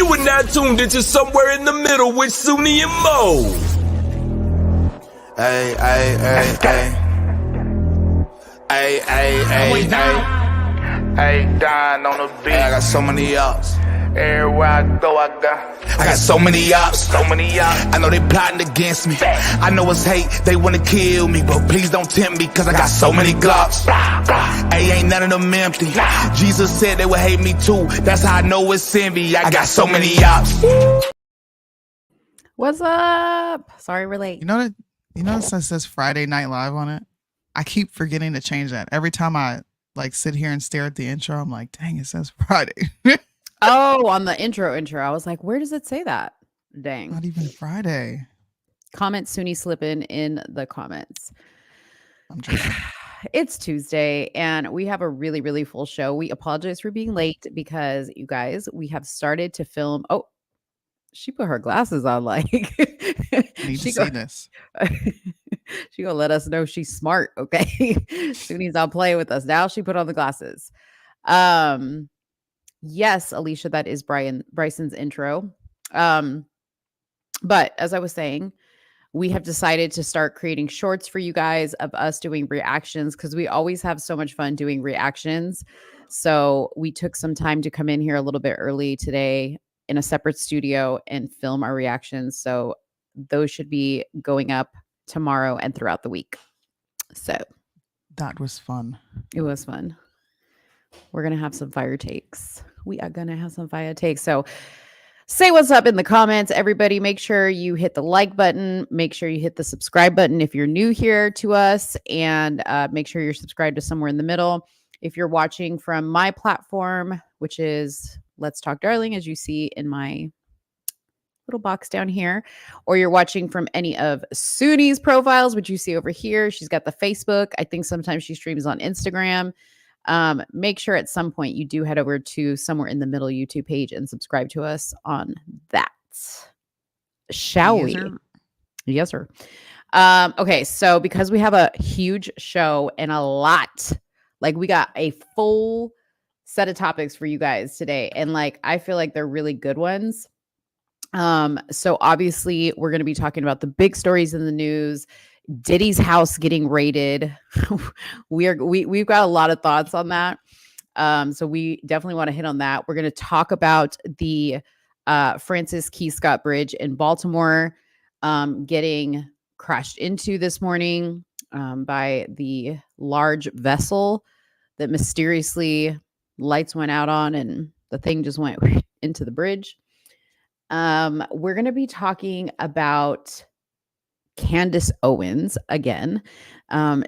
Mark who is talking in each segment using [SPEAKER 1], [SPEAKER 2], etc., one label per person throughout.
[SPEAKER 1] You are now tuned into Somewhere in the Middle with Soonie and Mo.
[SPEAKER 2] Ay, ay, ay, ay. Ay, ay, ay, ay.
[SPEAKER 3] Hey, Don on the beat.
[SPEAKER 2] Ay, I got so many ups.
[SPEAKER 3] Everywhere I go, I
[SPEAKER 2] got so many ups.
[SPEAKER 3] so many ups.
[SPEAKER 2] I know they plotting against me. I know it's hate, they wanna kill me, but please don't tempt me, cause I got so many glocks. Ay, ain't none of them empty. Jesus said they would hate me too. That's how I know it's envy. I got so many ups.
[SPEAKER 4] What's up? Sorry, we're late.
[SPEAKER 5] You know it says Friday Night Live on it? I keep forgetting to change that. Every time I like sit here and stare at the intro, I'm like, dang, it says Friday.
[SPEAKER 4] Oh, on the intro. I was like, where does it say that? Dang.
[SPEAKER 5] Not even Friday.
[SPEAKER 4] Comment Soonie slipping in the comments.
[SPEAKER 5] I'm joking.
[SPEAKER 4] It's Tuesday and we have a really, really full show. We apologize for being late because you guys, we have started to film. Oh, she put her glasses on like.
[SPEAKER 5] I need to see this.
[SPEAKER 4] She gonna let us know she's smart, okay? Soonie's not playing with us. Now she put on the glasses. Yes, Alicia, that is Bryson's intro. But as I was saying, we have decided to start creating shorts for you guys of us doing reactions because we always have so much fun doing reactions. So we took some time to come in here a little bit early today in a separate studio and film our reactions. So those should be going up tomorrow and throughout the week. So
[SPEAKER 5] that was fun.
[SPEAKER 4] It was fun. We're going to have some fire takes. We are going to have some fire takes. So say what's up in the comments, everybody. Make sure you hit the like button. Make sure you hit the subscribe button if you're new here to us. And make sure you're subscribed to Somewhere in the Middle. If you're watching from my platform, which is Let's Talk Darling, as you see in my little box down here, or you're watching from any of Soonie's profiles, which you see over here. She's got the Facebook. I think sometimes she streams on Instagram. Make sure at some point you do head over to Somewhere in the Middle YouTube page and subscribe to us on that. Shall we?
[SPEAKER 5] Sir.
[SPEAKER 4] Yes, sir. Okay, so because we have a huge show and a lot, like we got a full set of topics for you guys today, and like I feel like they're really good ones. So obviously we're going to be talking about the big stories in the news. Diddy's house getting raided. We've got a lot of thoughts on that. So we definitely want to hit on that. We're going to talk about the Francis-Scott-Keybridge in Baltimore getting crashed into this morning by the large vessel that mysteriously lights went out on and the thing just went into the bridge. We're going to be talking about Candace Owens again.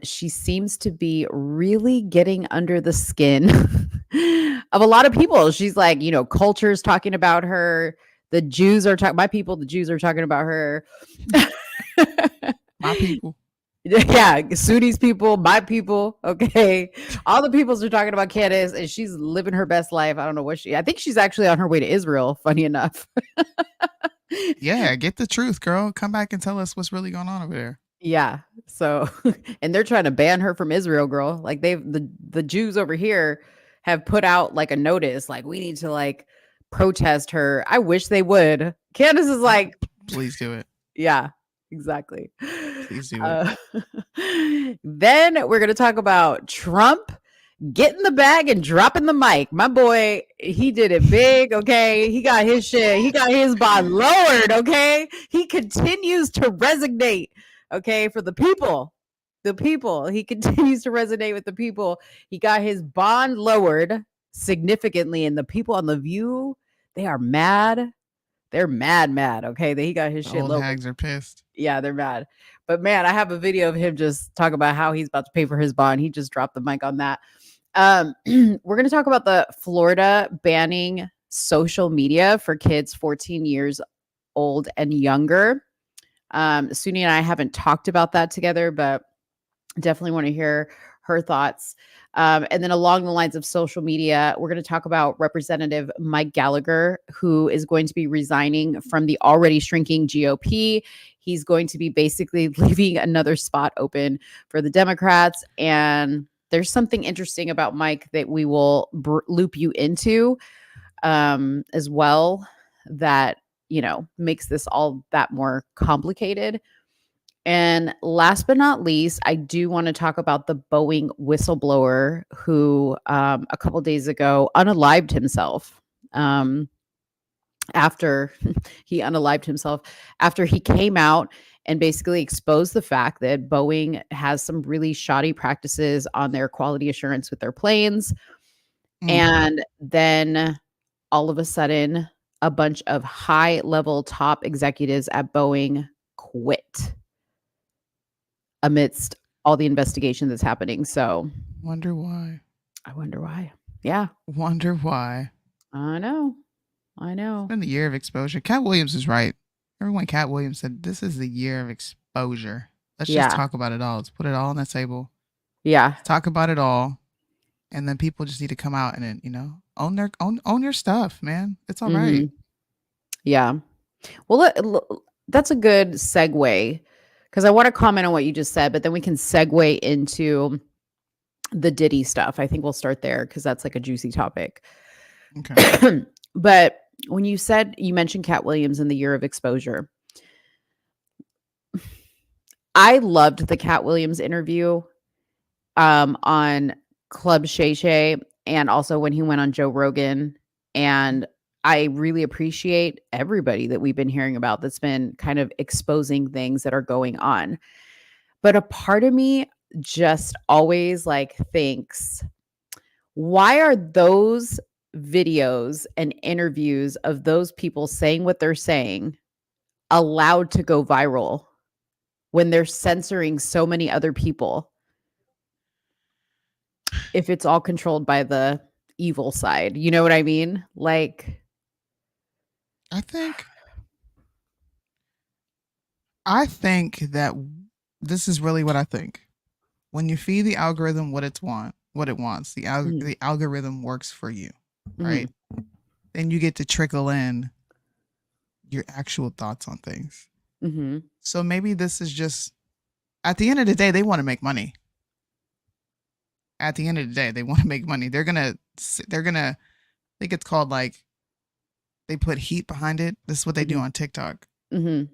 [SPEAKER 4] She seems to be really getting under the skin of a lot of people. She's like, culture's talking about her. The Jews are talking, the Jews are talking about her.
[SPEAKER 5] My people.
[SPEAKER 4] Yeah, Soonie's people, my people. Okay. All the peoples are talking about Candace and she's living her best life. I don't know I think she's actually on her way to Israel, funny enough.
[SPEAKER 5] Yeah, get the truth, girl. Come back and tell us what's really going on over there.
[SPEAKER 4] Yeah. So, and they're trying to ban her from Israel, girl. Like the Jews over here have put out like a notice, like we need to like protest her. I wish they would. Candace is like,
[SPEAKER 5] please do it.
[SPEAKER 4] Yeah, exactly.
[SPEAKER 5] Please do it.
[SPEAKER 4] Then we're going to talk about Trump getting the bag and dropping the mic. My boy, he did it big, okay? He got his shit. He got his bond lowered, okay? He continues to resonate, okay, for the people. The people. He continues to resonate with the people. He got his bond lowered significantly, and the people on The View, they are mad. They're mad, okay? That he got his shit
[SPEAKER 5] Old
[SPEAKER 4] lowered.
[SPEAKER 5] hags are pissed.
[SPEAKER 4] Yeah, they're mad. But man, I have a video of him just talking about how he's about to pay for his bond. He just dropped the mic on that. We're going to talk about the Florida banning social media for kids 14 years old and younger. Soonie and I haven't talked about that together, but definitely want to hear her thoughts. And then along the lines of social media, we're going to talk about Representative Mie Gallagher, who is going to be resigning from the already shrinking GOP. He's going to be basically leaving another spot open for the Democrats. And there's something interesting about Mike that we will loop you into as well. that, makes this all that more complicated. And last but not least, I do want to talk about the Boeing whistleblower who a couple days ago unalived himself. After he unalived himself, after he came out and basically exposed the fact that Boeing has some really shoddy practices on their quality assurance with their planes. And then all of a sudden, a bunch of high-level top executives at Boeing quit amidst all the investigation that's happening. So
[SPEAKER 5] Wonder why.
[SPEAKER 4] I wonder why. Yeah.
[SPEAKER 5] Wonder why.
[SPEAKER 4] I know.
[SPEAKER 5] It's been the year of exposure. Cat Williams is right. Everyone, Cat Williams said, this is the year of exposure. Let's just talk about it all. Let's put it all on the table.
[SPEAKER 4] Yeah.
[SPEAKER 5] Talk about it all. And then people just need to come out and, own your stuff, man. It's all right.
[SPEAKER 4] Yeah. Well, that's a good segue because I want to comment on what you just said, but then we can segue into the Diddy stuff. I think we'll start there because that's like a juicy topic.
[SPEAKER 5] Okay.
[SPEAKER 4] But when you mentioned Cat Williams in the year of exposure, I loved the Cat Williams interview on Club Shay Shay and also when he went on Joe Rogan. And I really appreciate everybody that we've been hearing about that's been kind of exposing things that are going on. But a part of me just always thinks, why are those videos and interviews of those people saying what they're saying allowed to go viral when they're censoring so many other people? If it's all controlled by the evil side, you know what I mean?
[SPEAKER 5] I think that this is really what I think. When you feed the algorithm what it wants, the algorithm works for you, right? Then you get to trickle in your actual thoughts on things. So maybe this is just, at the end of the day, they want to make money. At the end of the day, they want to make money. They're gonna, I think it's called they put heat behind it. This is what they do on TikTok, where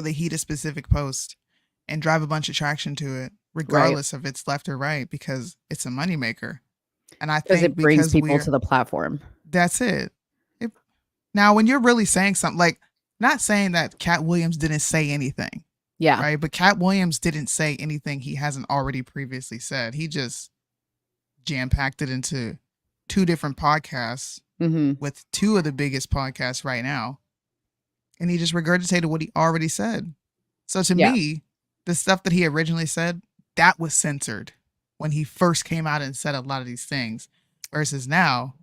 [SPEAKER 5] they heat a specific post and drive a bunch of traction to it, regardless of it's left or right, because it's a moneymaker. And I think
[SPEAKER 4] it brings people to the platform.
[SPEAKER 5] That's it. Now, when you're really saying something, not saying that Cat Williams didn't say anything.
[SPEAKER 4] Yeah.
[SPEAKER 5] Right. But Cat Williams didn't say anything he hasn't already previously said. He just jam-packed it into 2 different podcasts with 2 of the biggest podcasts right now. And he just regurgitated what he already said. So to me, the stuff that he originally said, that was censored when he first came out and said a lot of these things. Versus now,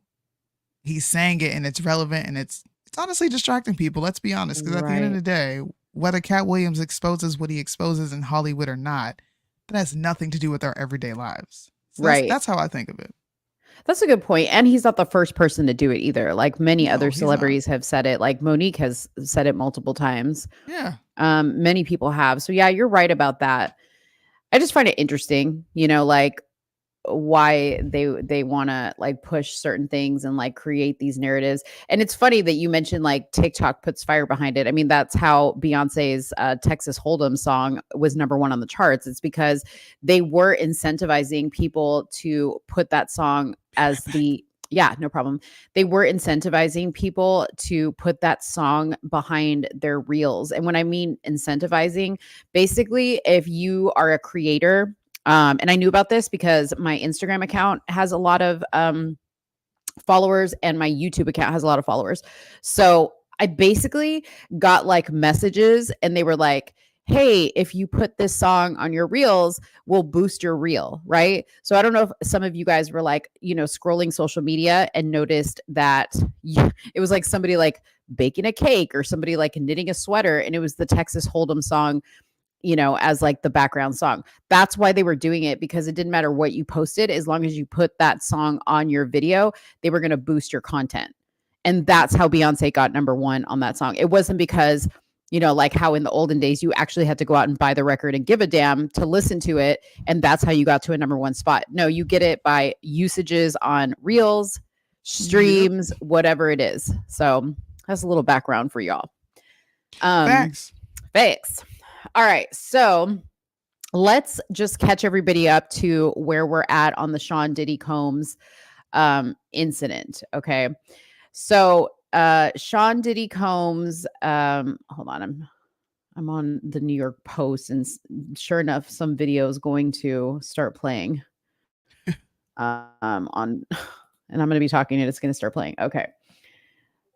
[SPEAKER 5] he's saying it and it's relevant and it's honestly distracting people. Let's be honest. Because at the end of the day, whether Cat Williams exposes what he exposes in Hollywood or not, that has nothing to do with our everyday lives. So that's how I think of it.
[SPEAKER 4] That's a good point. And he's not the first person to do it either. Many other celebrities have said it. Monique has said it multiple times.
[SPEAKER 5] Yeah.
[SPEAKER 4] Many people have. So yeah, you're right about that. I just find it interesting, why they want to push certain things and create these narratives. And it's funny that you mentioned TikTok puts fire behind it. I mean, that's how Beyonce's Texas Hold'em song was #1 on the charts. It's because they were incentivizing people to put that song as no problem. They were incentivizing people to put that song behind their reels. And when I mean incentivizing, basically, if you are a creator, and I knew about this because my Instagram account has a lot of followers and my YouTube account has a lot of followers. So I basically got messages and they were like, hey, if you put this song on your reels, we'll boost your reel, right? So I don't know if some of you guys were scrolling social media and noticed that it was somebody baking a cake or somebody knitting a sweater and it was the Texas Hold'em song, as the background song. That's why they were doing it, because it didn't matter what you posted. As long as you put that song on your video, they were going to boost your content. And that's how Beyonce got #1 on that song. It wasn't because, how in the olden days, you actually had to go out and buy the record and give a damn to listen to it. And that's how you got to a #1 spot. No, you get it by usages on reels, streams, whatever it is. So That's a little background for y'all.
[SPEAKER 5] Facts.
[SPEAKER 4] All right. So let's just catch everybody up to where we're at on the Sean Diddy Combs incident. Okay. So Sean Diddy Combs, hold on, I'm on the New York Post, and sure enough, some video is going to start playing on, and I'm going to be talking and it's going to start playing. Okay.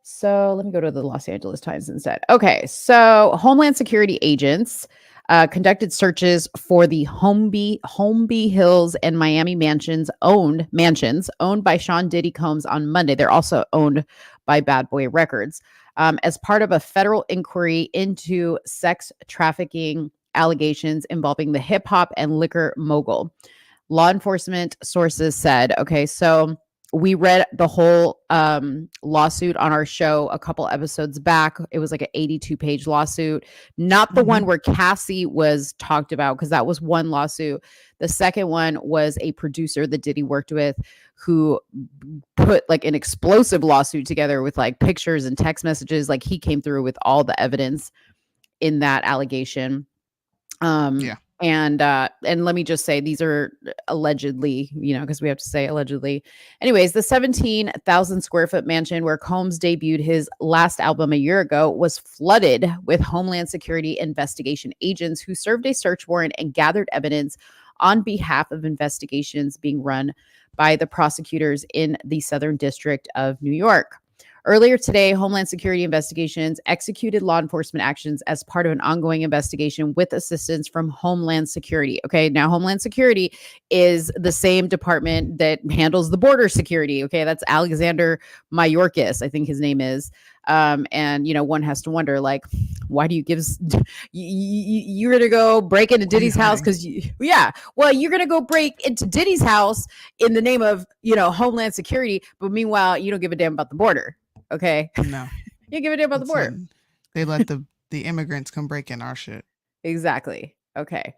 [SPEAKER 4] So let me go to the Los Angeles Times instead. Okay. So Homeland Security agents conducted searches for the Holmby Hills and Miami mansions owned by Sean Diddy Combs on Monday. They're also owned by Bad Boy Records as part of a federal inquiry into sex trafficking allegations involving the hip hop and liquor mogul. Law enforcement sources said, okay, so we read the whole lawsuit on our show a couple episodes back. It was like an 82-page lawsuit, not the one where Cassie was talked about, because that was one lawsuit. The second one was a producer that Diddy worked with who put like an explosive lawsuit together with like pictures and text messages. Like he came through with all the evidence in that allegation.
[SPEAKER 5] Yeah.
[SPEAKER 4] And let me just say, these are allegedly, because we have to say allegedly. Anyways, the 17,000 square foot mansion where Combs debuted his last album a year ago was flooded with Homeland Security investigation agents who served a search warrant and gathered evidence on behalf of investigations being run by the prosecutors in the Southern District of New York. Earlier today, Homeland Security Investigations executed law enforcement actions as part of an ongoing investigation with assistance from Homeland Security. Okay, now Homeland Security is the same department that handles the border security. Okay, that's Alexander Mayorkas, I think his name is. And one has to wonder, like, why do you give? You're gonna go break into Diddy's house because you're gonna go break into Diddy's house in the name of Homeland Security, but meanwhile you don't give a damn about the border. Okay.
[SPEAKER 5] No.
[SPEAKER 4] You give a damn about the border.
[SPEAKER 5] They let the immigrants come break in our shit.
[SPEAKER 4] Exactly. Okay.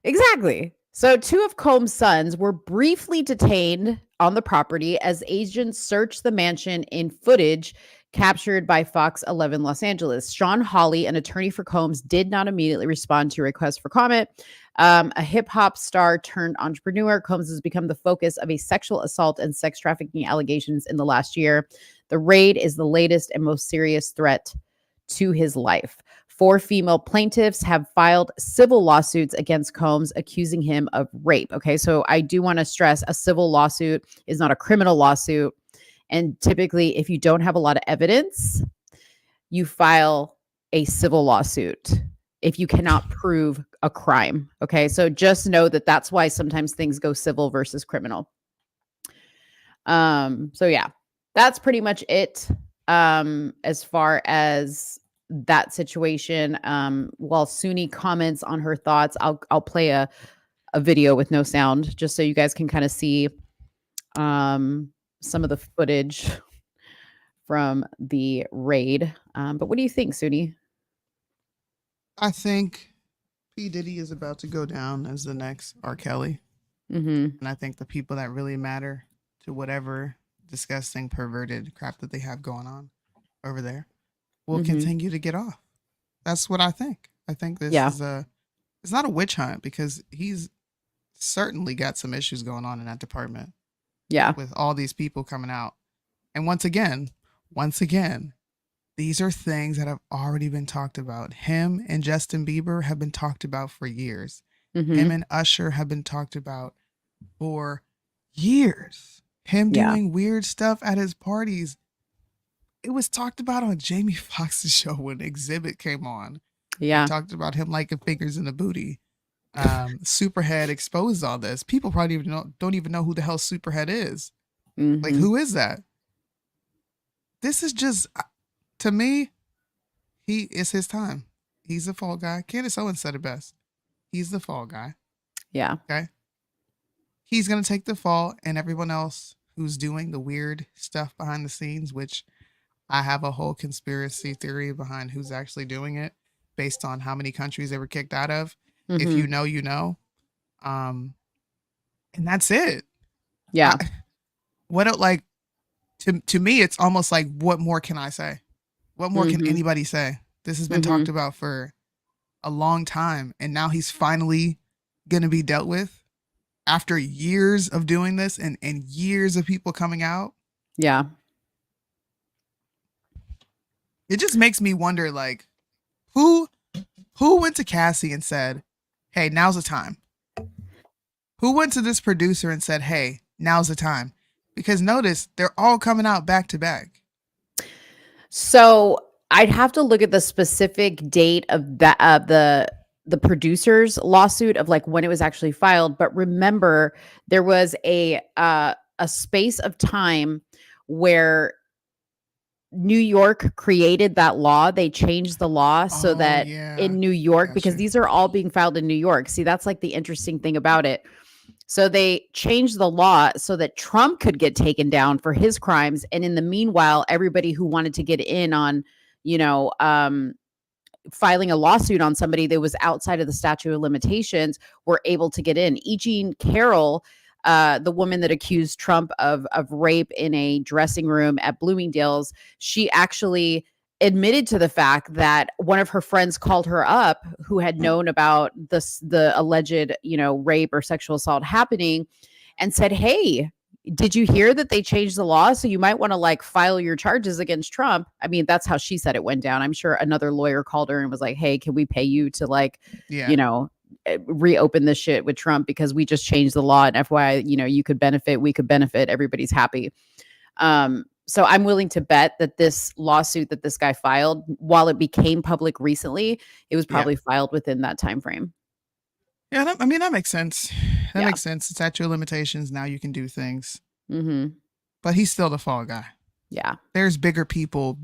[SPEAKER 4] Exactly. So 2 of Combs' sons were briefly detained on the property as agents searched the mansion in footage captured by Fox 11 Los Angeles. Sean Hawley, an attorney for Combs, did not immediately respond to requests for comment. A hip-hop star turned entrepreneur, Combs has become the focus of a sexual assault and sex trafficking allegations in the last year. The raid is the latest and most serious threat to his life. 4 female plaintiffs have filed civil lawsuits against Combs, accusing him of rape. Okay, so I do want to stress a civil lawsuit is not a criminal lawsuit. And typically, if you don't have a lot of evidence, you file a civil lawsuit if you cannot prove a crime. Okay, so just know that that's why sometimes things go civil versus criminal. So yeah, that's pretty much it as far as that situation. While Soonie comments on her thoughts, I'll play a video with no sound just so you guys can kind of see some of the footage from the raid. But what do you think, Soonie?
[SPEAKER 5] I think P. Diddy is about to go down as the next R. Kelly.
[SPEAKER 4] Mm-hmm.
[SPEAKER 5] And I think the people that really matter to whatever disgusting, perverted crap that they have going on over there will continue to get off. That's what I think. I think this is it's not a witch hunt, because he's certainly got some issues going on in that department.
[SPEAKER 4] Yeah.
[SPEAKER 5] With all these people coming out. And once again, these are things that have already been talked about. Him and Justin Bieber have been talked about for years. Him and Usher have been talked about for years. Him doing weird stuff at his parties. It was talked about on Jamie Foxx's show when Exhibit came on.
[SPEAKER 4] Yeah.
[SPEAKER 5] He talked about him liking fingers in the booty. Superhead exposed all this. People probably don't even know who the hell Superhead is. Like, who is that? This is just, to me, it's his time. He's the fall guy. Candace Owens said it best. He's the fall guy.
[SPEAKER 4] Yeah.
[SPEAKER 5] Okay. He's going to take the fall, and everyone else who's doing the weird stuff behind the scenes, which I have a whole conspiracy theory behind who's actually doing it based on how many countries they were kicked out of. If you know, you know. And that's it.
[SPEAKER 4] Yeah.
[SPEAKER 5] To me, it's almost like, what more can I say? What more can
[SPEAKER 4] Mhm.
[SPEAKER 5] anybody say? This has been talked about for a long time, and now he's finally gonna be dealt with after years of doing this and years of people coming out.
[SPEAKER 4] Yeah.
[SPEAKER 5] It just makes me wonder, like, who went to Cassie and said, hey, now's the time? Who went to this producer and said, hey, now's the time? Because notice, they're all coming out back to back.
[SPEAKER 4] So I'd have to look at the specific date of that the producer's lawsuit of like when it was actually filed. But remember, there was a space of time where New York created that law. They changed the law so
[SPEAKER 5] Oh,
[SPEAKER 4] that
[SPEAKER 5] yeah.
[SPEAKER 4] in New York, because
[SPEAKER 5] Gotcha.
[SPEAKER 4] these are all being filed in New York. See, that's like the interesting thing about it. So they changed the law so that Trump could get taken down for his crimes. And in the meanwhile, everybody who wanted to get in on, filing a lawsuit on somebody that was outside of the statute of limitations were able to get in. E. Jean Carroll, the woman that accused Trump of rape in a dressing room at Bloomingdale's, she actually admitted to the fact that one of her friends called her up who had known about the alleged, rape or sexual assault happening, and said, hey, did you hear that they changed the law? So you might want to like file your charges against Trump. I mean, that's how she said it went down. I'm sure another lawyer called her and was like, hey, can we pay you to like, reopen this shit with Trump because we just changed the law, and FYI, you could benefit, we could benefit, everybody's happy. So I'm willing to bet that this lawsuit that this guy filed, while it became public recently, it was probably filed within that time frame.
[SPEAKER 5] Yeah, that makes sense. That makes sense. It's at your limitations. Now you can do things.
[SPEAKER 4] Mm-hmm.
[SPEAKER 5] But he's still the fall guy.
[SPEAKER 4] Yeah.
[SPEAKER 5] There's bigger people,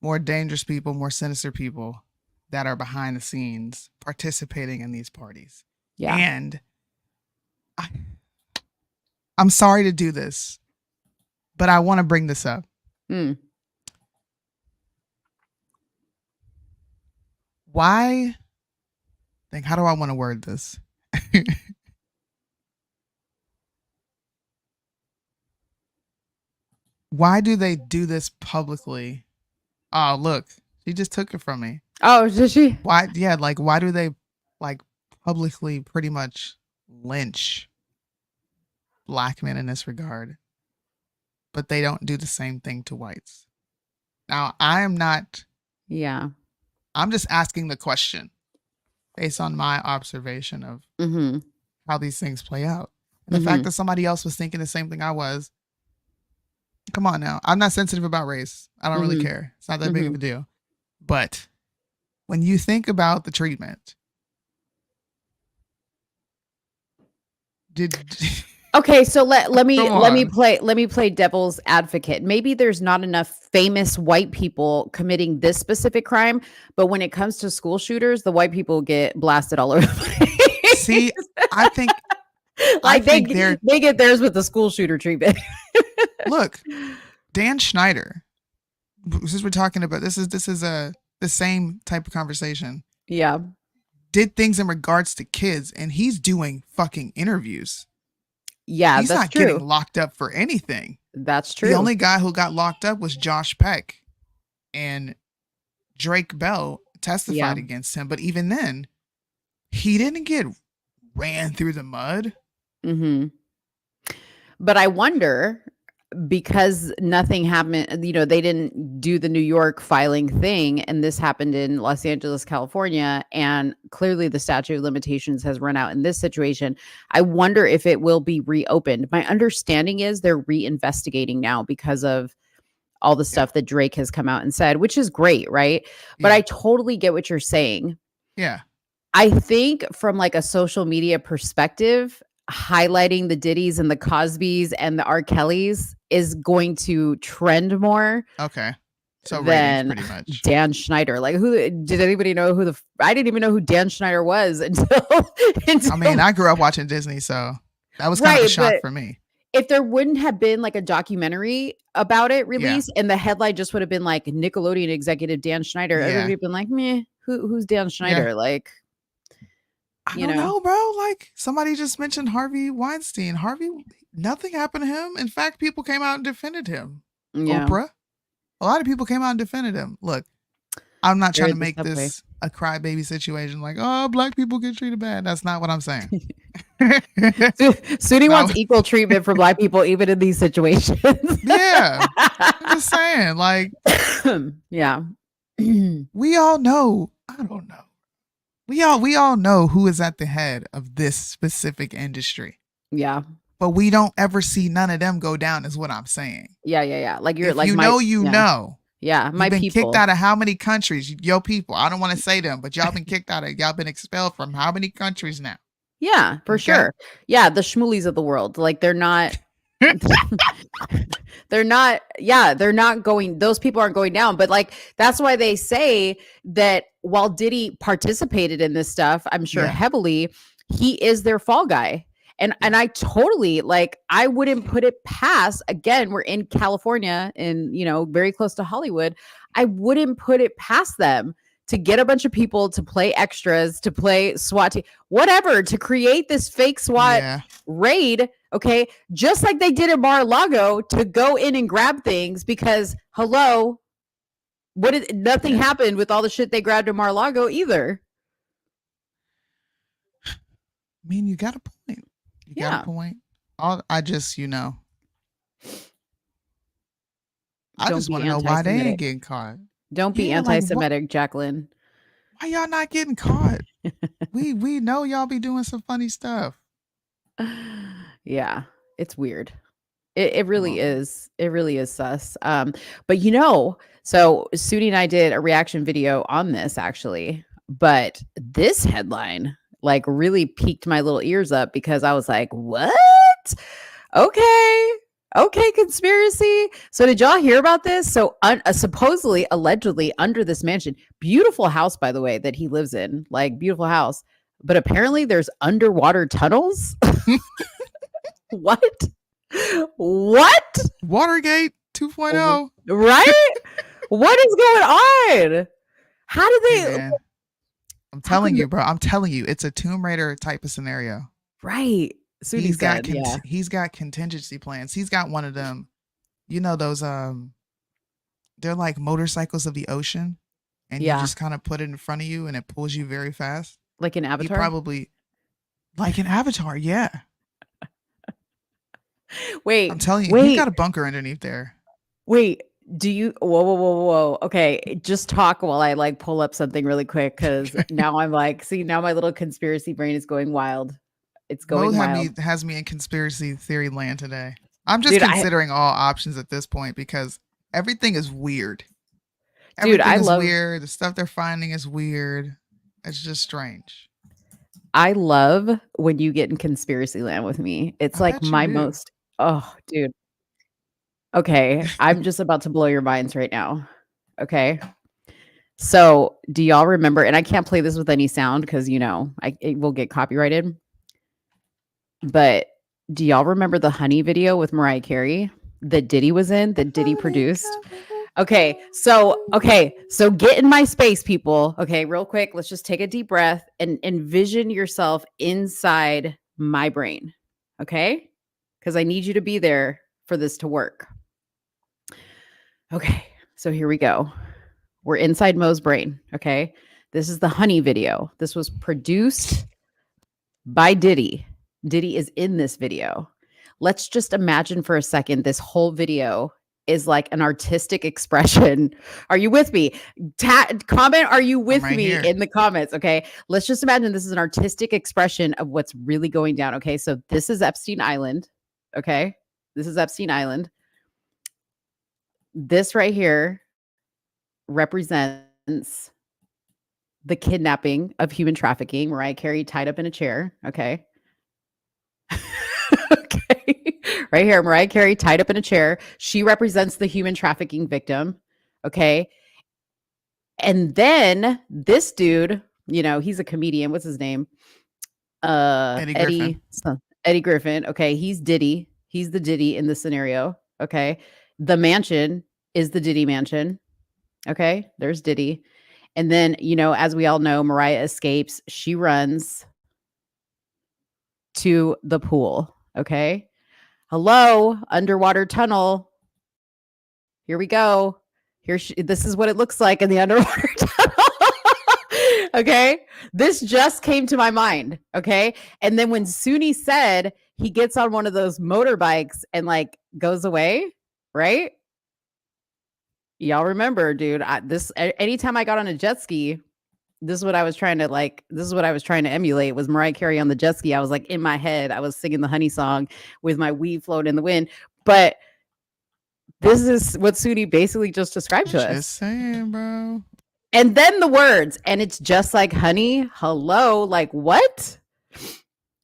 [SPEAKER 5] more dangerous people, more sinister people that are behind the scenes participating in these parties.
[SPEAKER 4] Yeah.
[SPEAKER 5] And I'm sorry to do this, but I want to bring this up. Why? How do I want to word this? Why do they do this publicly? Oh, look, she just took it from me.
[SPEAKER 4] Oh, did she?
[SPEAKER 5] Why? Yeah, like why do they like publicly pretty much lynch black men in this regard, but they don't do the same thing to whites? Now, I am not.
[SPEAKER 4] Yeah.
[SPEAKER 5] I'm just asking the question based on my observation of how these things play out. And the fact that somebody else was thinking the same thing I was. Come on now. I'm not sensitive about race. I don't really care. It's not that big of a deal. But when you think about the treatment,
[SPEAKER 4] okay, so let me play devil's advocate. Maybe there's not enough famous white people committing this specific crime, but when it comes to school shooters, the white people get blasted all over the place.
[SPEAKER 5] See, I think
[SPEAKER 4] they get theirs with the school shooter treatment.
[SPEAKER 5] Look, Dan Schneider, since we're talking about this is the same type of conversation.
[SPEAKER 4] Yeah.
[SPEAKER 5] Did things in regards to kids, and he's doing fucking interviews.
[SPEAKER 4] Yeah,
[SPEAKER 5] he's
[SPEAKER 4] that's
[SPEAKER 5] not
[SPEAKER 4] true.
[SPEAKER 5] Getting locked up for anything.
[SPEAKER 4] That's true.
[SPEAKER 5] The only guy who got locked up was Josh Peck, and Drake Bell testified against him. But even then, he didn't get ran through the mud.
[SPEAKER 4] But I wonder, because nothing happened, they didn't do the New York filing thing, and this happened in Los Angeles, California, and clearly the statute of limitations has run out in this situation. I wonder if it will be reopened. My understanding is they're reinvestigating now because of all the stuff that Drake has come out and said, which is great, right? But I totally get what you're saying.
[SPEAKER 5] Yeah.
[SPEAKER 4] I think from like a social media perspective, highlighting the Diddys and the Cosbys and the R. Kellys is going to trend more.
[SPEAKER 5] Okay. So
[SPEAKER 4] than
[SPEAKER 5] pretty much.
[SPEAKER 4] Dan Schneider. Like, who did anybody know I didn't even know who Dan Schneider was until
[SPEAKER 5] I mean, I grew up watching Disney, so that was kind of a shock for me.
[SPEAKER 4] If there wouldn't have been like a documentary about it released and the headline just would have been like Nickelodeon executive Dan Schneider, everybody would have been like, meh, who's Dan Schneider? Like,
[SPEAKER 5] I don't know, bro. Like, somebody just mentioned Harvey Weinstein. Nothing happened to him. In fact, people came out and defended him. Yeah. Oprah. A lot of people came out and defended him. Look, I'm not trying to
[SPEAKER 4] the
[SPEAKER 5] make
[SPEAKER 4] subway.
[SPEAKER 5] this a crybaby situation like, oh, black people get treated bad. That's not what I'm saying.
[SPEAKER 4] Soonie
[SPEAKER 5] No.
[SPEAKER 4] wants equal treatment for black people, even in these situations.
[SPEAKER 5] Yeah. I'm just saying, like,
[SPEAKER 4] yeah.
[SPEAKER 5] we all know, I don't know. We all know who is at the head of this specific industry.
[SPEAKER 4] Yeah.
[SPEAKER 5] But we don't ever see none of them go down, is what I'm saying.
[SPEAKER 4] Yeah. Like you're
[SPEAKER 5] If
[SPEAKER 4] like
[SPEAKER 5] you
[SPEAKER 4] my,
[SPEAKER 5] know, you
[SPEAKER 4] yeah.
[SPEAKER 5] know.
[SPEAKER 4] Yeah, my
[SPEAKER 5] You've been
[SPEAKER 4] people.
[SPEAKER 5] kicked out of how many countries? Yo, people. I don't want to say them, but y'all been kicked out of. Y'all been expelled from how many countries now?
[SPEAKER 4] Yeah, for
[SPEAKER 5] Okay.
[SPEAKER 4] sure. Yeah, the schmoolies of the world. Like they're not. They're not. Yeah, they're not going. Those people aren't going down. But like that's why they say that while Diddy participated in this stuff, I'm sure
[SPEAKER 5] Yeah.
[SPEAKER 4] heavily, he is their fall guy. And I totally like I wouldn't put it past, again, we're in California and very close to Hollywood. I wouldn't put it past them to get a bunch of people to play extras, to play SWAT team, whatever, to create this fake SWAT raid, okay? Just like they did at Mar-a-Lago to go in and grab things because hello, nothing happened with all the shit they grabbed at Mar-a-Lago either.
[SPEAKER 5] I mean, you got a point. You got a point. I just want to know why they ain't getting caught.
[SPEAKER 4] Don't be anti-Semitic, Jacqueline.
[SPEAKER 5] Why y'all not getting caught? we know y'all be doing some funny stuff.
[SPEAKER 4] Yeah, it's weird. It really is. It really is sus. But so Soonie and I did a reaction video on this actually, but this headline like really piqued my little ears up because I was like, what? Okay, conspiracy. So did y'all hear about this? So supposedly, allegedly under this mansion, beautiful house, by the way, that he lives in, like beautiful house. But apparently there's underwater tunnels. What?
[SPEAKER 5] Watergate 2.0.
[SPEAKER 4] Right? What is going on? How did they...
[SPEAKER 5] Hey, I'm telling you, bro. I'm telling you, it's a Tomb Raider type of scenario.
[SPEAKER 4] Right.
[SPEAKER 5] He's got contingency plans. He's got one of them. You know those they're like motorcycles of the ocean, and you just kind of put it in front of you, and it pulls you very fast.
[SPEAKER 4] Like an Avatar.
[SPEAKER 5] He probably like an Avatar, yeah.
[SPEAKER 4] Wait,
[SPEAKER 5] I'm telling you, he's got a bunker underneath there.
[SPEAKER 4] Wait. Do you whoa. Okay, just talk while I like pull up something really quick because now I'm like, see, now my little conspiracy brain is going wild. It's going wild.
[SPEAKER 5] Has me in conspiracy theory land today. I'm just considering all options at this point because everything is weird. Everything is weird. The stuff they're finding is weird. It's just strange.
[SPEAKER 4] I love when you get in conspiracy land with me. It's like my most. Oh, dude. Okay, I'm just about to blow your minds right now. Okay. So, do y'all remember, and I can't play this with any sound because, it will get copyrighted. But do y'all remember the Honey video with Mariah Carey that Diddy was in, that Diddy produced? Okay, so get in my space, people. Okay, real quick, let's just take a deep breath and envision yourself inside my brain. Okay? Because I need you to be there for this to work. Okay, so here we go. We're inside Mo's brain, okay? This is the Honey video. This was produced by Diddy. Diddy is in this video. Let's just imagine for a second this whole video is like an artistic expression. Are you with me? Comment, are you with me in the comments, okay? Let's just imagine this is an artistic expression of what's really going down, okay? So this is Epstein Island, okay? This is Epstein Island. This right here represents the kidnapping of human trafficking. Mariah Carey tied up in a chair. Okay. Okay. Right here, Mariah Carey tied up in a chair. She represents the human trafficking victim. Okay. And then this dude, he's a comedian. What's his name? Eddie Griffin. Okay. He's Diddy. He's the Diddy in this scenario. Okay. The mansion is the Diddy mansion. Okay. There's Diddy. And then, as we all know, Mariah escapes. She runs to the pool. Okay. Hello, underwater tunnel. Here we go. This is what it looks like in the underwater tunnel. Okay. This just came to my mind. Okay. And then when Soonie said he gets on one of those motorbikes and like goes away, right? Y'all remember, dude, anytime I got on a jet ski, this is what I was trying to emulate was Mariah Carey on the jet ski. I was like in my head, I was singing the Honey song with my weed floating in the wind. But this is what Soonie basically just described to us.
[SPEAKER 5] Just saying, bro.
[SPEAKER 4] And then the words, and it's just like honey, hello, like what?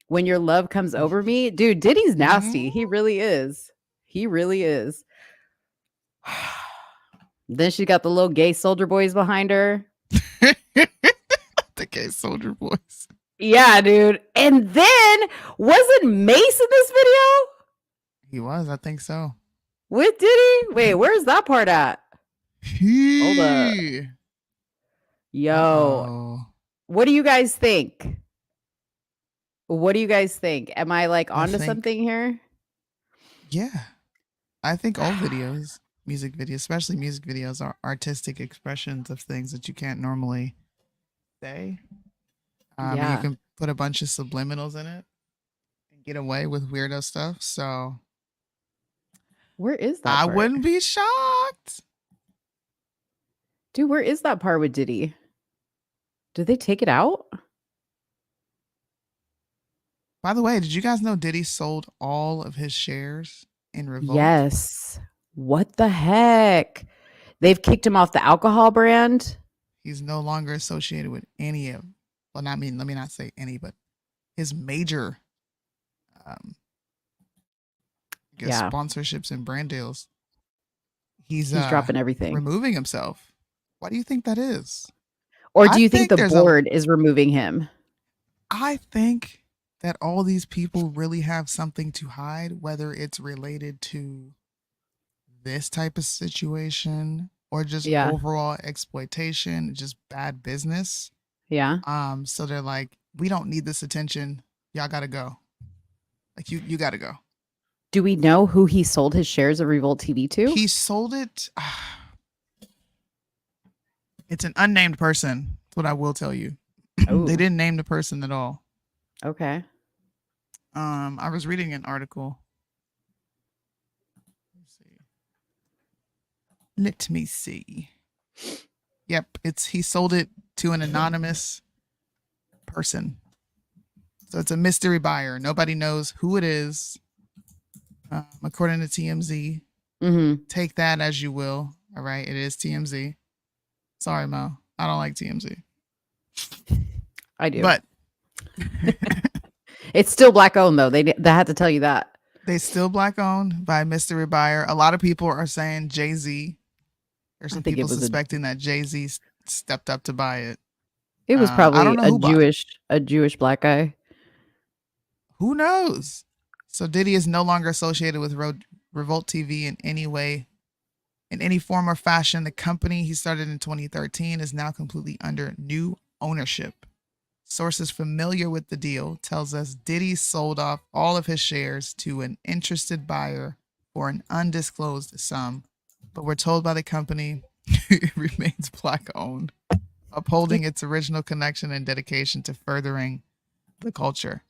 [SPEAKER 4] When your love comes over me, dude, Diddy's nasty. He really is. He really is. Then she got the little gay soldier boys behind her.
[SPEAKER 5] The gay soldier boys.
[SPEAKER 4] Yeah, dude. And then wasn't Mace in this video?
[SPEAKER 5] He was, I think so.
[SPEAKER 4] With Diddy? Wait, where's that part at? Hold up. Yo,
[SPEAKER 5] Uh-oh.
[SPEAKER 4] what do you guys think? What do you guys think? Am I like onto something here?
[SPEAKER 5] Yeah. I think all videos, music videos, especially music videos, are artistic expressions of things that you can't normally say.
[SPEAKER 4] Yeah.
[SPEAKER 5] You can put a bunch of subliminals in it and get away with weirdo stuff. So
[SPEAKER 4] Where is that
[SPEAKER 5] I
[SPEAKER 4] part?
[SPEAKER 5] wouldn't be shocked.
[SPEAKER 4] Dude, where is that part with Diddy? Did they take it out?
[SPEAKER 5] By the way, did you guys know Diddy sold all of his shares in Revolt?
[SPEAKER 4] Yes. What the heck? They've kicked him off the alcohol brand.
[SPEAKER 5] He's no longer associated with any of, well, let me not say any, but his major sponsorships and brand deals. He's
[SPEAKER 4] dropping everything.
[SPEAKER 5] Removing himself. Why do you think that is?
[SPEAKER 4] Or do you think the board is removing him?
[SPEAKER 5] I think that all these people really have something to hide, whether it's related to this type of situation or just overall exploitation, just bad business.
[SPEAKER 4] Yeah.
[SPEAKER 5] So they're like, we don't need this attention. Y'all gotta go. Like you gotta go.
[SPEAKER 4] Do we know who he sold his shares of Revolt TV to?
[SPEAKER 5] He sold it. It's an unnamed person. That's what I will tell you. They didn't name the person at all.
[SPEAKER 4] Okay.
[SPEAKER 5] I was reading an article. Let me see. Yep, he sold it to an anonymous person. So it's a mystery buyer. Nobody knows who it is. According to TMZ.
[SPEAKER 4] Mm-hmm.
[SPEAKER 5] Take that as you will. All right, it is TMZ. Sorry, Mo. I don't like TMZ.
[SPEAKER 4] I do.
[SPEAKER 5] But
[SPEAKER 4] it's still black owned though. They had to tell you that.
[SPEAKER 5] They still black owned by a mystery buyer. A lot of people are saying Jay-Z. There's some people suspecting that Jay-Z stepped up to buy it.
[SPEAKER 4] It was probably a Jewish black guy.
[SPEAKER 5] Who knows? So Diddy is no longer associated with Revolt TV in any way, in any form or fashion. The company he started in 2013 is now completely under new ownership. Sources familiar with the deal tells us Diddy sold off all of his shares to an interested buyer for an undisclosed sum, but we're told by the company it remains black owned, upholding its original connection and dedication to furthering the culture.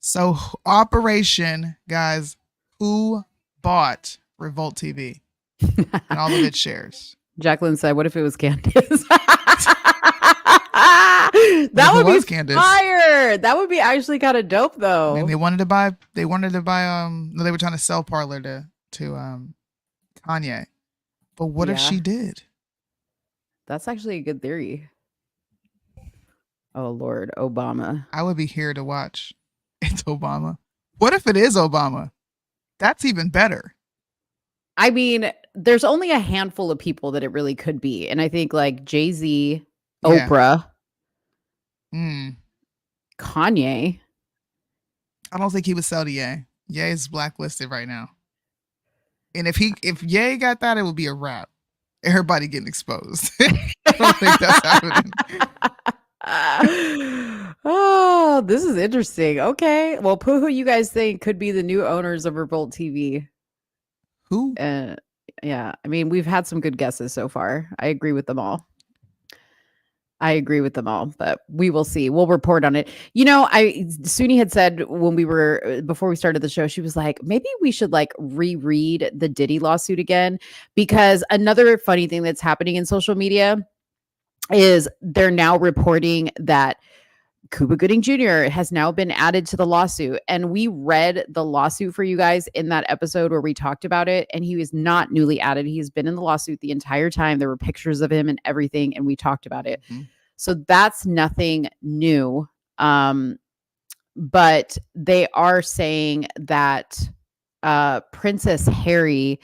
[SPEAKER 5] So operation, guys, who bought Revolt TV and all of its shares?
[SPEAKER 4] Jacqueline said, what if it was Candace? That would be
[SPEAKER 5] Candace.
[SPEAKER 4] Fire. That would be actually kind of dope though.
[SPEAKER 5] And they wanted to buy they were trying to sell Parler to Kanye. But what if she did?
[SPEAKER 4] That's actually a good theory. Oh Lord, Obama.
[SPEAKER 5] I would be here to watch. It's Obama. What if it is Obama? That's even better.
[SPEAKER 4] I mean, there's only a handful of people that it really could be. And I think like Jay-Z, Oprah, Kanye.
[SPEAKER 5] I don't think he would sell to Ye. Ye is blacklisted right now. And if Ye got that, it would be a wrap. Everybody getting exposed. I don't think that's happening.
[SPEAKER 4] Oh, this is interesting. Okay. Well, who you guys think could be the new owners of Revolt TV?
[SPEAKER 5] Who?
[SPEAKER 4] Yeah. I mean, we've had some good guesses so far. I agree with them all. But we will see. We'll report on it. Soonie had said when before we started the show, she was like, maybe we should like reread the Diddy lawsuit again, because another funny thing that's happening in social media is they're now reporting that Cuba Gooding Jr. has now been added to the lawsuit. And we read the lawsuit for you guys in that episode where we talked about it. And he was not newly added. He's been in the lawsuit the entire time. There were pictures of him and everything. And we talked about it. Mm-hmm. So that's nothing new. But they are saying that Princess Harry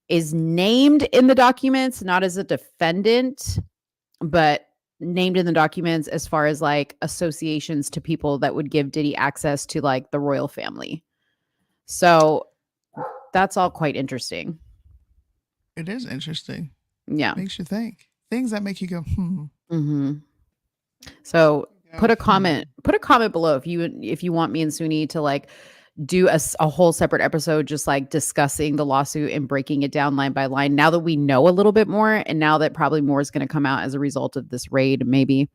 [SPEAKER 4] is named in the documents, not as a defendant, but named in the documents as far as like associations to people that would give Diddy access to like the royal family. So that's all quite interesting.
[SPEAKER 5] It is interesting.
[SPEAKER 4] Yeah.
[SPEAKER 5] Makes you think. Things that make you go,
[SPEAKER 4] Mm-hmm. So put a comment below if you want me and Soonie to like do a whole separate episode just like discussing the lawsuit and breaking it down line by line now that we know a little bit more, and now that probably more is going to come out as a result of this raid, maybe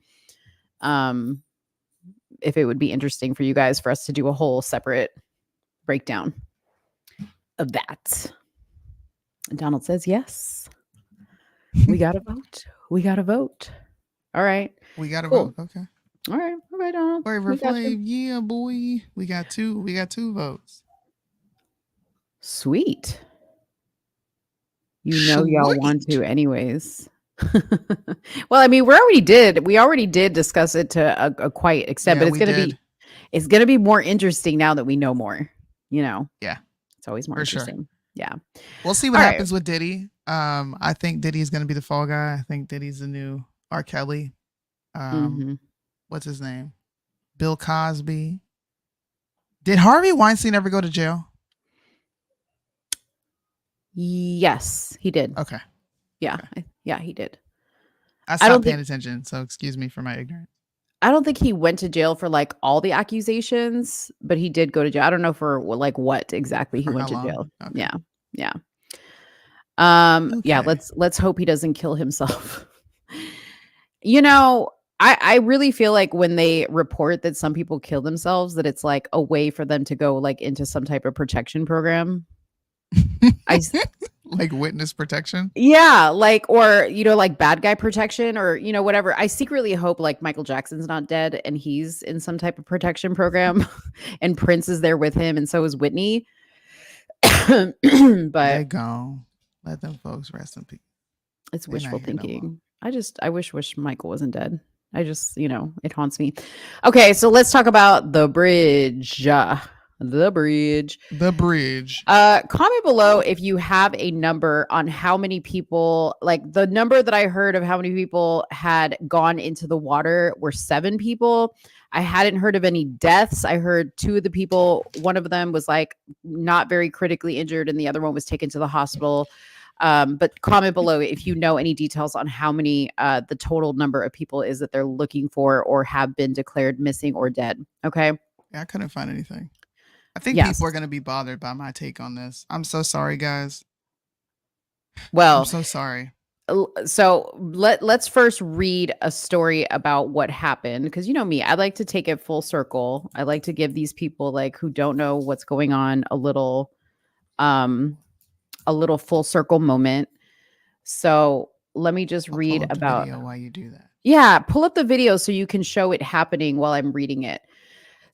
[SPEAKER 4] if it would be interesting for you guys for us to do a whole separate breakdown of that. And Donald says yes. We got to vote. All right,
[SPEAKER 5] we got to vote. Okay.
[SPEAKER 4] All right, Donald.
[SPEAKER 5] Flavor Flav, yeah, boy. We got two votes.
[SPEAKER 4] Sweet. Y'all want to anyways. Well, I mean, we already did discuss it to a quite extent, but it's gonna be more interesting now that we know more. Yeah, it's always more interesting. Sure. Yeah,
[SPEAKER 5] we'll see what happens with Diddy. I think Diddy is gonna be the fall guy. I think Diddy's the new R. Kelly. What's his name? Bill Cosby. Did Harvey Weinstein ever go to jail?
[SPEAKER 4] Yes, he did.
[SPEAKER 5] Okay.
[SPEAKER 4] Yeah. Okay. Yeah, he did.
[SPEAKER 5] I stopped paying attention, so excuse me for my ignorance.
[SPEAKER 4] I don't think he went to jail for like all the accusations, but he did go to jail. I don't know for like what exactly he went to jail. Okay. Yeah. Okay. Yeah, let's hope he doesn't kill himself. I really feel like when they report that some people kill themselves, that it's like a way for them to go like into some type of protection program.
[SPEAKER 5] Like witness protection?
[SPEAKER 4] Yeah, like, or, like bad guy protection or, whatever. I secretly hope like Michael Jackson's not dead and he's in some type of protection program and Prince is there with him and so is Whitney. But
[SPEAKER 5] they gone. Let them folks rest in peace.
[SPEAKER 4] It's wishful thinking. I wish Michael wasn't dead. I just, it haunts me. Okay, so let's talk about the bridge. The bridge. Comment below if you have a number on how many people, like the number that I heard of how many people had gone into the water were 7 people. I hadn't heard of any deaths. I heard 2 of the people, one of them was like not very critically injured and the other one was taken to the hospital. But comment below if you know any details on how many the total number of people is that they're looking for or have been declared missing or dead. Okay.
[SPEAKER 5] Yeah, I couldn't find anything. I think people are going to be bothered by my take on this. I'm so sorry, guys.
[SPEAKER 4] Well,
[SPEAKER 5] I'm so sorry.
[SPEAKER 4] So let's first read a story about what happened, because me, I like to take it full circle. I like to give these people like who don't know what's going on a little full circle moment. So let me just read about
[SPEAKER 5] video while you do that.
[SPEAKER 4] Yeah, pull up the video so you can show it happening while I'm reading it.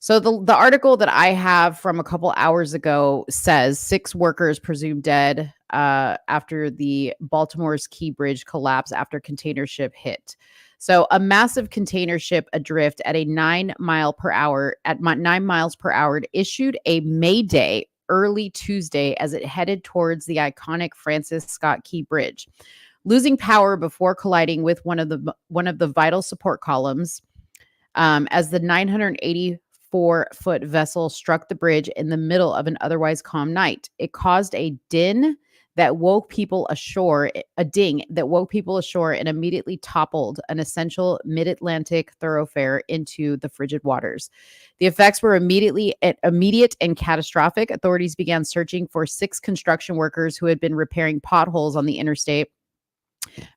[SPEAKER 4] So the article that I have from a couple hours ago says 6 workers presumed dead after the Baltimore's Key Bridge collapse after container ship hit. So a massive container ship adrift at 9 miles per hour issued a mayday early Tuesday as it headed towards the iconic Francis Scott Key Bridge, losing power before colliding with one of the vital support columns. As the 984-foot vessel struck the bridge in the middle of an otherwise calm night, it caused a din that woke people ashore, a ding that woke people ashore and immediately toppled an essential mid-Atlantic thoroughfare into the frigid waters. The effects were immediate and catastrophic. Authorities began searching for 6 construction workers who had been repairing potholes on the interstate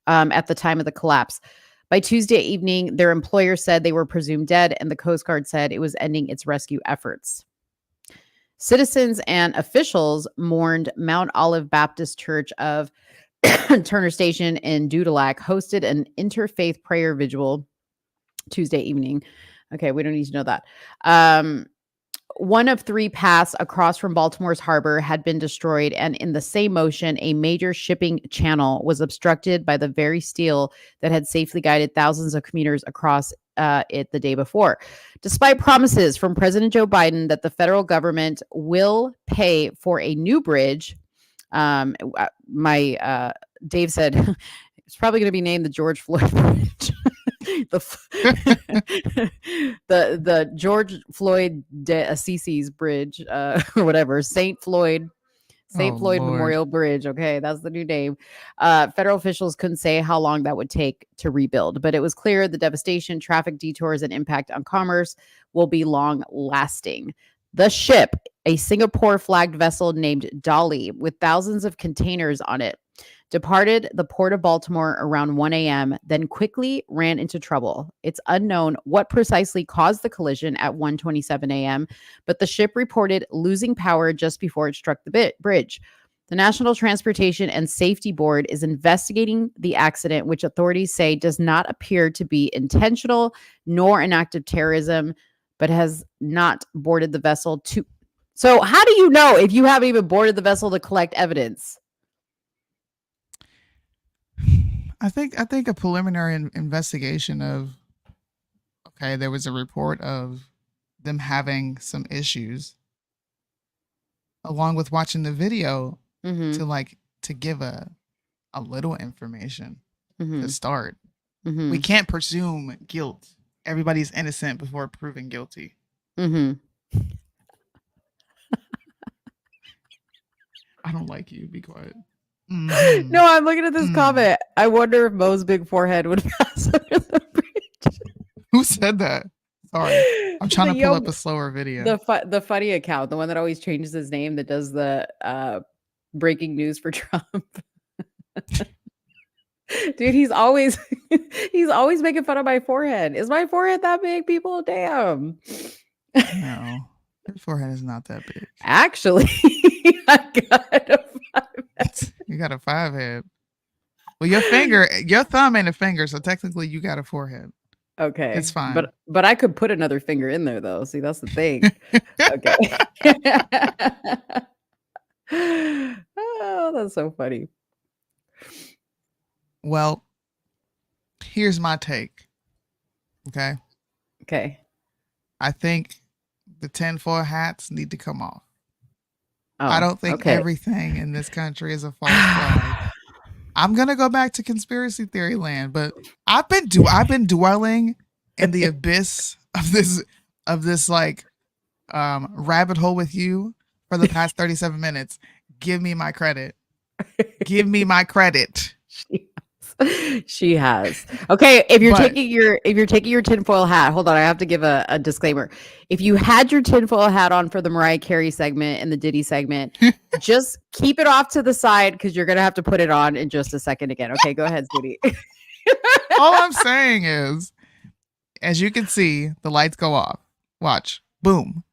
[SPEAKER 4] at the time of the collapse. By Tuesday evening, their employer said they were presumed dead, and the Coast Guard said it was ending its rescue efforts. Citizens and officials mourned Mount Olive Baptist Church of Turner Station in Dudelack hosted an interfaith prayer vigil Tuesday evening. Okay, we don't need to know that. One of 3 paths across from Baltimore's harbor had been destroyed, and in the same motion, a major shipping channel was obstructed by the very steel that had safely guided thousands of commuters across it the day before. Despite promises from President Joe Biden that the federal government will pay for a new bridge, Dave said it's probably going to be named the George Floyd Bridge. the George Floyd Assisi's Bridge, or whatever, St. Floyd
[SPEAKER 5] Lord.
[SPEAKER 4] Memorial Bridge. Okay, that's the new name. Federal officials couldn't say how long that would take to rebuild, but it was clear the devastation, traffic detours, and impact on commerce will be long lasting. The ship, a Singapore flagged vessel named Dolly with thousands of containers on it, departed the port of Baltimore around 1 a.m., then quickly ran into trouble. It's unknown what precisely caused the collision at 1:27 a.m., but the ship reported losing power just before it struck the bridge. The National Transportation and Safety Board is investigating the accident, which authorities say does not appear to be intentional nor an act of terrorism, but has not boarded the vessel to... So how do you know if you haven't even boarded the vessel to collect evidence?
[SPEAKER 5] I think a preliminary investigation of, okay, there was a report of them having some issues, along with watching the video to give a little information to start. We can't presume guilt. Everybody's innocent before proven guilty. I don't like you. Be quiet.
[SPEAKER 4] No, I'm looking at this comment. I wonder if Mo's big forehead would pass under the bridge.
[SPEAKER 5] Who said that? Sorry, I'm trying to pull up a slower video.
[SPEAKER 4] The funny account, the one that always changes his name, that does the breaking news for Trump. Dude, he's always making fun of my forehead. Is my forehead that big, people? Damn.
[SPEAKER 5] No, your forehead is not that big.
[SPEAKER 4] Actually, I got a 5 head.
[SPEAKER 5] You got a 5 head. Well, your thumb ain't a finger, so technically you got a forehead.
[SPEAKER 4] Okay,
[SPEAKER 5] it's fine.
[SPEAKER 4] But I could put another finger in there, though. See, that's the thing. Okay. Oh, that's so funny.
[SPEAKER 5] Well, here's my take. Okay. I think the tinfoil hats need to come off. Oh, I don't think everything in this country is a false flag. I'm gonna go back to conspiracy theory land, but I've been dwelling in the abyss of this like rabbit hole with you for the past 37 minutes. Give me my credit. Give me my credit.
[SPEAKER 4] She has. Okay, if you're taking your tinfoil hat, hold on, I have to give a disclaimer. If you had your tinfoil hat on for the Mariah Carey segment and the Diddy segment, just keep it off to the side because you're gonna have to put it on in just a second again. Okay, go ahead, Soonie.
[SPEAKER 5] All I'm saying is, as you can see, the lights go off. Watch. Boom.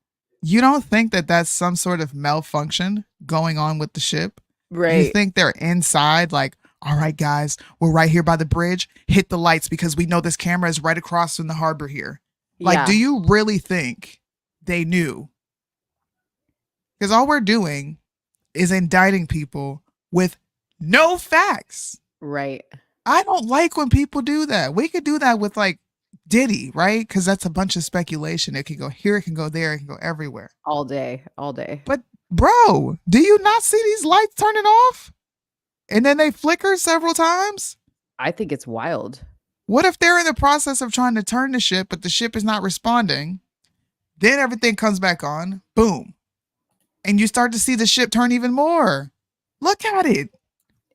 [SPEAKER 5] You don't think that that's some sort of malfunction going on with the ship?
[SPEAKER 4] Right.
[SPEAKER 5] You think they're inside like, all right, guys, we're right here by the bridge. Hit the lights because we know this camera is right across from the harbor here. Like, do you really think they knew? Because all we're doing is indicting people with no facts.
[SPEAKER 4] Right.
[SPEAKER 5] I don't like when people do that. We could do that with like Diddy, right? Because that's a bunch of speculation. It can go here, it can go there, it can go everywhere.
[SPEAKER 4] All day.
[SPEAKER 5] But bro, do you not see these lights turning off? And then they flicker several times?
[SPEAKER 4] I think it's wild.
[SPEAKER 5] What if they're in the process of trying to turn the ship, but the ship is not responding? Then everything comes back on. Boom. And you start to see the ship turn even more. Look at it.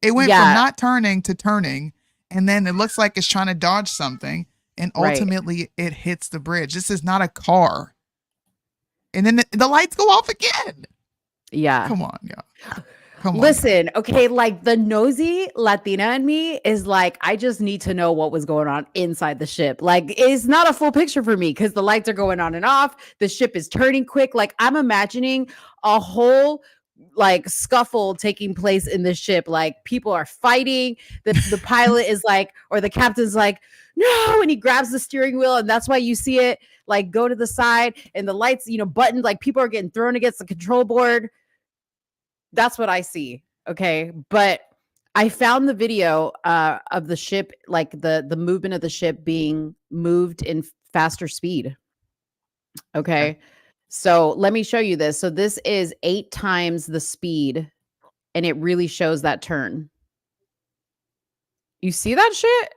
[SPEAKER 5] It went from not turning to turning, and then it looks like it's trying to dodge something, and ultimately it hits the bridge. This is not a car. And then the lights go off again.
[SPEAKER 4] Yeah.
[SPEAKER 5] Come on, yeah. Come on.
[SPEAKER 4] Listen, okay, like the nosy Latina in me is like, I just need to know what was going on inside the ship. Like, it's not a full picture for me because the lights are going on and off. The ship is turning quick. Like, I'm imagining a whole like scuffle taking place in the ship. Like, people are fighting. The pilot is like, or the captain's like, no, and he grabs the steering wheel, and that's why you see it like go to the side, and the lights, buttoned, like people are getting thrown against the control board. That's what I see. Okay. But I found the video of the ship, like the movement of the ship being moved in faster speed. Okay. So let me show you this. So this is 8 times the speed, and it really shows that turn. You see that shit?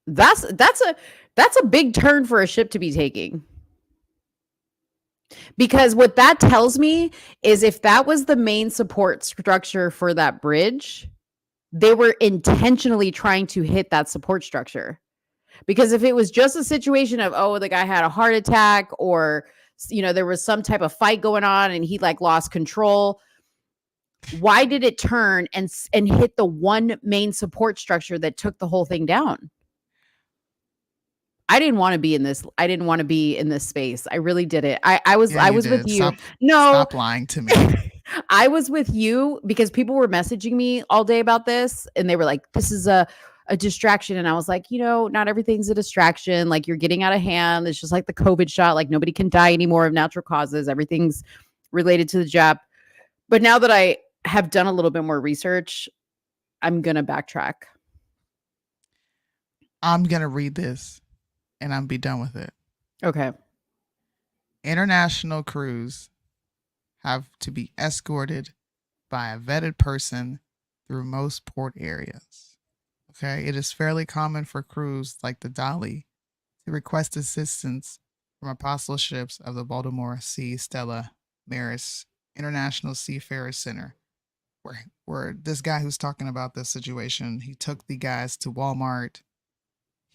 [SPEAKER 4] That's a big turn for a ship to be taking. Because what that tells me is if that was the main support structure for that bridge, they were intentionally trying to hit that support structure. Because if it was just a situation of, oh, the guy had a heart attack, or, there was some type of fight going on and he like lost control, why did it turn and hit the one main support structure that took the whole thing down? I didn't want to be in this. I didn't want to be in this space. I really didn't. I was with you.
[SPEAKER 5] Stop lying to me.
[SPEAKER 4] I was with you because people were messaging me all day about this, and they were like, this is a distraction. And I was like, not everything's a distraction. Like, you're getting out of hand. It's just like the COVID shot. Like, nobody can die anymore of natural causes. Everything's related to the jab. But now that I have done a little bit more research, I'm going to backtrack.
[SPEAKER 5] I'm going to read this and I'm be done with it.
[SPEAKER 4] Okay.
[SPEAKER 5] International crews have to be escorted by a vetted person through most port areas. Okay. It is fairly common for crews like the Dolly to request assistance from apostle ships of the Baltimore Sea Stella Maris International Seafarers Center, where this guy who's talking about this situation, he took the guys to Walmart.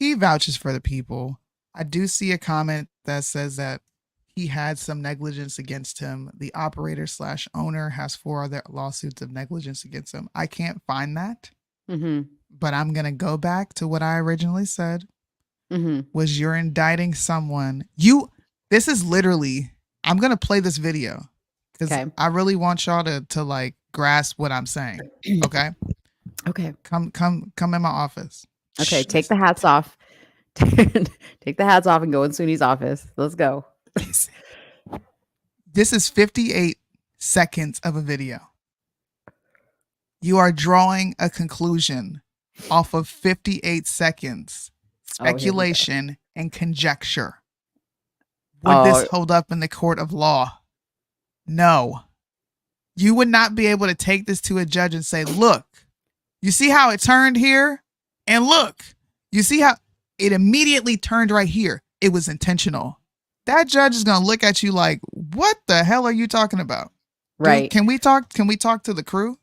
[SPEAKER 5] He vouches for the people. I do see a comment that says that he had some negligence against him. The operator/owner has 4 other lawsuits of negligence against him. I can't find that, but I'm going to go back to what I originally said, was you're indicting someone. This is literally, I'm going to play this video because I really want y'all to like grasp what I'm saying. Okay. Okay. Come in my office.
[SPEAKER 4] Okay. Take the hats off. Take the hats off and go in Soonie's office. Let's go.
[SPEAKER 5] This is 58 seconds of a video. You are drawing a conclusion off of 58 seconds, speculation and conjecture. Would this hold up in the court of law? No. You would not be able to take this to a judge and say, look, you see how it turned here? And look, you see how it immediately turned right here. It was intentional. That judge is going to look at you like, what the hell are you talking about?
[SPEAKER 4] Right.
[SPEAKER 5] Dude, can we talk to the crew?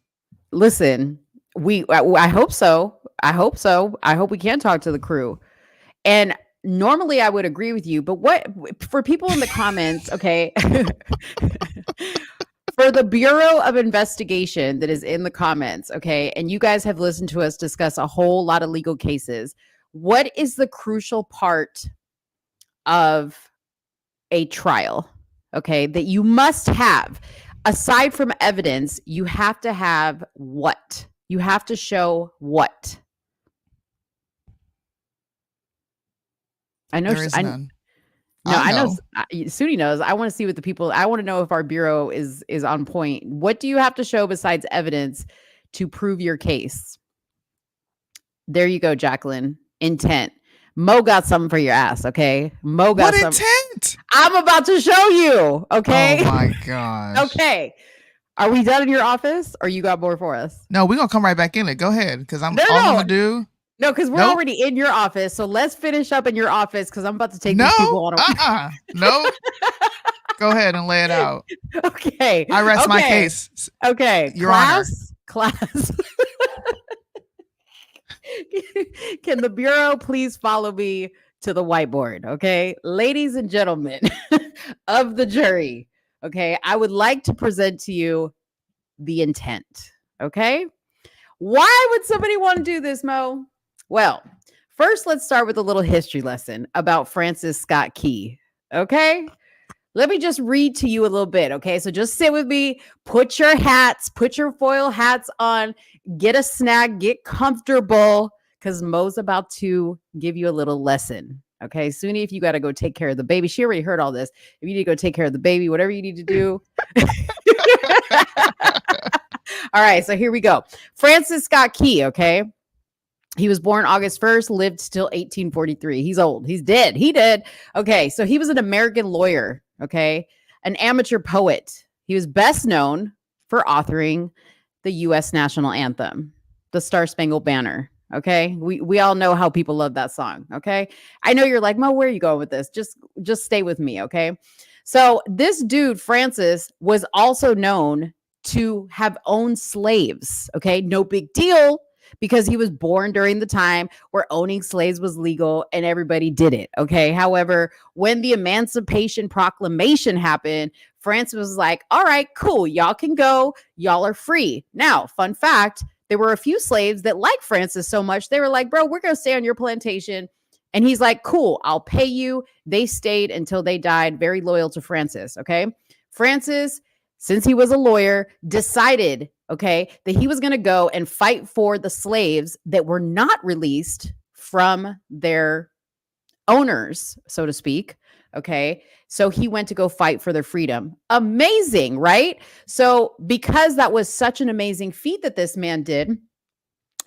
[SPEAKER 4] Listen, I hope so. I hope so. I hope we can talk to the crew. And normally I would agree with you, but for people in the comments, okay, for the Bureau of Investigation that is in the comments, okay, and you guys have listened to us discuss a whole lot of legal cases, what is the crucial part of a trial, okay, that you must have? Aside from evidence, you have to have what? You have to show what? I know.
[SPEAKER 5] There is none.
[SPEAKER 4] I know. Soonie knows. I want to see what the people. I want to know if our bureau is on point. What do you have to show besides evidence to prove your case? There you go, Jacqueline. Intent. Mo got something for your ass. Okay, Mo got
[SPEAKER 5] what
[SPEAKER 4] something.
[SPEAKER 5] Intent?
[SPEAKER 4] I'm about to show you. Okay.
[SPEAKER 5] Oh my gosh.
[SPEAKER 4] Okay. Are we done in your office, or you got more for us?
[SPEAKER 5] No, we're gonna come right back in it. Go ahead, because I'm gonna do.
[SPEAKER 4] No, because we're
[SPEAKER 5] Nope.
[SPEAKER 4] already in your office. So let's finish up in your office because I'm about to take
[SPEAKER 5] No.
[SPEAKER 4] these people on a
[SPEAKER 5] No. Go ahead and lay it out.
[SPEAKER 4] Okay.
[SPEAKER 5] I rest my case.
[SPEAKER 4] Okay.
[SPEAKER 5] Your Honor.
[SPEAKER 4] Class. Can the Bureau please follow me to the whiteboard? Okay. Ladies and gentlemen of the jury. Okay. I would like to present to you the intent. Okay. Why would somebody want to do this, Mo? Well, first, let's start with a little history lesson about Francis Scott Key. Okay. Let me just read to you a little bit. Okay. So just sit with me, put your foil hats on, get a snack, get comfortable, because Mo's about to give you a little lesson. Okay. Soonie, if you got to go take care of the baby, she already heard all this. If you need to go take care of the baby, whatever you need to do. All right. So here we go. Francis Scott Key. Okay. He was born August 1st, lived till 1843. He's old. He's dead. He did. Okay. So he was an American lawyer. Okay. An amateur poet. He was best known for authoring the U.S. national anthem, the Star Spangled Banner. Okay. We all know how people love that song. Okay. I know you're like, Mo, where are you going with this? Just stay with me. Okay. So this dude, Francis, was also known to have owned slaves. Okay. No big deal, because he was born during the time where owning slaves was legal and everybody did it. Okay. However, when the Emancipation Proclamation happened, Francis was like, all right, cool. Y'all can go. Y'all are free. Now, fun fact, there were a few slaves that liked Francis so much. They were like, bro, we're going to stay on your plantation. And he's like, cool, I'll pay you. They stayed until they died, very loyal to Francis. Okay. Francis, since he was a lawyer, decided, okay, that he was going to go and fight for the slaves that were not released from their owners, so to speak. Okay. So he went to go fight for their freedom. Amazing, right? So because that was such an amazing feat that this man did,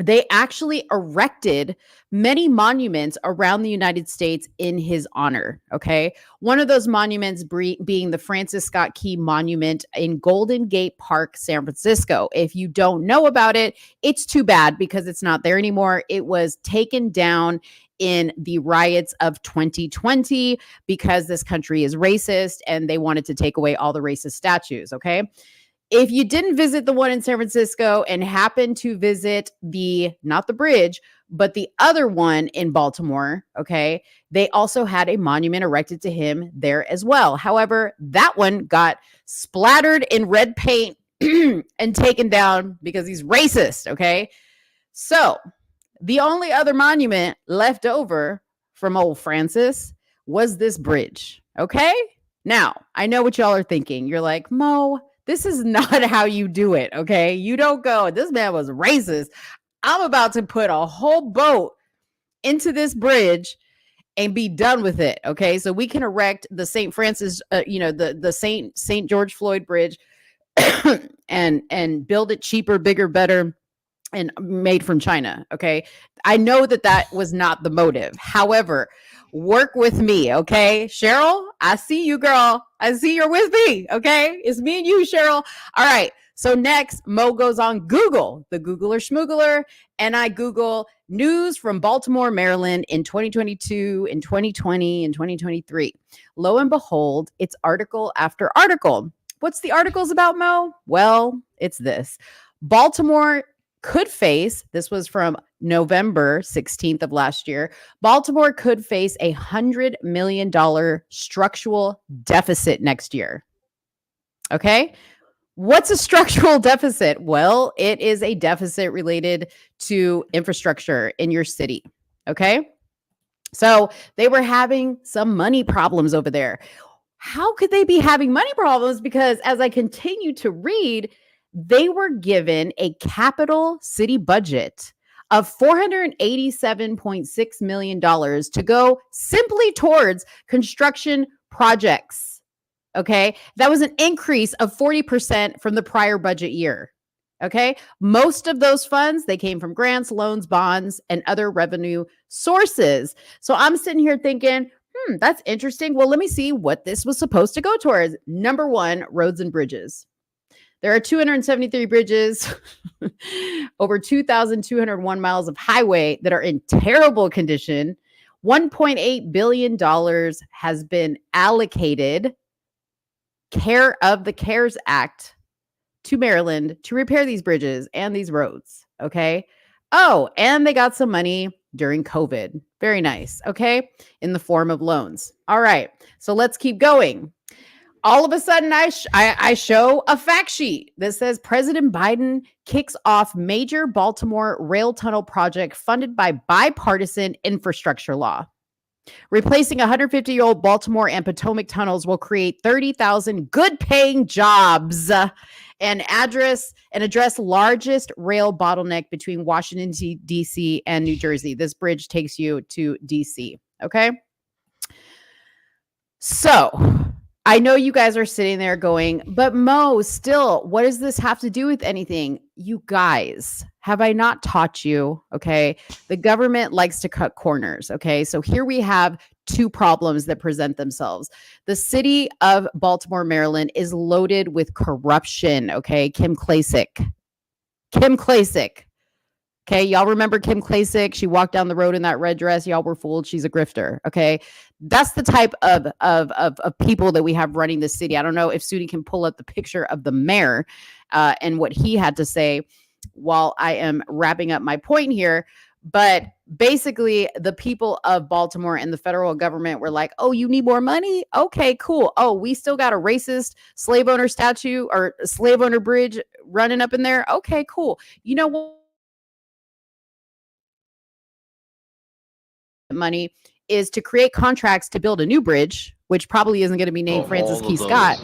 [SPEAKER 4] they actually erected many monuments around the United States in his honor. Okay. One of those monuments being the Francis Scott Key Monument in Golden Gate Park, San Francisco. If you don't know about it, it's too bad because it's not there anymore. It was taken down in the riots of 2020 because this country is racist and they wanted to take away all the racist statues. Okay. If you didn't visit the one in San Francisco and happened to visit not the bridge, but the other one in Baltimore, okay, they also had a monument erected to him there as well. However, that one got splattered in red paint and taken down because he's racist, okay? So the only other monument left over from old Francis was this bridge, okay? Now, I know what y'all are thinking. You're like, Mo, this is not how you do it, okay? You don't go, this man was racist. I'm about to put a whole boat into this bridge and be done with it, okay? So we can erect the St. Francis, the St. George Floyd Bridge and build it cheaper, bigger, better, and made from China, okay? I know that was not the motive. However, work with me, okay? Cheryl, I see you, girl. I see you're with me, okay? It's me and you, Cheryl. All right. So next, Mo goes on Google, the Googler Schmoogler, and I Google news from Baltimore, Maryland in 2022, in 2020, in 2023. Lo and behold, it's article after article. What's the articles about, Mo? Well, it's this. Baltimore could face, this was from November 16th of last year, Baltimore could face $100 million structural deficit next year. Okay. What's a structural deficit? Well, it is a deficit related to infrastructure in your city. Okay. So they were having some money problems over there. How could they be having money problems? Because as I continue to read, they were given a capital city budget of $487.6 million to go simply towards construction projects. Okay. That was an increase of 40% from the prior budget year. Okay. Most of those funds, they came from grants, loans, bonds, and other revenue sources. So I'm sitting here thinking, that's interesting. Well, let me see what this was supposed to go towards. Number one, roads and bridges. There are 273 bridges, over 2,201 miles of highway that are in terrible condition. $1.8 billion has been allocated care of the CARES Act to Maryland to repair these bridges and these roads. Okay. Oh, and they got some money during COVID. Very nice. Okay. In the form of loans. All right. So let's keep going. All of a sudden, I show a fact sheet that says President Biden kicks off major Baltimore rail tunnel project funded by bipartisan infrastructure law. Replacing 150-year-old Baltimore and Potomac tunnels will create 30,000 good-paying jobs and address largest rail bottleneck between Washington, D.C. and New Jersey. This bridge takes you to D.C., okay? So I know you guys are sitting there going, but Mo, still, what does this have to do with anything? You guys, have I not taught you? Okay. The government likes to cut corners. Okay. So here we have two problems that present themselves. The city of Baltimore, Maryland is loaded with corruption. Okay. Kim Klacik. Okay, y'all remember Kim Klacik? She walked down the road in that red dress. Y'all were fooled. She's a grifter. Okay, that's the type of people that we have running the city. I don't know if Soonie can pull up the picture of the mayor and what he had to say while I am wrapping up my point here. But basically, the people of Baltimore and the federal government were like, "Oh, you need more money? Okay, cool. Oh, we still got a racist slave owner statue or slave owner bridge running up in there. Okay, cool. You know what? Money is to create contracts to build a new bridge, which probably isn't going to be named Francis Key Scott.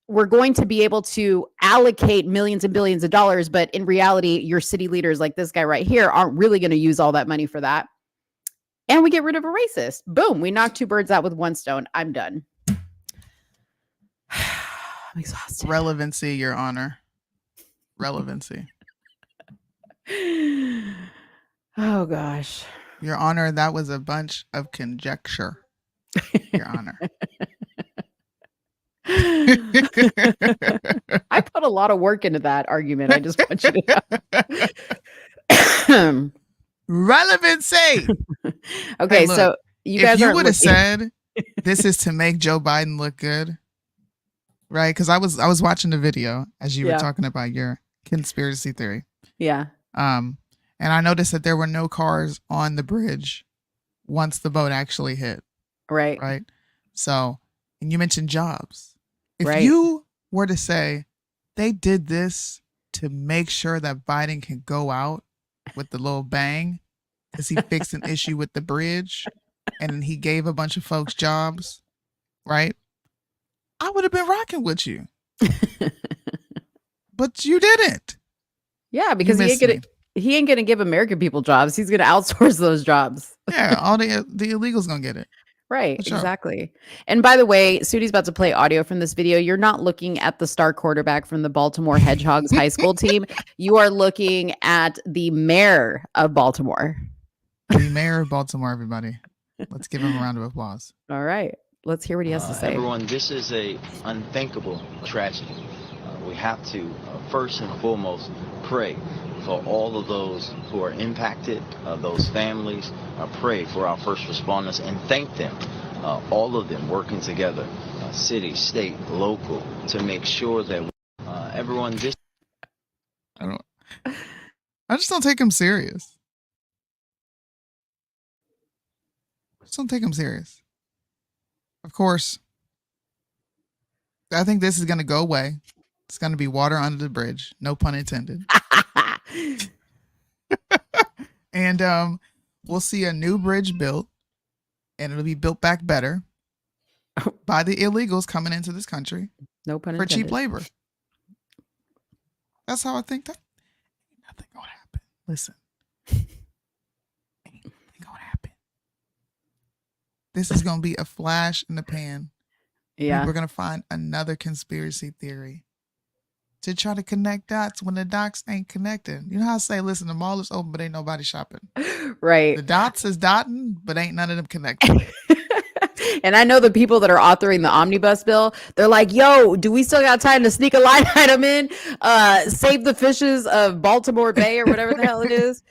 [SPEAKER 4] We're going to be able to allocate millions and billions of dollars, but in reality, your city leaders like this guy right here aren't really going to use all that money for that. And we get rid of a racist. Boom. We knock two birds out with one stone. I'm done. I'm exhausted.
[SPEAKER 5] Relevancy, Your Honor. Relevancy.
[SPEAKER 4] Oh, gosh.
[SPEAKER 5] Your Honor, that was a bunch of conjecture. Your Honor.
[SPEAKER 4] I put a lot of work into that argument. I just want you to know.
[SPEAKER 5] Relevancy.
[SPEAKER 4] Okay,
[SPEAKER 5] hey, look,
[SPEAKER 4] so
[SPEAKER 5] if you would have said this is to make Joe Biden look good, right? Because I was watching the video as you were talking about your conspiracy theory.
[SPEAKER 4] Yeah.
[SPEAKER 5] And I noticed that there were no cars on the bridge once the boat actually hit.
[SPEAKER 4] Right.
[SPEAKER 5] Right. So, and you mentioned jobs. If you were to say they did this to make sure that Biden can go out with the little bang because he fixed an issue with the bridge and he gave a bunch of folks jobs, right? I would have been rocking with you. But you didn't.
[SPEAKER 4] Yeah, because he ain't gonna give American people jobs. He's gonna outsource those jobs.
[SPEAKER 5] Yeah, all the illegals gonna get it.
[SPEAKER 4] Right, sure. Exactly. And by the way, Sootie's about to play audio from this video. You're not looking at the star quarterback from the Baltimore Hedgehogs high school team. You are looking at the mayor of Baltimore.
[SPEAKER 5] The mayor of Baltimore, everybody. Let's give him a round of applause.
[SPEAKER 4] All right. Let's hear what he has to say.
[SPEAKER 6] Everyone, this is a unthinkable tragedy. We have to, first and foremost, pray for all of those who are impacted, those families. Pray for our first responders and thank them, all of them working together, city, state, local, to make sure that everyone just...
[SPEAKER 5] I just don't take him serious. Just don't take him serious. Of course, I think this is going to go away. It's going to be water under the bridge. No pun intended. And we'll see a new bridge built, and it'll be built back better by the illegals coming into this country.
[SPEAKER 4] No pun
[SPEAKER 5] for
[SPEAKER 4] intended.
[SPEAKER 5] cheap labor. That's how I think that. Ain't nothing gonna happen. Listen. Ain't nothing gonna happen. This is gonna be a flash in the pan.
[SPEAKER 4] Yeah.
[SPEAKER 5] We're gonna find another conspiracy theory to try to connect dots when the dots ain't connected. You know how I say, listen, the mall is open, but ain't nobody shopping.
[SPEAKER 4] Right.
[SPEAKER 5] The dots is dotting, but ain't none of them connected.
[SPEAKER 4] And I know the people that are authoring the omnibus bill, they're like, yo, do we still got time to sneak a line item in? Save the fishes of Baltimore Bay or whatever the hell it is.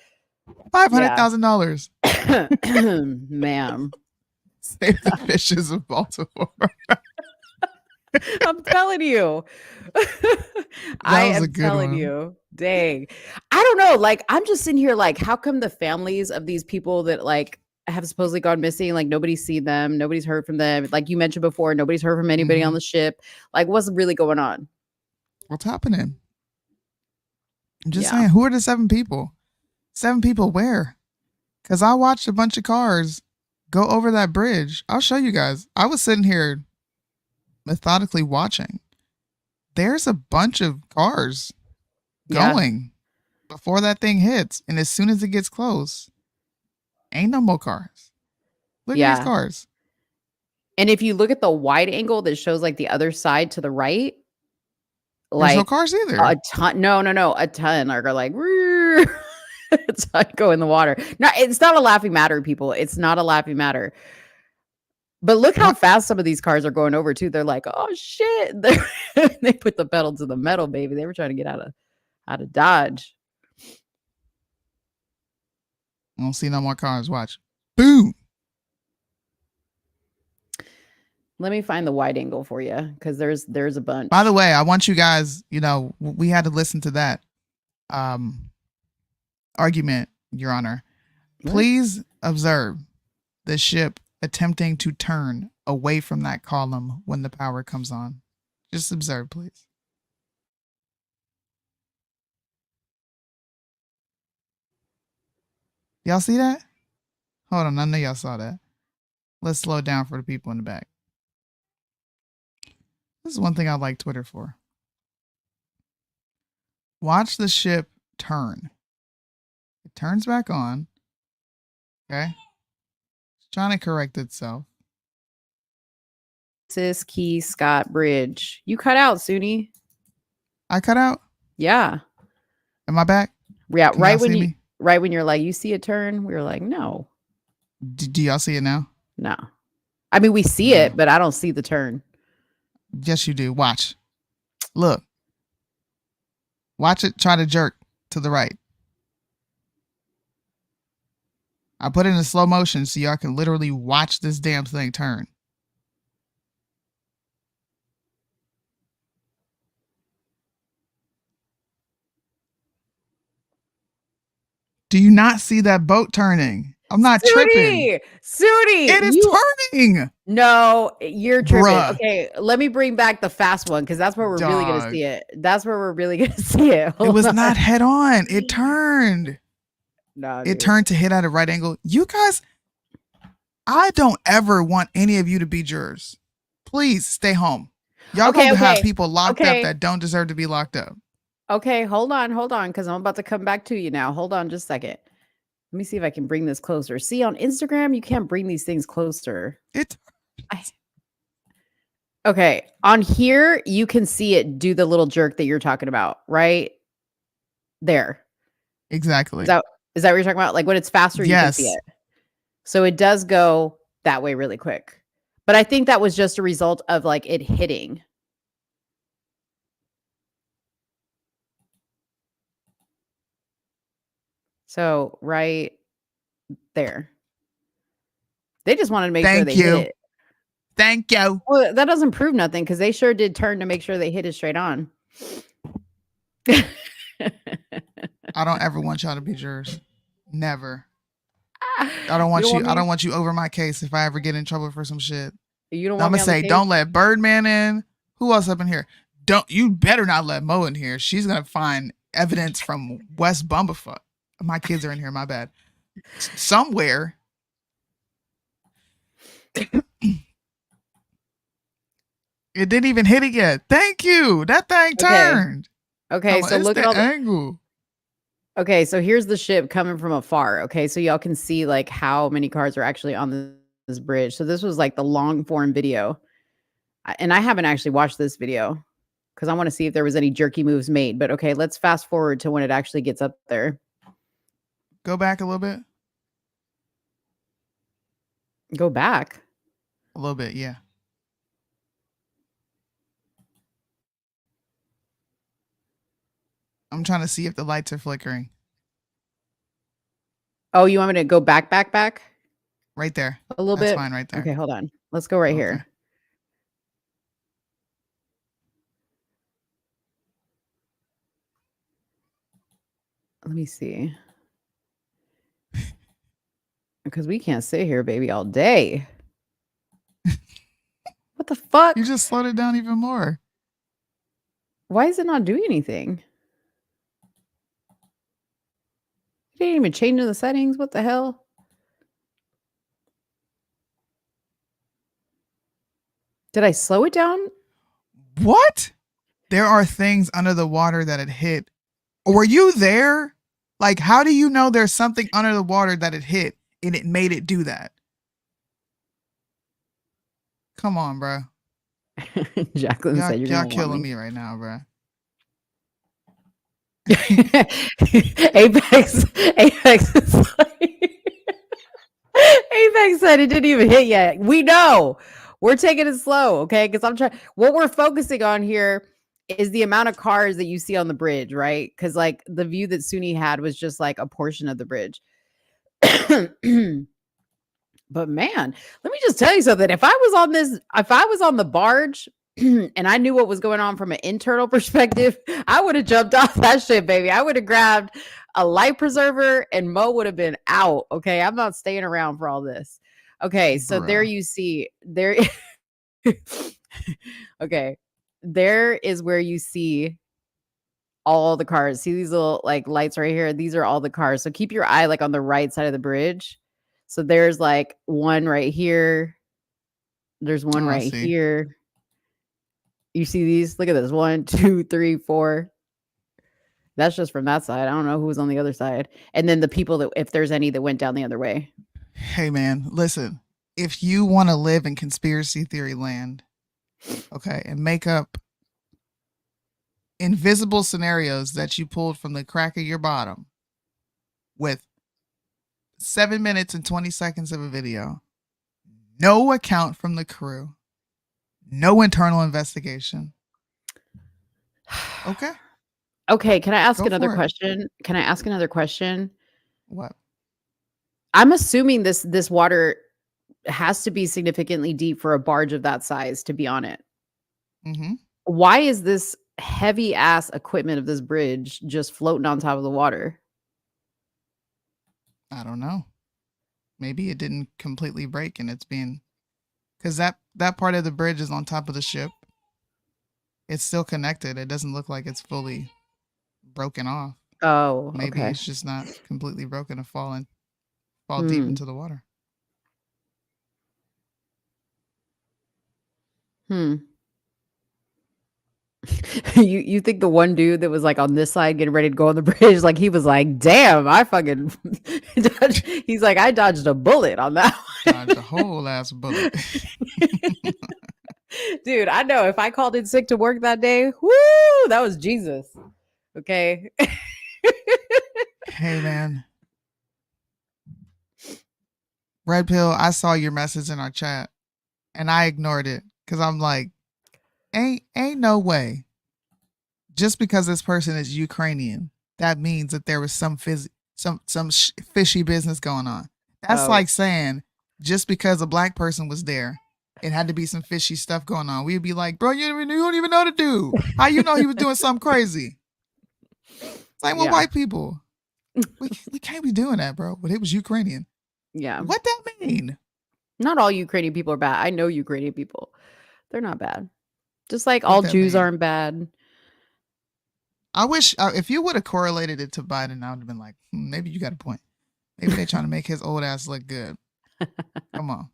[SPEAKER 5] $500,000.
[SPEAKER 4] Ma'am.
[SPEAKER 5] Save the fishes of Baltimore.
[SPEAKER 4] I'm telling you. I am telling you. Dang. I don't know. Like, I'm just sitting here like, how come the families of these people that like have supposedly gone missing, like nobody's seen them, nobody's heard from them. Like you mentioned before, nobody's heard from anybody on the ship. Like, what's really going on?
[SPEAKER 5] What's happening? I'm just saying, who are the 7 people? 7 people where? Because I watched a bunch of cars go over that bridge. I'll show you guys. I was sitting here methodically watching. There's a bunch of cars going before that thing hits. And as soon as it gets close, ain't no more cars. Look at these cars.
[SPEAKER 4] And if you look at the wide angle that shows like the other side to the right,
[SPEAKER 5] like, there's no cars either.
[SPEAKER 4] A ton. No. A ton are like, it's like go in the water. No, it's not a laughing matter, people. It's not a laughing matter. But look how fast some of these cars are going over too. They're like, oh shit. They put the pedal to the metal, baby. They were trying to get out of Dodge.
[SPEAKER 5] I don't see no more cars. Watch. Boom.
[SPEAKER 4] Let me find the wide angle for you because there's a bunch.
[SPEAKER 5] By the way, I want you guys, we had to listen to that argument, Your Honor. Please observe the ship attempting to turn away from that column when the power comes on. Just observe, please. Y'all see that? Hold on, I know y'all saw that. Let's slow down for the people in the back. This is one thing I like Twitter for. Watch the ship turn. It turns back on. Okay. It's trying to correct itself.
[SPEAKER 4] Franciscottkeybridge. You cut out, Soonie.
[SPEAKER 5] I cut out?
[SPEAKER 4] Yeah.
[SPEAKER 5] Am I back?
[SPEAKER 4] Yeah.
[SPEAKER 5] Can
[SPEAKER 4] right when you're like, you see a turn, we were like, no.
[SPEAKER 5] Do y'all see it now?
[SPEAKER 4] No. I mean, we see it, but I don't see the turn.
[SPEAKER 5] Yes, you do. Watch. Look. Watch it try to jerk to the right. I put it in slow motion so y'all can literally watch this damn thing turn. Do you not see that boat turning? I'm not tripping.
[SPEAKER 4] Soonie,
[SPEAKER 5] it is turning.
[SPEAKER 4] No, you're tripping.
[SPEAKER 5] Bruh.
[SPEAKER 4] Okay, let me bring back the fast one because that's where we're really gonna see it. That's where we're really gonna see it.
[SPEAKER 5] It was not head on. It turned.
[SPEAKER 4] No,
[SPEAKER 5] it turned to hit at a right angle. You guys, I don't ever want any of you to be jurors. Please stay home. Y'all gonna have people locked up that don't deserve to be locked up.
[SPEAKER 4] Okay, hold on, because I'm about to come back to you now. Hold on just a second. Let me see if I can bring this closer. See, on Instagram, you can't bring these things closer. Okay, on here, you can see it do the little jerk that you're talking about, right? There.
[SPEAKER 5] Exactly.
[SPEAKER 4] Is that what you're talking about? Like when it's faster, you can see it. So it does go that way really quick. But I think that was just a result of like it hitting. So right there. They just wanted to make sure they hit it.
[SPEAKER 5] Thank you.
[SPEAKER 4] Well, that doesn't prove nothing because they sure did turn to make sure they hit it straight on.
[SPEAKER 5] I don't ever want y'all to be jurors. Never. I don't want you. I don't want you over my case if I ever get in trouble for some shit.
[SPEAKER 4] You don't.
[SPEAKER 5] I'm gonna say, don't let Birdman in. Who else up in here? You better not let Mo in here. She's gonna find evidence from West Bumblefuck. My kids are in here. My bad. Somewhere. It didn't even hit it yet. Thank you. That thing turned.
[SPEAKER 4] Okay, so look at all the
[SPEAKER 5] angle.
[SPEAKER 4] Okay, so here's the ship coming from afar. Okay, so y'all can see like how many cars are actually on this bridge. So this was like the long form video. And I haven't actually watched this video because I want to see if there was any jerky moves made. But okay, let's fast forward to when it actually gets up there.
[SPEAKER 5] Go back a little bit.
[SPEAKER 4] Go back.
[SPEAKER 5] A little bit, yeah. I'm trying to see if the lights are flickering.
[SPEAKER 4] Oh, you want me to go back?
[SPEAKER 5] Right there.
[SPEAKER 4] A little
[SPEAKER 5] That's
[SPEAKER 4] bit?
[SPEAKER 5] fine right there.
[SPEAKER 4] Okay, hold on. Let's go right
[SPEAKER 5] Okay.
[SPEAKER 4] here. Let me see. Because we can't sit here, baby, all day. What the fuck?
[SPEAKER 5] You just slowed it down even more.
[SPEAKER 4] Why is it not doing anything? You didn't even change the settings. What the hell? Did I slow it down?
[SPEAKER 5] What? There are things under the water that it hit. Were you there? Like, how do you know there's something under the water that it hit and it made it do that? Come on, bro.
[SPEAKER 4] Jacqueline said
[SPEAKER 5] Y'all killing me right now, bro.
[SPEAKER 4] Apex is like, Apex said it didn't even hit yet. We know. We're taking it slow, okay? Because I'm trying. What we're focusing on here is the amount of cars that you see on the bridge, right? Because like the view that Soonie had was just like a portion of the bridge. But man, let me just tell you something. If I was on the barge and I knew what was going on from an internal perspective, I would have jumped off that shit, baby. I would have grabbed a life preserver and Mo would have been out. Okay. I'm not staying around for all this. Okay. So there you see there. Okay. There is where you see all the cars. See these little like lights right here? These are all the cars. So keep your eye like on the right side of the bridge. So there's like one right here. There's one right here. You see these? Look at this. 1, 2, 3, 4. That's just from that side. I don't know who was on the other side. And then the people that, if there's any that went down the other way.
[SPEAKER 5] Hey, man, listen. If you want to live in conspiracy theory land, okay, and make up invisible scenarios that you pulled from the crack of your bottom with 7 minutes and 20 seconds of a video, no account from the crew, no internal investigation. Okay.
[SPEAKER 4] Okay. Can I ask another question?
[SPEAKER 5] What?
[SPEAKER 4] I'm assuming this water has to be significantly deep for a barge of that size to be on it.
[SPEAKER 5] Mm-hmm.
[SPEAKER 4] Why is this heavy ass equipment of this bridge just floating on top of the water?
[SPEAKER 5] I don't know. Maybe it didn't completely break and it's being, because that part of the bridge is on top of the ship. It's still connected. It doesn't look like it's fully broken off.
[SPEAKER 4] Oh,
[SPEAKER 5] maybe
[SPEAKER 4] okay.
[SPEAKER 5] It's just not completely broken and fall deep into the water.
[SPEAKER 4] You think the one dude that was like on this side getting ready to go on the bridge, like he was like, damn, I fucking he's like, I dodged a bullet on that one.
[SPEAKER 5] Dodged a whole ass bullet.
[SPEAKER 4] Dude, I know if I called in sick to work that day, whoo, that was Jesus. Okay.
[SPEAKER 5] Hey man. Red Pill, I saw your message in our chat and I ignored it because I'm like, ain't no way. Just because this person is Ukrainian, that means that there was some fishy business going on. That's like saying just because a black person was there, it had to be some fishy stuff going on. We'd be like, bro, you don't even know the dude. How you know he was doing something crazy? Same with white people. We can't be doing that, bro. But it was Ukrainian.
[SPEAKER 4] Yeah.
[SPEAKER 5] What that mean?
[SPEAKER 4] Not all Ukrainian people are bad. I know Ukrainian people. They're not bad. Just like all Jews aren't bad.
[SPEAKER 5] I wish if you would have correlated it to Biden, I would have been like, maybe you got a point. Maybe they're trying to make his old ass look good. Come on.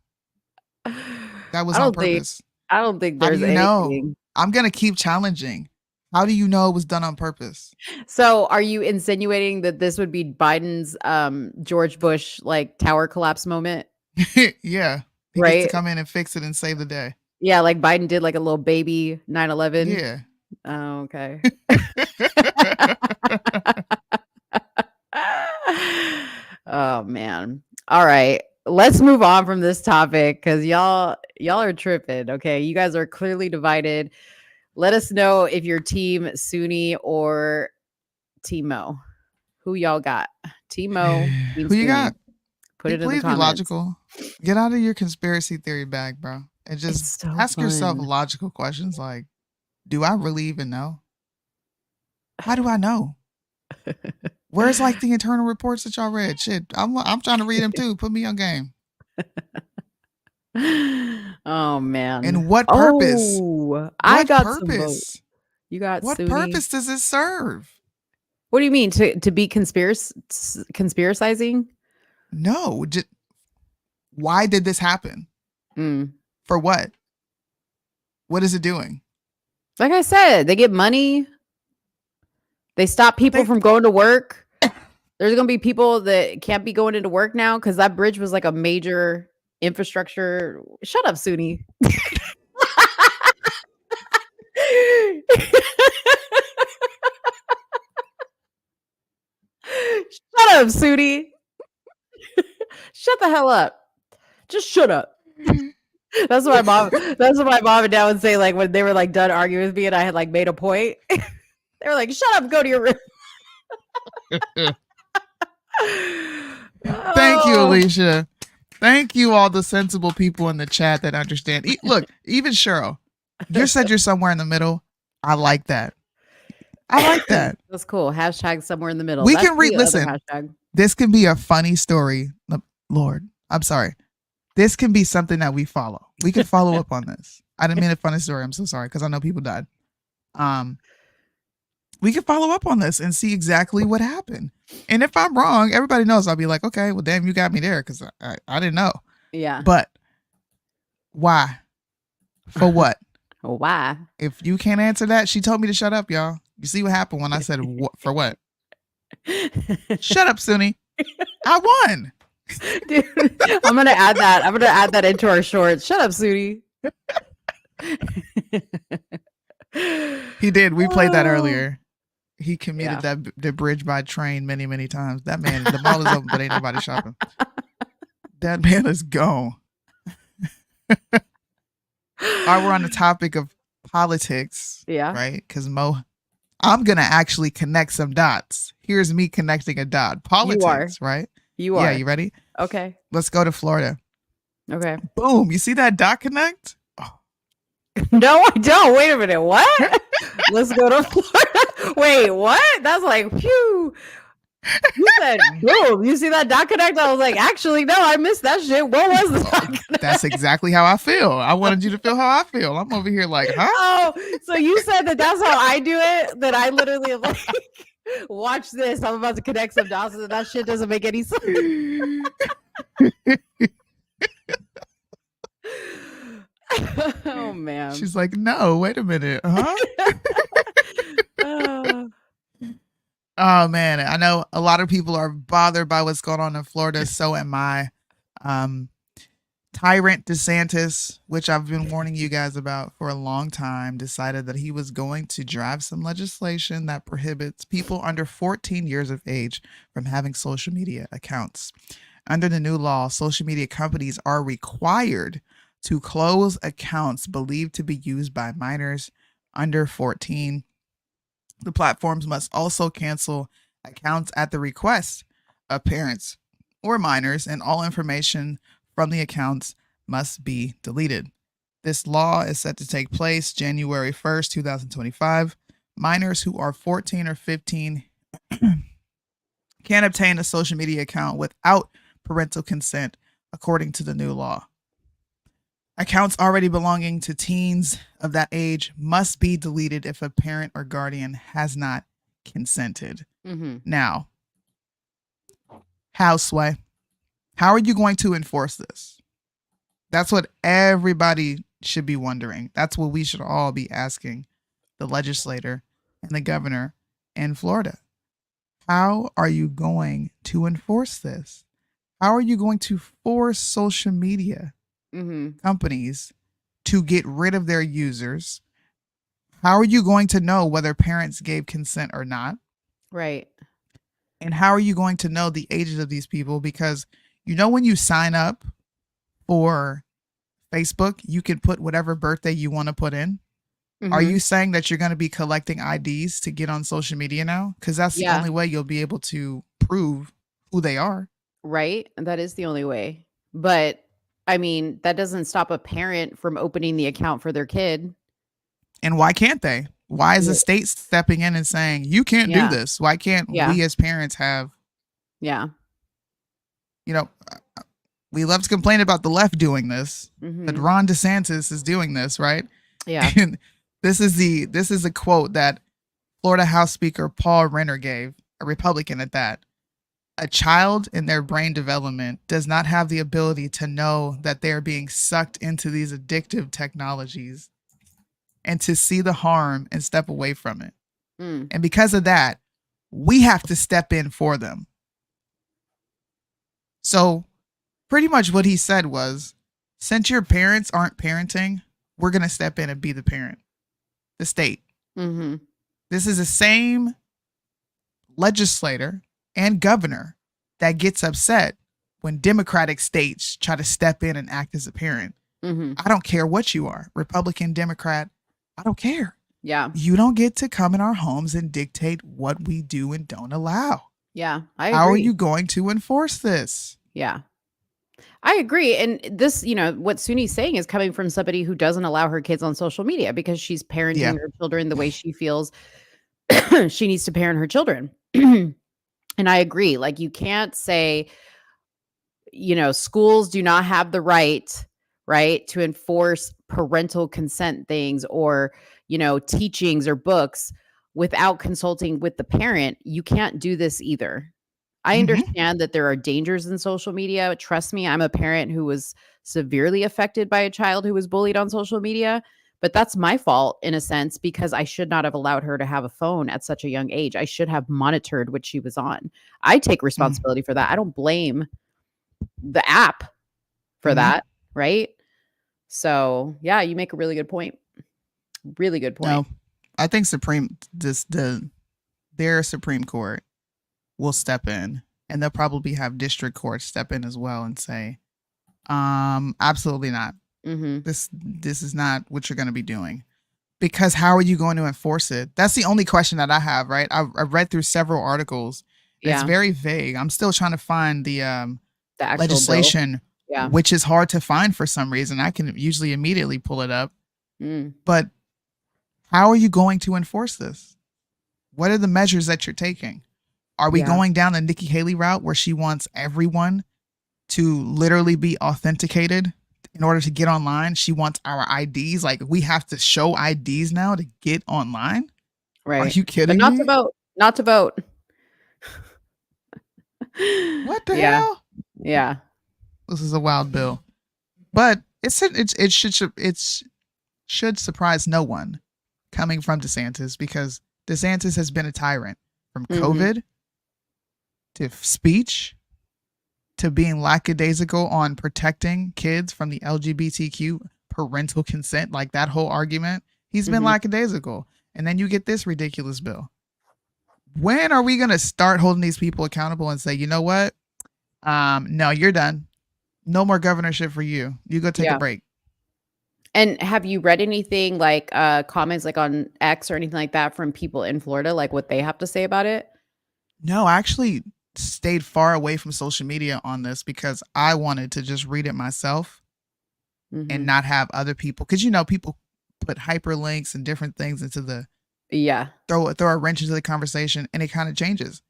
[SPEAKER 5] That was on purpose.
[SPEAKER 4] I don't think there's anything.
[SPEAKER 5] Know? I'm going to keep challenging. How do you know it was done on purpose?
[SPEAKER 4] So are you insinuating that this would be Biden's George Bush like tower collapse moment?
[SPEAKER 5] Yeah. He
[SPEAKER 4] right?
[SPEAKER 5] gets to come in and fix it and save the day.
[SPEAKER 4] Yeah, like Biden did like a little baby 9/11.
[SPEAKER 5] Yeah.
[SPEAKER 4] Oh, okay. Oh man. All right. let's move on from this topic because y'all are tripping. Okay, you guys are clearly divided. Let us know if you're team Soonie or Team Mo. Who y'all got? Team Mo, Team
[SPEAKER 5] Who you
[SPEAKER 4] Soonie.
[SPEAKER 5] got?
[SPEAKER 4] Put it in the
[SPEAKER 5] Please be
[SPEAKER 4] comments.
[SPEAKER 5] logical. Get out of your conspiracy theory bag, bro. And just
[SPEAKER 4] It's so
[SPEAKER 5] ask yourself
[SPEAKER 4] fun.
[SPEAKER 5] logical questions like, do I really even know? How do I know? Where's like the internal reports that y'all read? Shit, I'm trying to read them too. Put me on game.
[SPEAKER 4] Oh man.
[SPEAKER 5] And what purpose?
[SPEAKER 4] Oh, I
[SPEAKER 5] What
[SPEAKER 4] got some votes.
[SPEAKER 5] purpose?
[SPEAKER 4] You got
[SPEAKER 5] What
[SPEAKER 4] Soonie.
[SPEAKER 5] purpose does it serve?
[SPEAKER 4] What do you mean to be conspiracizing?
[SPEAKER 5] No. Why did this happen?
[SPEAKER 4] Mm.
[SPEAKER 5] For what? What is it doing?
[SPEAKER 4] Like I said, they get money. They stop people from going to work. There's going to be people that can't be going into work now because that bridge was like a major infrastructure. Shut up, Soonie. Shut up, Soonie. Shut the hell up. Just shut up. That's what my mom and dad would say, like when they were like done arguing with me and I had like made a point. They were like, shut up, go to your room.
[SPEAKER 5] Thank you, Alicia. Thank you, all the sensible people in the chat that understand. Look, even Cheryl, you said you're somewhere in the middle. I like that. I like that.
[SPEAKER 4] That's cool. Hashtag somewhere in the middle.
[SPEAKER 5] We
[SPEAKER 4] That's
[SPEAKER 5] can read.
[SPEAKER 4] the other
[SPEAKER 5] Listen,
[SPEAKER 4] hashtag.
[SPEAKER 5] this can be a funny story. Lord, I'm sorry. This can be something that we follow. We can follow up on this. I didn't mean a funny story. I'm so sorry because I know people died. We can follow up on this and see exactly what happened. And if I'm wrong, everybody knows. I'll be like, okay, well, damn, you got me there because I didn't know.
[SPEAKER 4] Yeah.
[SPEAKER 5] But why? For what?
[SPEAKER 4] Why?
[SPEAKER 5] If you can't answer that, she told me to shut up, y'all. You see what happened when I said for what? Shut up, Soonie. I won.
[SPEAKER 4] Dude, I'm gonna add that. I'm gonna add that into our shorts. Shut up, Soonie.
[SPEAKER 5] He did. We played that earlier. He commuted the bridge by train many, many times. That man, the mall is open, but ain't nobody shopping. That man is gone. All right, we're on the topic of politics.
[SPEAKER 4] Yeah.
[SPEAKER 5] Right? Because Mo, I'm gonna actually connect some dots. Here's me connecting a dot. Politics, right?
[SPEAKER 4] You are.
[SPEAKER 5] Yeah, you ready?
[SPEAKER 4] Okay.
[SPEAKER 5] Let's go to Florida.
[SPEAKER 4] Okay.
[SPEAKER 5] Boom. You see that dot connect? Oh.
[SPEAKER 4] No, I don't. Wait a minute. What? Let's go to Florida. Wait, what? That's like, phew. You said boom. You see that dot connect? I was like, actually, no, I missed that shit. What was the dot connect?
[SPEAKER 5] That's exactly how I feel. I wanted you to feel how I feel. I'm over here like, huh?
[SPEAKER 4] Oh, so you said that's how I do it? That I literally am like, watch this. I'm about to connect some dots and that shit doesn't make any sense. Oh man.
[SPEAKER 5] She's like, no, wait a minute. Huh? Oh man, I know a lot of people are bothered by what's going on in Florida. So am I. Tyrant DeSantis, which I've been warning you guys about for a long time, decided that he was going to drive some legislation that prohibits people under 14 years of age from having social media accounts. Under the new law, social media companies are required to close accounts believed to be used by minors under 14. The platforms must also cancel accounts at the request of parents or minors, and all information from the accounts must be deleted. This law is set to take place January 1st, 2025. Minors who are 14 or 15 can obtain a social media account without parental consent, according to the new law. Accounts already belonging to teens of that age must be deleted if a parent or guardian has not consented.
[SPEAKER 4] Mm-hmm.
[SPEAKER 5] Now, Houseway, how are you going to enforce this? That's what everybody should be wondering. That's what we should all be asking the legislator and the governor in Florida. How are you going to enforce this? How are you going to force social media companies to get rid of their users? How are you going to know whether parents gave consent or not?
[SPEAKER 4] Right.
[SPEAKER 5] And how are you going to know the ages of these people? Because when you sign up for Facebook, you can put whatever birthday you want to put in. Are
[SPEAKER 4] Mhm.
[SPEAKER 5] you saying that you're going to be collecting IDs to get on social media now? Because that's the
[SPEAKER 4] Yeah.
[SPEAKER 5] only way you'll be able to prove who they are.
[SPEAKER 4] Right? That is the only way. But I mean, that doesn't stop a parent from opening the account for their kid.
[SPEAKER 5] And why can't they? Why is the
[SPEAKER 4] Yeah.
[SPEAKER 5] state stepping in and saying, you can't do
[SPEAKER 4] Yeah.
[SPEAKER 5] this? Why can't
[SPEAKER 4] Yeah.
[SPEAKER 5] we as parents have,
[SPEAKER 4] Yeah.
[SPEAKER 5] you know, we love to complain about the left doing this, but
[SPEAKER 4] Mhm.
[SPEAKER 5] Ron DeSantis is doing this, right?
[SPEAKER 4] Yeah.
[SPEAKER 5] And this is a quote that Florida House Speaker Paul Renner gave, a Republican at that. A child in their brain development does not have the ability to know that they are being sucked into these addictive technologies and to see the harm and step away from it.
[SPEAKER 4] Mm.
[SPEAKER 5] And because of that, we have to step in for them. So pretty much what he said was, since your parents aren't parenting, we're going to step in and be the parent, the state.
[SPEAKER 4] Mhm.
[SPEAKER 5] This is the same legislator and governor that gets upset when Democratic states try to step in and act as a parent.
[SPEAKER 4] Mhm.
[SPEAKER 5] I don't care what you are, Republican, Democrat, I don't care.
[SPEAKER 4] Yeah.
[SPEAKER 5] You don't get to come in our homes and dictate what we do and don't allow.
[SPEAKER 4] Yeah. I agree.
[SPEAKER 5] How are you going to enforce this?
[SPEAKER 4] Yeah. I agree. And this, what Soonie's saying is coming from somebody who doesn't allow her kids on social media because she's parenting
[SPEAKER 5] Yeah.
[SPEAKER 4] her children the way she feels she needs to parent her children. And I agree. Like, you can't say, schools do not have the right, to enforce parental consent things or, teachings or books without consulting with the parent. You can't do this either. I
[SPEAKER 5] Mhm.
[SPEAKER 4] understand that there are dangers in social media. Trust me, I'm a parent who was severely affected by a child who was bullied on social media, but that's my fault in a sense because I should not have allowed her to have a phone at such a young age. I should have monitored what she was on. I take responsibility for that. I don't blame the app for
[SPEAKER 5] Mhm.
[SPEAKER 4] that, right? So, yeah, you make a really good point. Really good point.
[SPEAKER 5] No, I think their Supreme Court will step in, and they'll probably have district courts step in as well and say, absolutely not.
[SPEAKER 4] Mhm.
[SPEAKER 5] This is not what you're going to be doing. Because how are you going to enforce it? That's the only question that I have, right? I've read through several articles. And It's
[SPEAKER 4] Yeah.
[SPEAKER 5] very vague. I'm still trying to find the
[SPEAKER 4] The actual bill.
[SPEAKER 5] legislation,
[SPEAKER 4] Yeah.
[SPEAKER 5] which is hard to find for some reason. I can usually immediately pull it up.
[SPEAKER 4] Mm.
[SPEAKER 5] But how are you going to enforce this? What are the measures that you're taking? Are we
[SPEAKER 4] Yeah.
[SPEAKER 5] going down the Nikki Haley route where she wants everyone to literally be authenticated in order to get online? She wants our IDs. Like, we have to show IDs now to get online?
[SPEAKER 4] Right.
[SPEAKER 5] Are you
[SPEAKER 4] But
[SPEAKER 5] kidding
[SPEAKER 4] not
[SPEAKER 5] me?
[SPEAKER 4] to vote. Not to vote.
[SPEAKER 5] What the
[SPEAKER 4] Yeah.
[SPEAKER 5] hell?
[SPEAKER 4] Yeah.
[SPEAKER 5] This is a wild bill. But it should surprise no one coming from DeSantis, because DeSantis has been a tyrant from
[SPEAKER 4] Mhm.
[SPEAKER 5] COVID to speech to being lackadaisical on protecting kids from the LGBTQ parental consent, like that whole argument. He's been
[SPEAKER 4] Mhm.
[SPEAKER 5] lackadaisical. And then you get this ridiculous bill. When are we going to start holding these people accountable and say, you know what? No, you're done. No more governorship for you. You go take
[SPEAKER 4] Yeah.
[SPEAKER 5] a break.
[SPEAKER 4] And have you read anything like comments like on X or anything like that from people in Florida, like what they have to say about it?
[SPEAKER 5] No, I actually stayed far away from social media on this because I wanted to just read it myself
[SPEAKER 4] Mhm.
[SPEAKER 5] and not have other people. Because, people put hyperlinks and different things into the
[SPEAKER 4] Yeah.
[SPEAKER 5] throw a wrench into the conversation, and it kind of changes.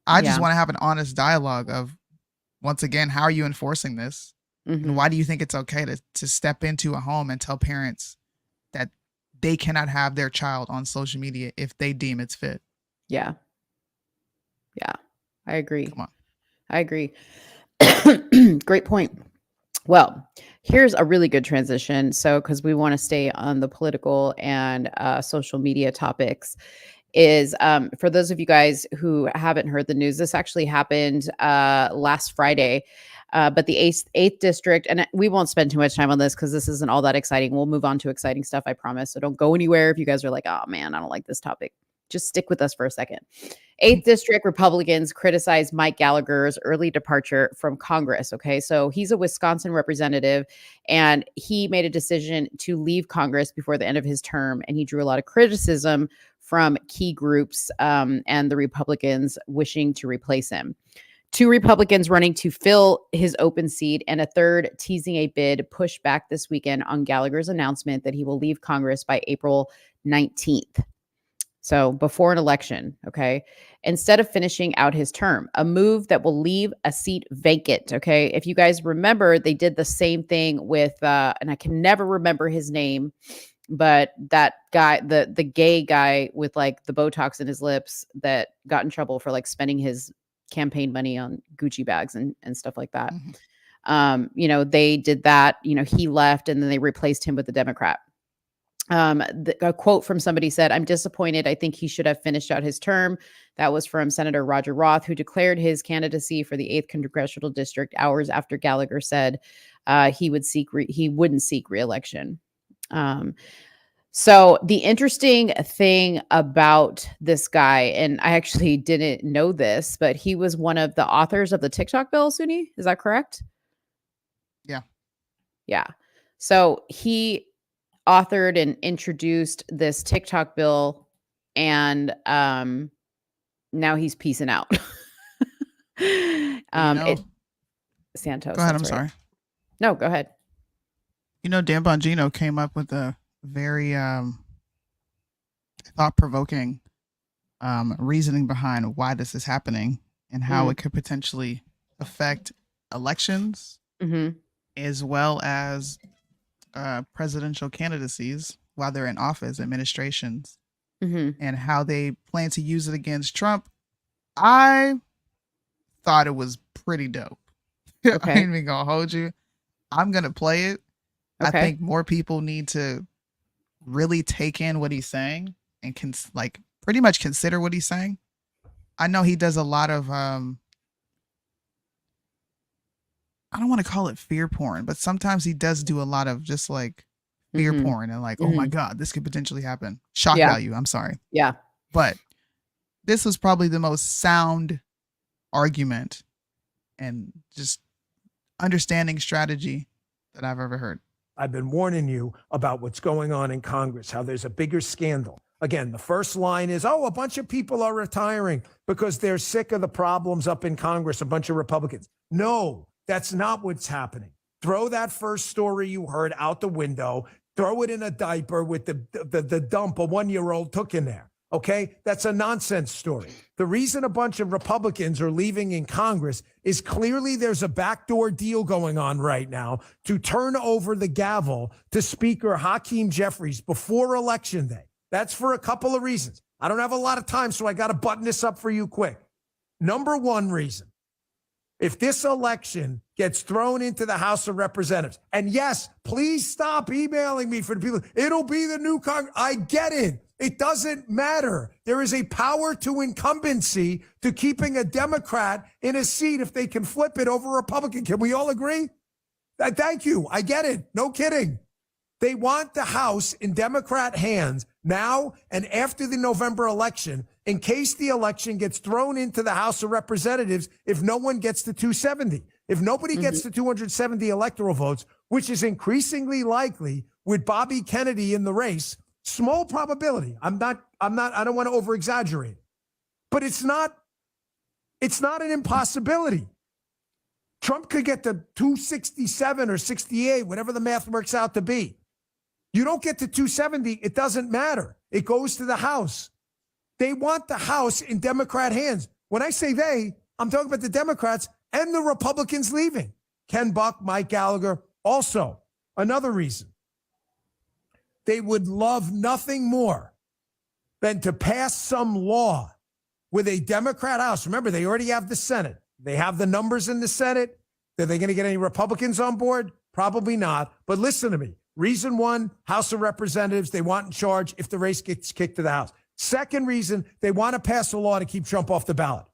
[SPEAKER 5] I just
[SPEAKER 4] Yeah.
[SPEAKER 5] want to have an honest dialogue of, once again, how are you enforcing this?
[SPEAKER 4] Mhm.
[SPEAKER 5] And why do you think it's okay to step into a home and tell parents that they cannot have their child on social media if they deem it's fit?
[SPEAKER 4] Yeah. Yeah. I agree.
[SPEAKER 5] Come on.
[SPEAKER 4] I agree. Great point. Well, here's a really good transition. So, because we want to stay on the political and social media topics, is for those of you guys who haven't heard the news, this actually happened last Friday. But the 8th district, and we won't spend too much time on this because this isn't all that exciting. We'll move on to exciting stuff, I promise. So don't go anywhere if you guys are like, oh man, I don't like this topic. just stick with us for a second. 8th District Republicans criticized Mie Gallagher's early departure from Congress. Okay, so he's a Wisconsin representative, and he made a decision to leave Congress before the end of his term, and he drew a lot of criticism from key groups and the Republicans wishing to replace him. 2 Republicans running to fill his open seat, and a third teasing a bid pushed back this weekend on Gallagher's announcement that he will leave Congress by April 19th. So before an election, okay, instead of finishing out his term, a move that will leave a seat vacant. Okay. If you guys remember, they did the same thing with, and I can never remember his name, but that guy, the gay guy with like the Botox in his lips that got in trouble for like spending his campaign money on Gucci bags and stuff like that. They did that, he left and then they replaced him with a Democrat. A quote from somebody said, "I'm disappointed. I think he should have finished out his term." That was from Senator Roger Roth, who declared his candidacy for the 8th Congressional District hours after Gallagher said he wouldn't seek re-election. So the interesting thing about this guy, and I actually didn't know this, but he was one of the authors of the TikTok bill, Soonie. Is that correct?
[SPEAKER 5] Yeah.
[SPEAKER 4] Yeah. So he authored and introduced this TikTok bill, and now he's peacing out. Santos.
[SPEAKER 5] Go ahead. I'm
[SPEAKER 4] right.
[SPEAKER 5] sorry.
[SPEAKER 4] No, go ahead.
[SPEAKER 5] Dan Bongino came up with a very thought-provoking reasoning behind why this is happening and how it could potentially affect elections as well as presidential candidacies while they're in office, administrations, and how they plan to use it against Trump. I thought it was pretty dope.
[SPEAKER 4] Okay.
[SPEAKER 5] I ain't even gonna hold you. I'm gonna play it.
[SPEAKER 4] Okay.
[SPEAKER 5] I think more people need to really take in what he's saying and can pretty much consider what he's saying. I know he does a lot of I don't want to call it fear porn, but sometimes he does do a lot of just like fear porn and like, oh my God, this could potentially happen. Shock value. I'm sorry.
[SPEAKER 4] Yeah.
[SPEAKER 5] But this was probably the most sound argument and just understanding strategy that I've ever heard.
[SPEAKER 1] I've been warning you about what's going on in Congress, how there's a bigger scandal. Again, the first line is, a bunch of people are retiring because they're sick of the problems up in Congress, a bunch of Republicans. No, that's not what's happening. Throw that first story you heard out the window, throw it in a diaper with the dump a 1-year-old took in there. Okay, that's a nonsense story. The reason a bunch of Republicans are leaving in Congress is clearly there's a backdoor deal going on right now to turn over the gavel to Speaker Hakeem Jeffries before Election Day. That's for a couple of reasons. I don't have a lot of time, so I got to button this up for you quick. Number one reason, if this election gets thrown into the House of Representatives, and yes, please stop emailing me for the people, it'll be the new Congress. I get it. It doesn't matter. There is a power to incumbency to keeping a Democrat in a seat if they can flip it over a Republican. Can we all agree? Thank you. I get it. No kidding. They want the House in Democrat hands now and after the November election in case the election gets thrown into the House of Representatives if no one gets to 270. If nobody gets to 270 electoral votes, which is increasingly likely with Bobby Kennedy in the race, small probability. I don't want to over exaggerate, but it's not an impossibility. Trump could get to 267 or 68, whatever the math works out to be. You don't get to 270, it doesn't matter. It goes to the House. They want the House in Democrat hands. When I say they, I'm talking about the Democrats and the Republicans leaving. Ken Buck, Mie Gallagher. Also, another reason. They would love nothing more than to pass some law with a Democrat House. Remember, they already have the Senate. They have the numbers in the Senate. Are they going to get any Republicans on board? Probably not. But listen to me. Reason one, House of Representatives, they want in charge if the race gets kicked to the House. Second reason, they want to pass a law to keep Trump off the ballot.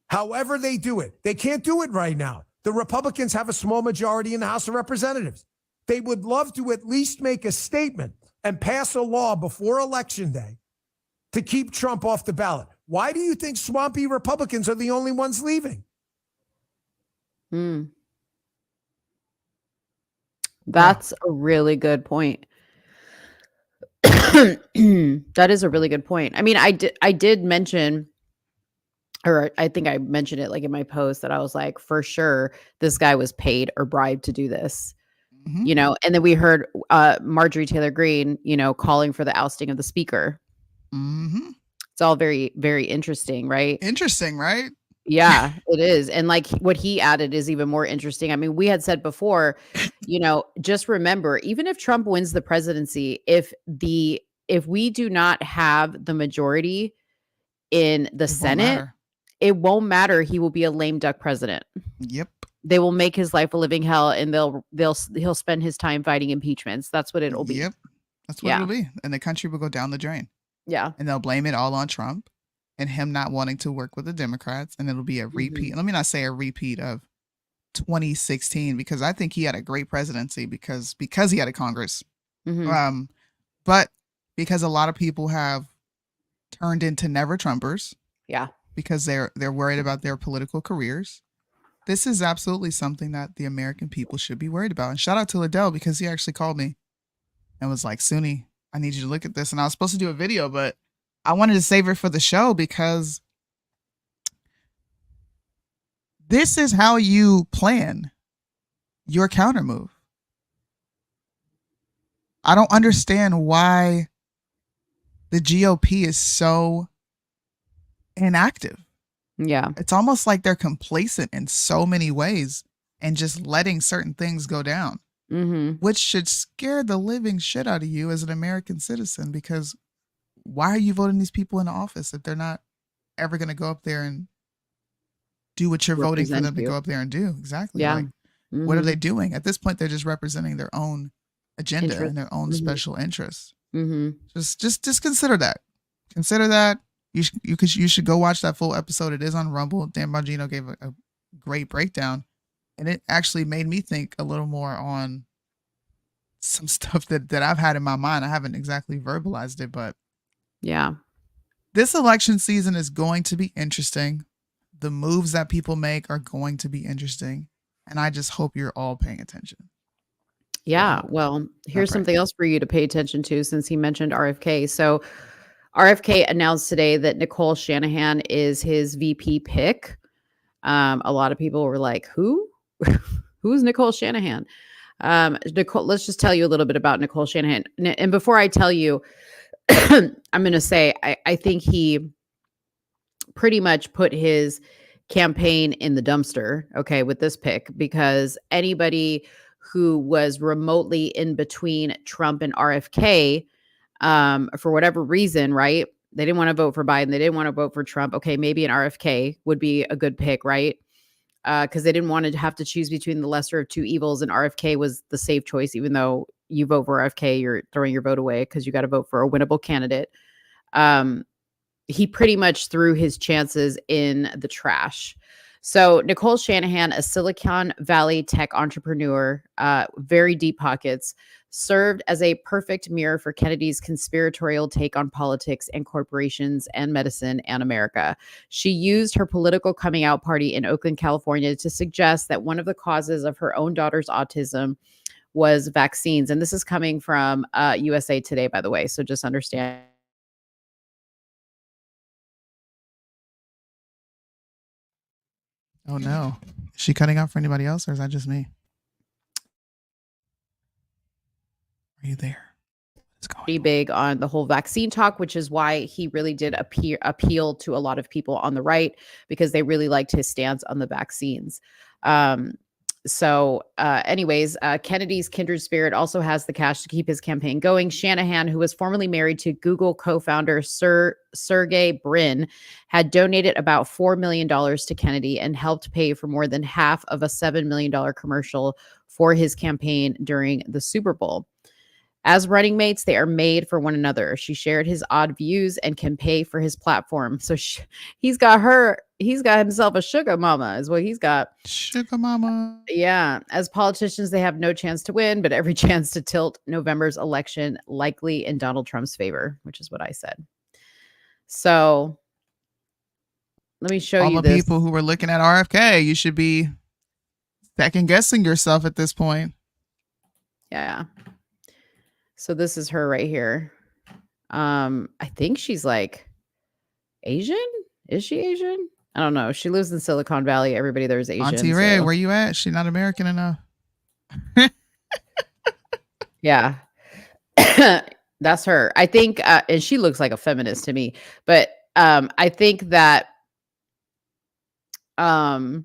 [SPEAKER 1] However they do it, they can't do it right now. The Republicans have a small majority in the House of Representatives. They would love to at least make a statement and pass a law before Election Day to keep Trump off the ballot. Why do you think swampy Republicans are the only ones leaving?
[SPEAKER 4] That's a really good point. That is a really good point. I mean, I did mention, or I think I mentioned it like in my post, that I was like, for sure, this guy was paid or bribed to do this.
[SPEAKER 5] Mhm.
[SPEAKER 4] And then we heard Marjorie Taylor Greene, calling for the ousting of the speaker.
[SPEAKER 5] Mhm.
[SPEAKER 4] It's all very, very interesting, right?
[SPEAKER 5] Interesting, right?
[SPEAKER 4] Yeah, it is. And like what he added is even more interesting. I mean, we had said before, just remember, even if Trump wins the presidency, if we do not have the majority in the
[SPEAKER 5] It won't
[SPEAKER 4] Senate,
[SPEAKER 5] matter.
[SPEAKER 4] it won't matter. He will be a lame duck president.
[SPEAKER 5] Yep.
[SPEAKER 4] They will make his life a living hell, and he'll spend his time fighting impeachments. That's what it'll be.
[SPEAKER 5] Yep. That's what
[SPEAKER 4] Yeah.
[SPEAKER 5] it'll be. And the country will go down the drain.
[SPEAKER 4] Yeah.
[SPEAKER 5] And they'll blame it all on Trump and him not wanting to work with the Democrats. And it'll be a repeat. Let me not say a repeat of 2016, because I think he had a great presidency because he had a Congress.
[SPEAKER 4] Mhm.
[SPEAKER 5] But because a lot of people have turned into never Trumpers
[SPEAKER 4] Yeah.
[SPEAKER 5] because they're worried about their political careers. This is absolutely something that the American people should be worried about. And shout out to Liddell, because he actually called me and was like, Soonie, I need you to look at this. And I was supposed to do a video, but I wanted to save it for the show because this is how you plan your counter move. I don't understand why the GOP is so inactive.
[SPEAKER 4] Yeah.
[SPEAKER 5] It's almost like they're complacent in so many ways and just letting certain things go down, which should scare the living shit out of you as an American citizen, because why are you voting these people into office if they're not ever going to go up there and do what you're voting for them to go up there and do? Exactly.
[SPEAKER 4] Yeah.
[SPEAKER 5] Like, what are they doing? At this point, they're just representing their own agenda and their own special interests. Just consider that. Consider that. You should go watch that full episode. It is on Rumble. Dan Bongino gave a great breakdown, and it actually made me think a little more on some stuff that I've had in my mind. I haven't exactly verbalized it, but
[SPEAKER 4] yeah,
[SPEAKER 5] this election season is going to be interesting. The moves that people make are going to be interesting, and I just hope you're all paying attention.
[SPEAKER 4] Yeah. Well, here's something else for you to pay attention to, since he mentioned RFK. So RFK announced today that Nicole Shanahan is his VP pick. A lot of people were like, who? Who's Nicole Shanahan? Nicole, let's just tell you a little bit about Nicole Shanahan. And before I tell you, I'm going to say, I think he pretty much put his campaign in the dumpster, okay, with this pick, because anybody who was remotely in between Trump and RFK, for whatever reason, right? They didn't want to vote for Biden. They didn't want to vote for Trump. Okay, maybe an RFK would be a good pick, right? Because they didn't want to have to choose between the lesser of two evils, and RFK was the safe choice. Even though you vote for RFK, you're throwing your vote away because you got to vote for a winnable candidate. He pretty much threw his chances in the trash. So Nicole Shanahan, a Silicon Valley tech entrepreneur, very deep pockets, served as a perfect mirror for Kennedy's conspiratorial take on politics and corporations and medicine and America. She used her political coming out party in Oakland, California, to suggest that one of the causes of her own daughter's autism was vaccines. And this is coming from USA Today, by the way. So just understand.
[SPEAKER 5] Oh no. Is she cutting out for anybody else, or is that just me? Are you there?
[SPEAKER 4] Pretty big on the whole vaccine talk, which is why he really did appeal to a lot of people on the right, because they really liked his stance on the vaccines. Anyways, Kennedy's kindred spirit also has the cash to keep his campaign going. Shanahan, who was formerly married to Google co-founder Sergey Brin, had donated about $4 million to Kennedy and helped pay for more than half of a $7 million commercial for his campaign during the Super Bowl. As running mates, they are made for one another. She shared his odd views and can pay for his platform. So he's got himself a sugar mama is what he's got.
[SPEAKER 5] Sugar mama.
[SPEAKER 4] Yeah. As politicians, they have no chance to win, but every chance to tilt November's election likely in Donald Trump's favor, which is what I said. So let me show
[SPEAKER 5] All
[SPEAKER 4] you
[SPEAKER 5] the
[SPEAKER 4] this.
[SPEAKER 5] people who were looking at RFK, you should be second guessing yourself at this point.
[SPEAKER 4] Yeah. So this is her right here. I think she's like Asian. Is she Asian? I don't know. She lives in Silicon Valley. Everybody there is Asian.
[SPEAKER 5] Auntie Ray,
[SPEAKER 4] so-
[SPEAKER 5] where you at? She not American enough.
[SPEAKER 4] Yeah. That's her. I think, and she looks like a feminist to me, but I think that, what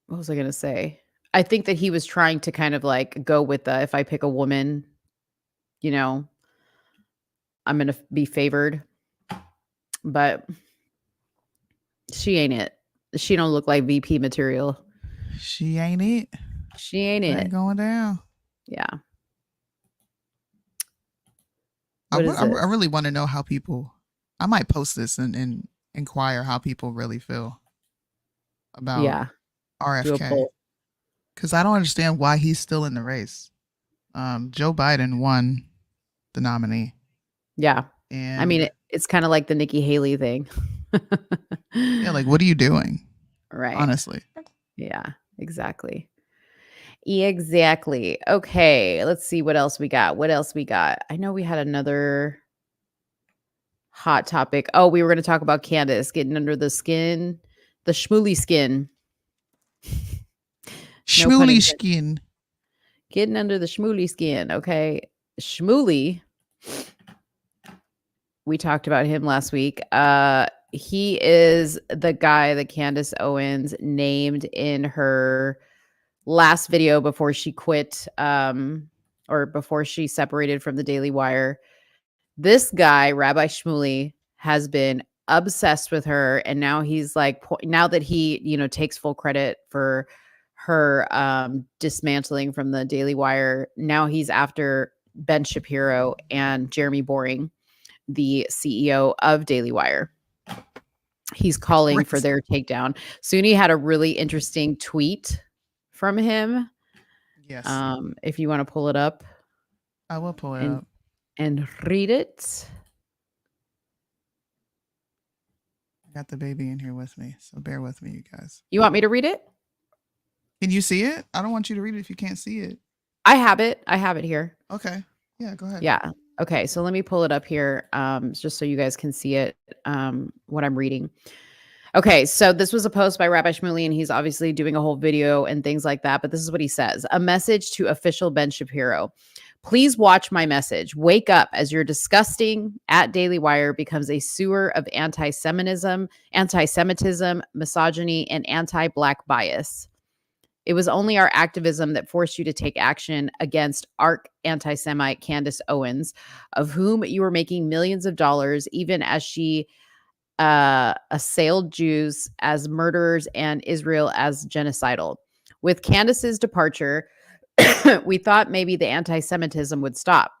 [SPEAKER 4] was I going to say? I think that he was trying to kind of like go with the, if I pick a woman, you know, I'm going to be favored, but she ain't it. She don't look like VP material.
[SPEAKER 5] She ain't it.
[SPEAKER 4] She ain't
[SPEAKER 5] Ain't
[SPEAKER 4] it.
[SPEAKER 5] going down.
[SPEAKER 4] Yeah.
[SPEAKER 5] I
[SPEAKER 4] What is this?
[SPEAKER 5] really want to know how people. I might post this and inquire how people really feel about
[SPEAKER 4] Yeah. Do a
[SPEAKER 5] RFK,
[SPEAKER 4] poll.
[SPEAKER 5] because I don't understand why he's still in the race. Joe Biden won the nominee,
[SPEAKER 4] Yeah.
[SPEAKER 5] and
[SPEAKER 4] I mean, it's kind of like the Nikki Haley thing.
[SPEAKER 5] yeah, like what are you doing?
[SPEAKER 4] Right.
[SPEAKER 5] Honestly,
[SPEAKER 4] Yeah, exactly. Exactly. Okay, let's see what else we got. What else we got? I know we had another hot topic. Oh, we were going to talk about Candace getting under the skin, the schmooly skin. No pun
[SPEAKER 5] schmooly
[SPEAKER 4] intended.
[SPEAKER 5] skin.
[SPEAKER 4] Getting under the schmooly skin. Okay. Schmooly. We talked about him last week. He is the guy that Candace Owens named in her last video before she quit, or before she separated from the Daily Wire. This guy, Rabbi Shmuley, has been obsessed with her, and now he's like, now that he, takes full credit for her dismantling from the Daily Wire, now he's after Ben Shapiro and Jeremy Boring, the CEO of Daily Wire. He's calling for their takedown. Soonie had a really interesting tweet from him.
[SPEAKER 5] Yes,
[SPEAKER 4] if you want to pull it up
[SPEAKER 5] I will pull it up.
[SPEAKER 4] and read it.
[SPEAKER 5] I got the baby in here with me, so bear with me, you guys.
[SPEAKER 4] You want me to read it?
[SPEAKER 5] Can you see it? I don't want you to read it if you can't see it.
[SPEAKER 4] I have it. I have it here.
[SPEAKER 5] Okay. Yeah, go ahead.
[SPEAKER 4] Yeah. Okay. So let me pull it up here, just so you guys can see it, what I'm reading. Okay. So this was a post by Rabbi Shmuley, and he's obviously doing a whole video and things like that. But this is what he says. A message to official Ben Shapiro. Please watch my message. Wake up as your disgusting at Daily Wire becomes a sewer of anti-Semitism, misogyny, and anti-Black bias. It was only our activism that forced you to take action against arch anti-Semite Candace Owens, of whom you were making millions of dollars, even as she assailed Jews as murderers and Israel as genocidal. With Candace's departure, we thought maybe the anti-Semitism would stop.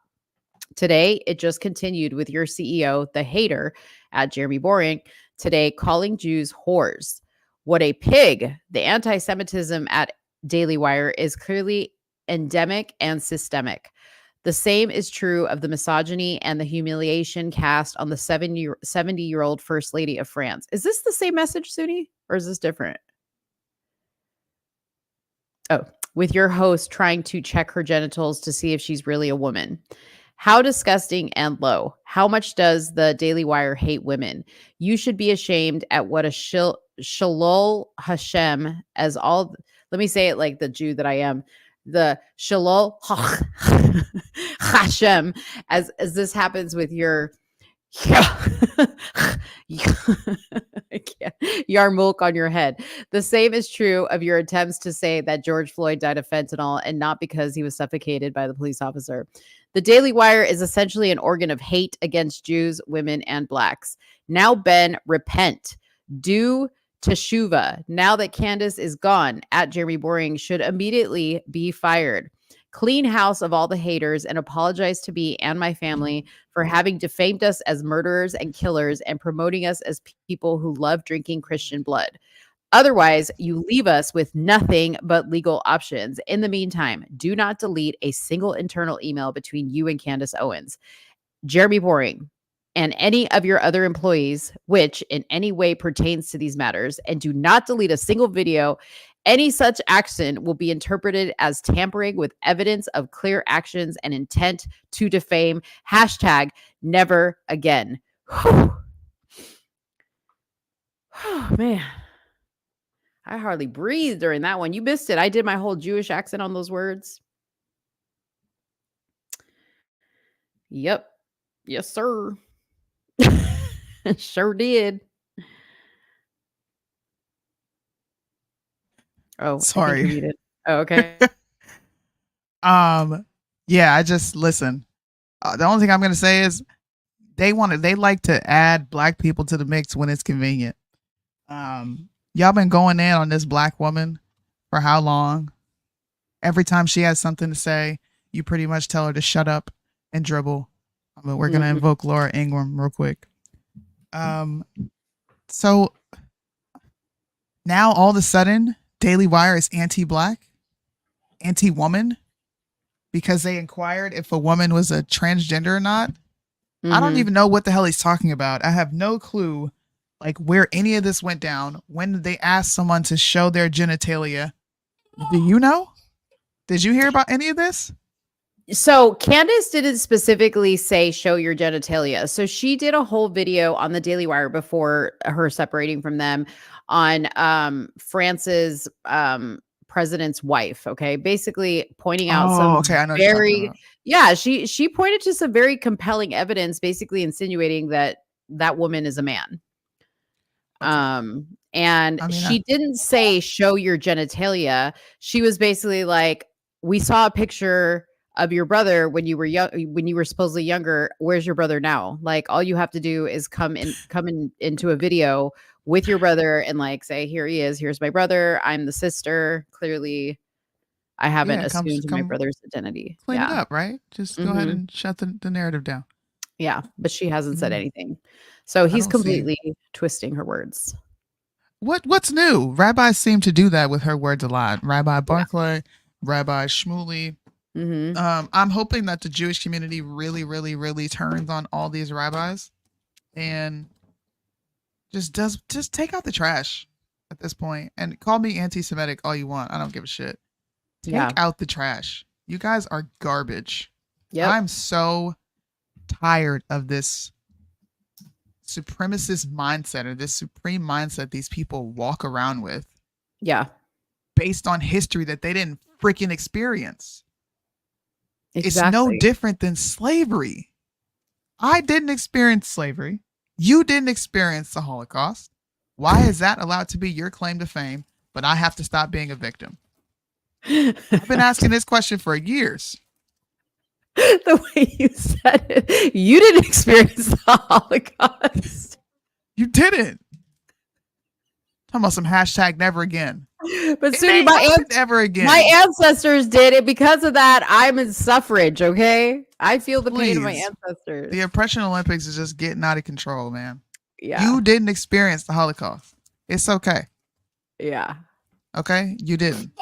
[SPEAKER 4] Today, it just continued with your CEO, the hater, at Jeremy Boring, today calling Jews whores. What a pig. The anti-Semitism at Daily Wire is clearly endemic and systemic. The same is true of the misogyny and the humiliation cast on the 70-year-old First Lady of France. Is this the same message, Soonie, or is this different? Oh, with your host trying to check her genitals to see if she's really a woman. How disgusting and low. How much does the Daily Wire hate women? You should be ashamed at what a Shalol Hashem as all. Let me say it like the Jew that I am. The Shalol Hashem as this happens with your yarmulke on your head. The same is true of your attempts to say that George Floyd died of fentanyl and not because he was suffocated by the police officer. The Daily Wire is essentially an organ of hate against Jews, women, and Blacks. Now, Ben, repent. Do teshuva. Now that Candace is gone, at Jeremy Boring should immediately be fired. Clean house of all the haters and apologize to me and my family for having defamed us as murderers and killers and promoting us as people who love drinking Christian blood. Otherwise, you leave us with nothing but legal options. In the meantime, do not delete a single internal email between you and Candace Owens. Jeremy Boring, and any of your other employees, which in any way pertains to these matters, and do not delete a single video. Any such action will be interpreted as tampering with evidence of clear actions and intent to defame. Hashtag never again. Oh, man. I hardly breathed during that one. You missed it. I did my whole Jewish accent on those words. Yep. Yes, sir. Sure did. Oh,
[SPEAKER 5] Sorry.
[SPEAKER 4] I think you muted. Oh, okay.
[SPEAKER 5] Yeah, I just listen. The only thing I'm gonna say is they like to add black people to the mix when it's convenient. Y'all been going in on this black woman for how long? Every time she has something to say, you pretty much tell her to shut up and dribble. I mean, we're gonna invoke Laura Ingraham real quick. So now all of a sudden, Daily Wire is anti-black, anti-woman, because they inquired if a woman was a transgender or not. I don't even know what the hell he's talking about. I have no clue like where any of this went down. When did they ask someone to show their genitalia? Do you know? Did you hear about any of this?
[SPEAKER 4] So Candace didn't specifically say show your genitalia. So she did a whole video on the Daily Wire before her separating from them on France's president's wife. Okay. Basically pointing out
[SPEAKER 5] I know what you're talking about.
[SPEAKER 4] Yeah, she pointed to some very compelling evidence, basically insinuating that that woman is a man. She didn't say show your genitalia. She was basically like, we saw a picture of your brother when you were young, when you were supposedly younger. Where's your brother now? Like, all you have to do is come into a video with your brother and like say, here he is. Here's my brother. I'm the sister. Clearly, I haven't assumed my brother's identity.
[SPEAKER 5] Clean it up, right? Just go ahead and shut the narrative down.
[SPEAKER 4] Yeah, but she hasn't said anything. So he's completely twisting her words.
[SPEAKER 5] What's new? Rabbis seem to do that with her words a lot. Rabbi Barclay, Rabbi Shmuley. I'm hoping that the Jewish community really, really, really turns on all these rabbis and just take out the trash at this point. And call me anti-Semitic all you want. I don't give a shit. Take out the trash. You guys are garbage.
[SPEAKER 4] Yeah,
[SPEAKER 5] I'm so tired of this supremacist mindset or this supreme mindset these people walk around with.
[SPEAKER 4] Yeah.
[SPEAKER 5] Based on history that they didn't freaking experience.
[SPEAKER 4] Exactly.
[SPEAKER 5] It's no different than slavery. I didn't experience slavery. You didn't experience the Holocaust. Why is that allowed to be your claim to fame, but I have to stop being a victim? I've been asking this question for years.
[SPEAKER 4] The way you said it, you didn't experience the Holocaust.
[SPEAKER 5] You didn't. Talking about some hashtag never again.
[SPEAKER 4] But Soonie,
[SPEAKER 5] never again.
[SPEAKER 4] My ancestors did it. Because of that, I'm in suffrage. Okay, I feel the pain of my ancestors.
[SPEAKER 5] The Oppression Olympics is just getting out of control, man.
[SPEAKER 4] Yeah,
[SPEAKER 5] you didn't experience the Holocaust. It's okay.
[SPEAKER 4] Yeah.
[SPEAKER 5] Okay, you didn't.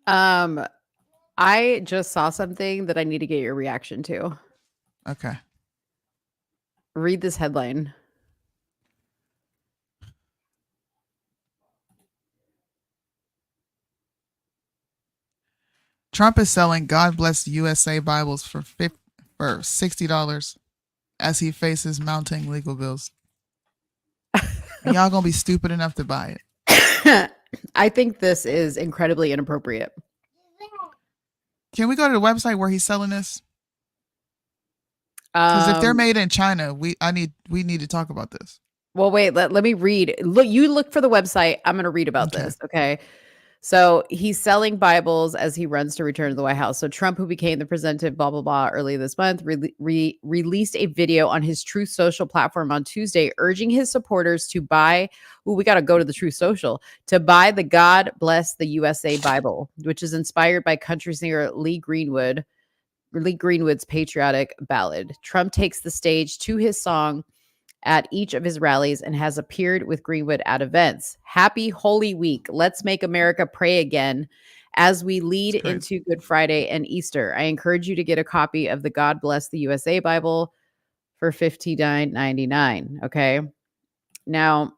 [SPEAKER 4] I just saw something that I need to get your reaction to.
[SPEAKER 5] Okay.
[SPEAKER 4] Read this headline.
[SPEAKER 5] Trump is selling God Bless USA Bibles for $60 as he faces mounting legal bills. Y'all gonna be stupid enough to buy it.
[SPEAKER 4] I think this is incredibly inappropriate.
[SPEAKER 5] Can we go to the website where he's selling this? Because if they're made in China, we need to talk about this.
[SPEAKER 4] Well, wait, let me read. Look for the website. I'm going to read about this. Okay. So he's selling Bibles as he runs to return to the White House. So Trump, who became the president, blah, blah, blah, early this month, released a video on his Truth Social platform on Tuesday, urging his supporters to buy, we got to go to the Truth Social, to buy the God Bless the USA Bible, which is inspired by country singer Lee Greenwood's patriotic ballad. Trump takes the stage to his song at each of his rallies and has appeared with Greenwood at events. Happy Holy Week. Let's make America pray again as we lead into Good Friday and Easter. I encourage you to get a copy of the God Bless the USA Bible for $59.99. Okay. Now,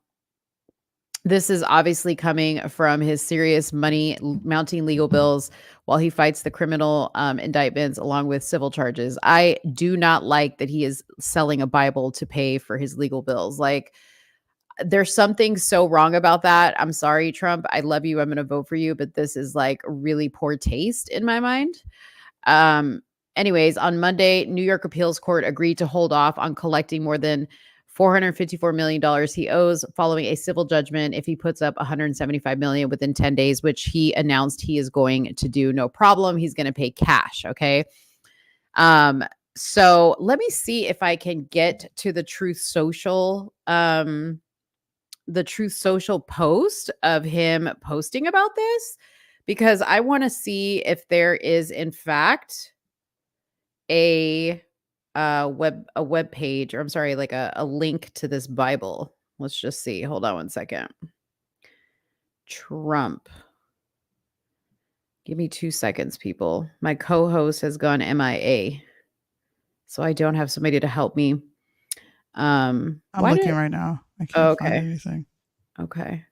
[SPEAKER 4] this is obviously coming from his serious money mounting legal bills while he fights the criminal indictments along with civil charges. I do not like that he is selling a Bible to pay for his legal bills. Like, there's something so wrong about that. I'm sorry, Trump. I love you. I'm going to vote for you, but this is like really poor taste in my mind. Anyways, on Monday, New York Appeals Court agreed to hold off on collecting more than $454 million he owes following a civil judgment if he puts up $175 million within 10 days, which he announced he is going to do. No problem. He's going to pay cash. Okay. So let me see if I can get to the Truth Social, post of him posting about this, because I want to see if there is in fact a web page, or I'm sorry, like a link to this Bible. Let's just see. Hold on one second. Trump. Give me 2 seconds, people. My co-host has gone MIA, so I don't have somebody to help me.
[SPEAKER 5] I'm looking right now. I can't find anything.
[SPEAKER 4] Okay.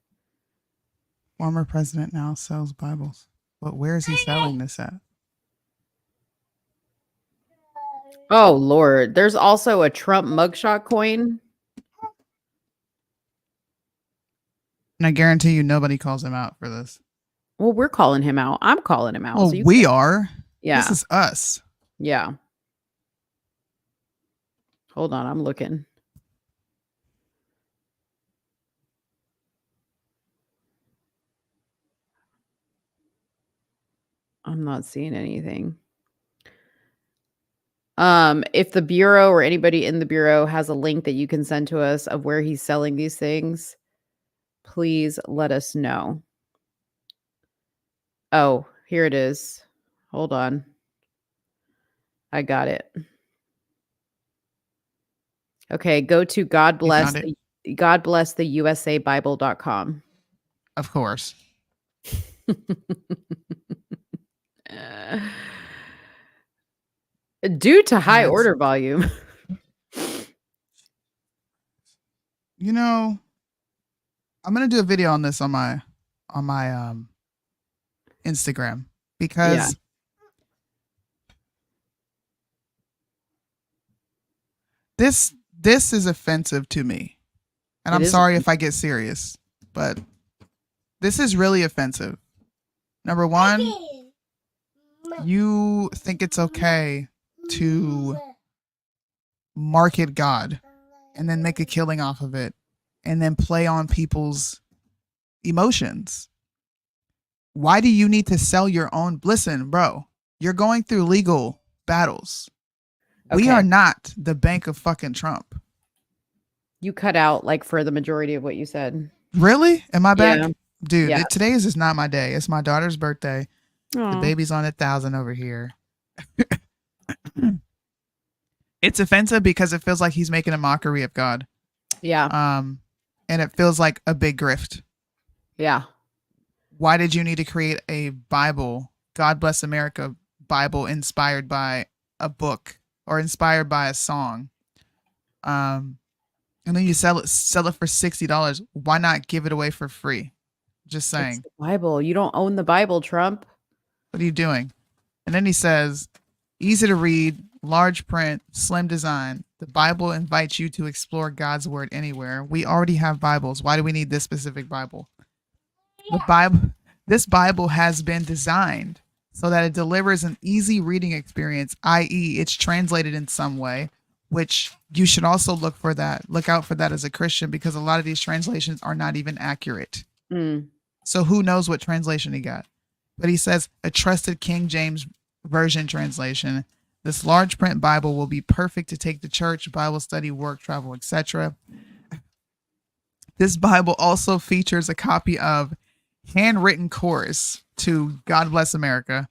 [SPEAKER 5] Former president now sells Bibles. But where is he selling this at?
[SPEAKER 4] Oh, Lord. There's also a Trump mugshot coin.
[SPEAKER 5] And I guarantee you nobody calls him out for this.
[SPEAKER 4] Well, we're calling him out. I'm calling him out.
[SPEAKER 5] Well, we are.
[SPEAKER 4] Yeah.
[SPEAKER 5] This is us.
[SPEAKER 4] Yeah. Hold on. I'm looking. I'm not seeing anything. If the Bureau or anybody in the Bureau has a link that you can send to us of where he's selling these things, please let us know. Oh, here it is. Hold on. I got it. Okay, go to God bless the USA Bible.com.
[SPEAKER 5] Of course.
[SPEAKER 4] Due to high order volume.
[SPEAKER 5] You know, I'm gonna do a video on this on my Instagram, because this is offensive to me. And I'm sorry if I get serious, but this is really offensive. Number one, you think it's okay to market God and then make a killing off of it and then play on people's emotions. Why do you need to sell your own? Listen, bro, you're going through legal battles. Okay. We are not the bank of fucking Trump.
[SPEAKER 4] You cut out like for the majority of what you said. Really?
[SPEAKER 5] Am I back? Yeah. Dude, today is just not my day. It's my daughter's birthday. Aww. The baby's on 1,000 over here. It's offensive because it feels like he's making a mockery of God.
[SPEAKER 4] Yeah.
[SPEAKER 5] And it feels like a big grift.
[SPEAKER 4] Yeah.
[SPEAKER 5] Why did you need to create a Bible, God Bless America Bible, inspired by a book or inspired by a song? And then you sell it for $60. Why not give it away for free? Just saying.
[SPEAKER 4] It's the Bible. You don't own the Bible, Trump.
[SPEAKER 5] What are you doing? And then he says, easy to read, large print, slim design. The Bible invites you to explore God's word anywhere. We already have Bibles. Why do we need this specific Bible? This Bible has been designed so that it delivers an easy reading experience, i.e., it's translated in some way, which you should also look out for that as a Christian, because a lot of these translations are not even accurate. So who knows what translation he got? But he says a trusted King James Version translation. This large print Bible will be perfect to take to church, Bible study, work, travel, etc. This Bible also features a copy of handwritten chorus to God Bless America.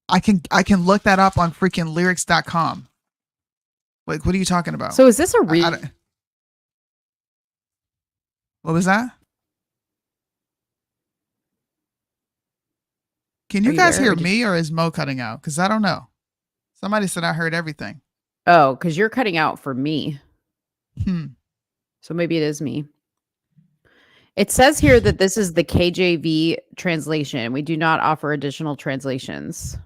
[SPEAKER 5] I can look that up on freaking lyrics.com. Like, what are you talking about?
[SPEAKER 4] So is this a real?
[SPEAKER 5] What was that? Can
[SPEAKER 4] Are
[SPEAKER 5] you
[SPEAKER 4] you
[SPEAKER 5] guys
[SPEAKER 4] there,
[SPEAKER 5] hear
[SPEAKER 4] or did-
[SPEAKER 5] me, or is Mo cutting out? Because I don't know. Somebody said I heard everything.
[SPEAKER 4] Oh, because you're cutting out for me.
[SPEAKER 5] Hmm.
[SPEAKER 4] So maybe it is me. It says here that this is the KJV translation. We do not offer additional translations.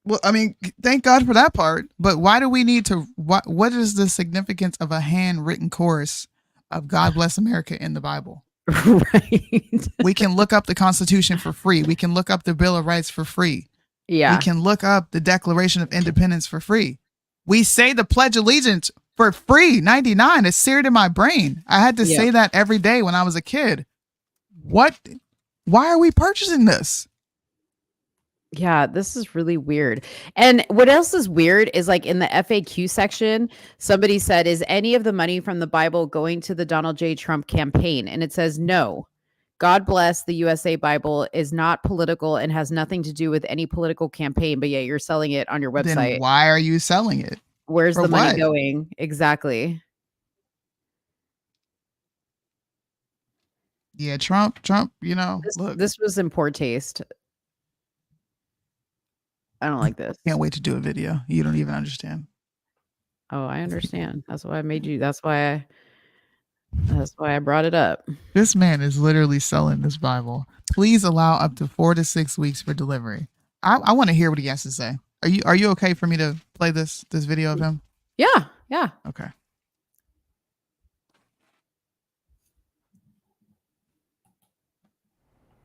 [SPEAKER 5] Well, I mean, thank God for that part. But why do we need to? What is the significance of a handwritten chorus of "God Bless America" in the Bible?
[SPEAKER 4] Right.
[SPEAKER 5] We can look up the Constitution for free. We can look up the Bill of Rights for free.
[SPEAKER 4] Yeah.
[SPEAKER 5] We can look up the Declaration of Independence for free. We say the Pledge of Allegiance for free, 99. It's seared in my brain. I had to say that every day when I was a kid. What? Why are we purchasing this?
[SPEAKER 4] Yeah, this is really weird. And what else is weird is like in the FAQ section, somebody said, is any of the money from the Bible going to the Donald J. Trump campaign? And it says, no. God bless the USA Bible is not political and has nothing to do with any political campaign, but yet you're selling it on your website.
[SPEAKER 5] Then why are you selling it?
[SPEAKER 4] Where's
[SPEAKER 5] For
[SPEAKER 4] the money
[SPEAKER 5] what?
[SPEAKER 4] going? Exactly.
[SPEAKER 5] Yeah, Trump, you know, look,
[SPEAKER 4] This was in poor taste. I don't like this.
[SPEAKER 5] can't wait to do a video. You don't even understand.
[SPEAKER 4] Oh, I understand. That's why I made you. That's why I brought it up.
[SPEAKER 5] This man is literally selling this Bible. Please allow up to 4 to 6 weeks for delivery. I want to hear what he has to say. Are you okay for me to play this video of him?
[SPEAKER 4] Yeah. Yeah.
[SPEAKER 5] Okay.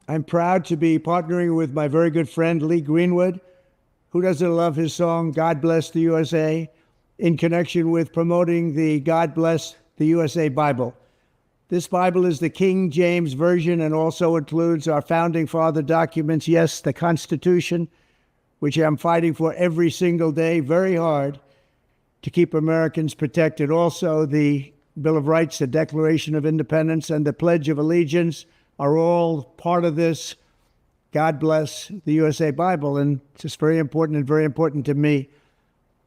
[SPEAKER 7] I'm proud to be partnering with my very good friend Lee Greenwood, who doesn't love his song God Bless the USA, in connection with promoting the God Bless the USA Bible. This Bible is the King James Version and also includes our founding father documents, yes, the Constitution, which I'm fighting for every single day, very hard, to keep Americans protected. Also, the Bill of Rights, the Declaration of Independence, and the Pledge of Allegiance are all part of this God Bless the USA Bible. And it's just very important and very important to me.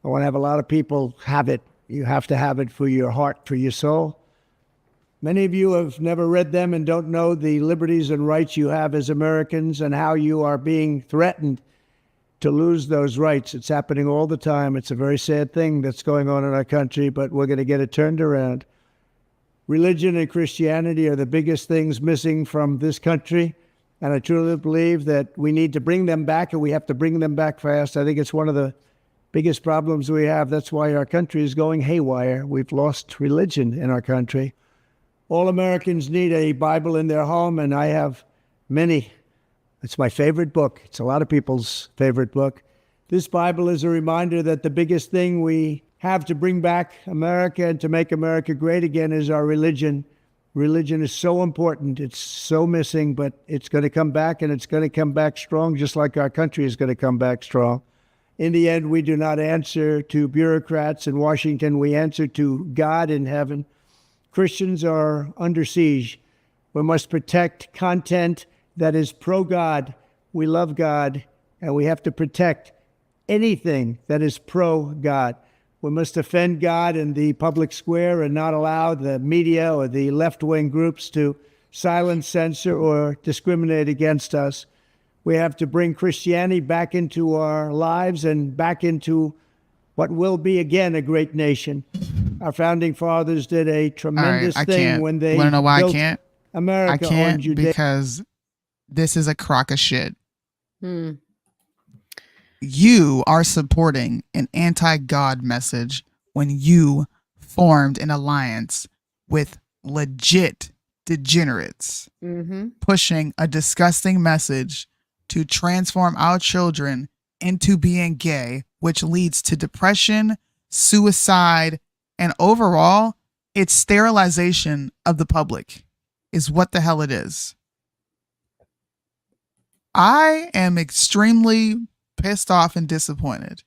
[SPEAKER 7] I want to have a lot of people have it. You have to have it for your heart, for your soul. Many of you have never read them and don't know the liberties and rights you have as Americans and how you are being threatened to lose those rights. It's happening all the time. It's a very sad thing that's going on in our country, but we're going to get it turned around. Religion and Christianity are the biggest things missing from this country, and I truly believe that we need to bring them back, and we have to bring them back fast. I think it's one of the biggest problems we have. That's why our country is going haywire. We've lost religion in our country. All Americans need a Bible in their home, and I have many. It's my favorite book. It's a lot of people's favorite book. This Bible is a reminder that the biggest thing we have to bring back America and to make America great again is our religion. Religion is so important. It's so missing, but it's going to come back, and it's going to come back strong, just like our country is going to come back strong. In the end, we do not answer to bureaucrats in Washington. We answer to God in heaven. Christians are under siege. We must protect content that is pro-God. We love God, and we have to protect anything that is pro-God. We must defend God in the public square and not allow the media or the left-wing groups to silence, censor, or discriminate against us. We have to bring Christianity back into our lives and back into what will be again a great nation. Our founding fathers did a tremendous thing when they
[SPEAKER 5] want to know why
[SPEAKER 7] built
[SPEAKER 5] I can't?
[SPEAKER 7] America
[SPEAKER 5] I can't
[SPEAKER 7] on Judea.
[SPEAKER 5] because this is a crock of shit.
[SPEAKER 4] Hmm.
[SPEAKER 5] You are supporting an anti-God message when you formed an alliance with legit degenerates pushing a disgusting message to transform our children into being gay, which leads to depression, suicide, and overall, it's sterilization of the public is what the hell it is. I am extremely pissed off and disappointed.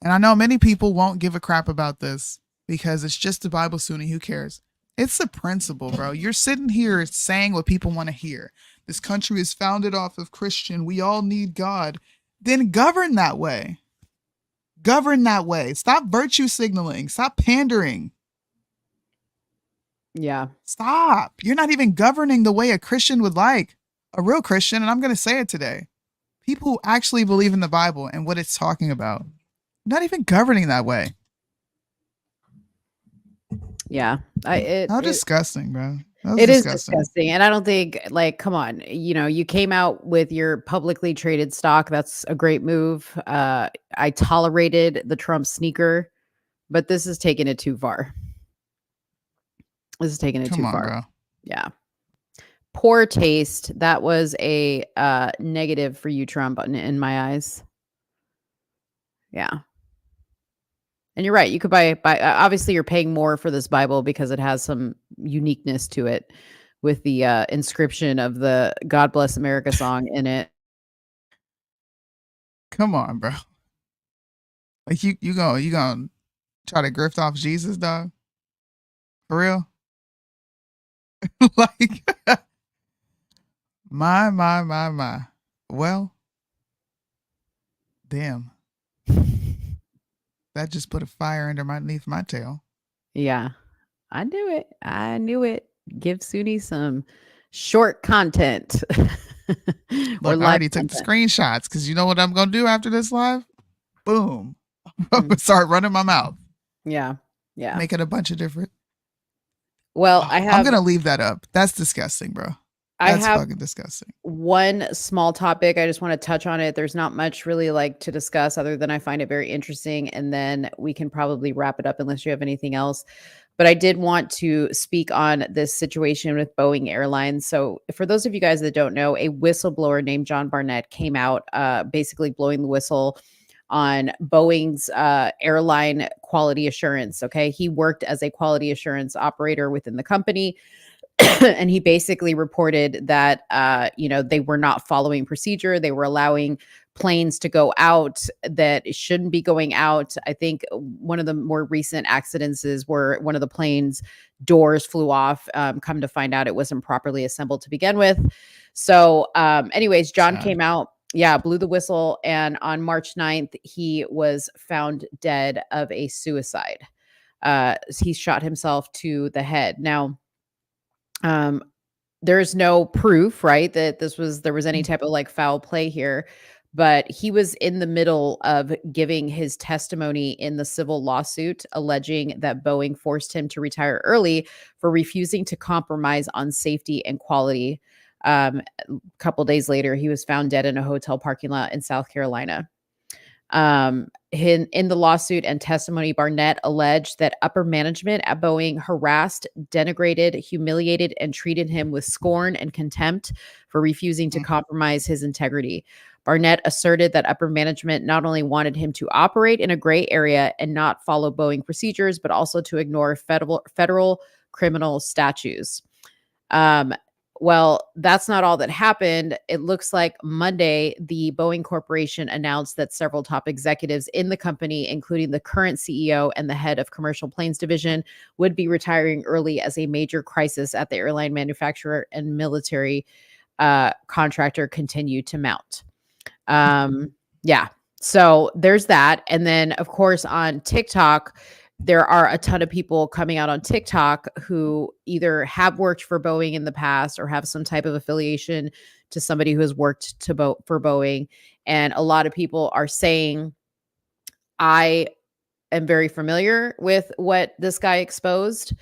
[SPEAKER 5] And I know many people won't give a crap about this because it's just the Bible, Soonie. Who cares? It's the principle, bro. You're sitting here saying what people want to hear. This country is founded off of Christian. We all need God. Then govern that way. Govern that way. Stop virtue signaling. Stop pandering.
[SPEAKER 4] Yeah.
[SPEAKER 5] Stop. You're not even governing the way a Christian would like. A real Christian, and I'm going to say it today. People who actually believe in the Bible and what it's talking about. Not even governing that way.
[SPEAKER 4] Yeah.
[SPEAKER 5] How disgusting, bro. That was
[SPEAKER 4] It is
[SPEAKER 5] disgusting.
[SPEAKER 4] disgusting. And I don't think, like, come on, you came out with your publicly traded stock. That's a great move. I tolerated the Trump sneaker, but this is taking it too far. This is taking it
[SPEAKER 5] Come
[SPEAKER 4] too
[SPEAKER 5] on,
[SPEAKER 4] far.
[SPEAKER 5] bro.
[SPEAKER 4] Yeah. Poor taste. That was a negative for you, Trump, in my eyes. Yeah. And you're right. You could buy obviously you're paying more for this Bible because it has some uniqueness to it with the inscription of the God Bless America song in it.
[SPEAKER 5] Come on, bro. Like you gonna try to grift off Jesus, dog? For real? Like my. Well, damn. That just put a fire underneath my tail.
[SPEAKER 4] Yeah. I knew it. I knew it. Give Soonie some short content.
[SPEAKER 5] Look, I already took the screenshots because you know what I'm gonna do after this live? Boom. I'm gonna start running my mouth.
[SPEAKER 4] Yeah. Yeah.
[SPEAKER 5] Make it a bunch of different.
[SPEAKER 4] Well,
[SPEAKER 5] I'm gonna leave that up. That's disgusting, bro. That's fucking disgusting.
[SPEAKER 4] One small topic. I just want to touch on it. There's not much really like to discuss other than I find it very interesting. And then we can probably wrap it up unless you have anything else. But I did want to speak on this situation with Boeing Airlines. So for those of you guys that don't know, a whistleblower named John Barnett came out basically blowing the whistle on Boeing's airline quality assurance. Okay. He worked as a quality assurance operator within the company. And he basically reported that, they were not following procedure. They were allowing planes to go out that shouldn't be going out. I think one of the more recent accidents is where one of the plane's doors flew off. Come to find out it wasn't properly assembled to begin with. So anyways, John came out, blew the whistle. And on March 9th, he was found dead of a suicide. He shot himself to the head. Now, there's no proof, right, that there was any type of like foul play here, but he was in the middle of giving his testimony in the civil lawsuit alleging that Boeing forced him to retire early for refusing to compromise on safety and quality. A couple days later, he was found dead in a hotel parking lot in South Carolina. In the lawsuit and testimony, Barnett alleged that upper management at Boeing harassed, denigrated, humiliated, and treated him with scorn and contempt for refusing to compromise his integrity. Barnett asserted that upper management not only wanted him to operate in a gray area and not follow Boeing procedures, but also to ignore federal criminal statutes. Well, that's not all that happened. It looks like Monday, the Boeing Corporation announced that several top executives in the company, including the current CEO and the head of commercial planes division, would be retiring early as a major crisis at the airline manufacturer and military contractor continued to mount. So there's that. And then, of course, on TikTok, there are a ton of people coming out on TikTok who either have worked for Boeing in the past or have some type of affiliation to somebody who has worked for Boeing. And a lot of people are saying, I am very familiar with what this guy exposed,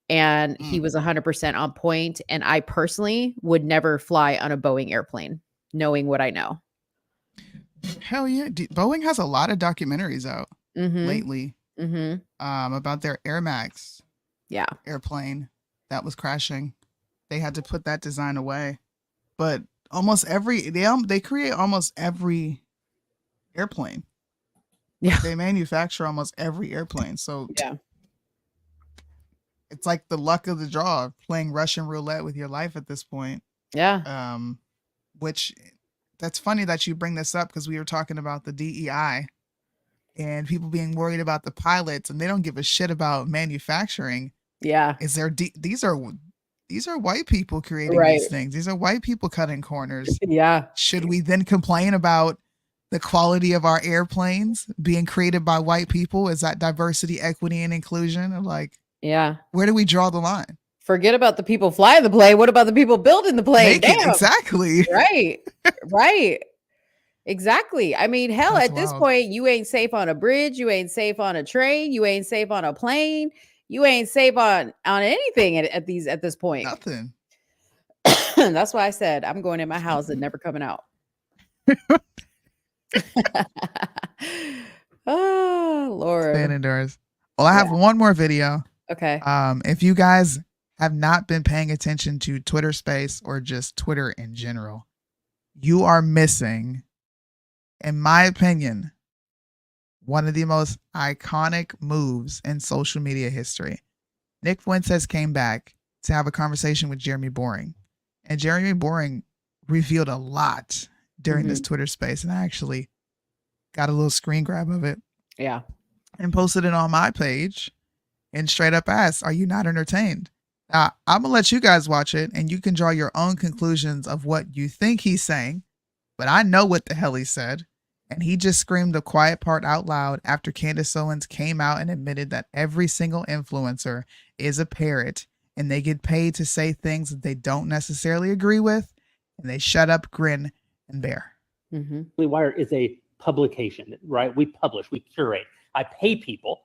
[SPEAKER 4] and he was 100% on point. And I personally would never fly on a Boeing airplane, knowing what I know.
[SPEAKER 5] Hell yeah. Boeing has a lot of documentaries out lately. About their Air Max airplane that was crashing. They had to put that design away. But almost they create almost every airplane.
[SPEAKER 4] Yeah.
[SPEAKER 5] They manufacture almost every airplane. So it's like the luck of the draw, playing Russian roulette with your life at this point.
[SPEAKER 4] Yeah.
[SPEAKER 5] Which that's funny that you bring this up because we were talking about the DEI. And people being worried about the pilots, and they don't give a shit about manufacturing.
[SPEAKER 4] Yeah.
[SPEAKER 5] These are white people creating these things. These are white people cutting corners.
[SPEAKER 4] Yeah.
[SPEAKER 5] Should we then complain about the quality of our airplanes being created by white people? Is that diversity, equity, and inclusion? Or like,
[SPEAKER 4] yeah.
[SPEAKER 5] Where do we draw the line?
[SPEAKER 4] Forget about the people flying the plane. What about the people building the plane? Damn.
[SPEAKER 5] Exactly.
[SPEAKER 4] Right. Right. Exactly. I mean, hell,
[SPEAKER 5] That's
[SPEAKER 4] at this
[SPEAKER 5] wild.
[SPEAKER 4] point, you ain't safe on a bridge. You ain't safe on a train. You ain't safe on a plane. You ain't safe on anything at this point.
[SPEAKER 5] Nothing.
[SPEAKER 4] That's why I said I'm going in my house and never coming out. Oh Lord.
[SPEAKER 5] Staying indoors. Well, I have one more video.
[SPEAKER 4] Okay.
[SPEAKER 5] If you guys have not been paying attention to Twitter Space or just Twitter in general, you are missing, in my opinion, one of the most iconic moves in social media history. Nick Fuentes came back to have a conversation with Jeremy Boring. And Jeremy Boring revealed a lot during this Twitter Space. And I actually got a little screen grab of it.
[SPEAKER 4] Yeah.
[SPEAKER 5] And posted it on my page and straight up asked, are you not entertained? Now, I'm going to let you guys watch it and you can draw your own conclusions of what you think he's saying. But I know what the hell he said. And he just screamed the quiet part out loud after Candace Owens came out and admitted that every single influencer is a parrot and they get paid to say things that they don't necessarily agree with. And they shut up, grin, and bear.
[SPEAKER 8] Wire is a publication, right? We publish, we curate. I pay people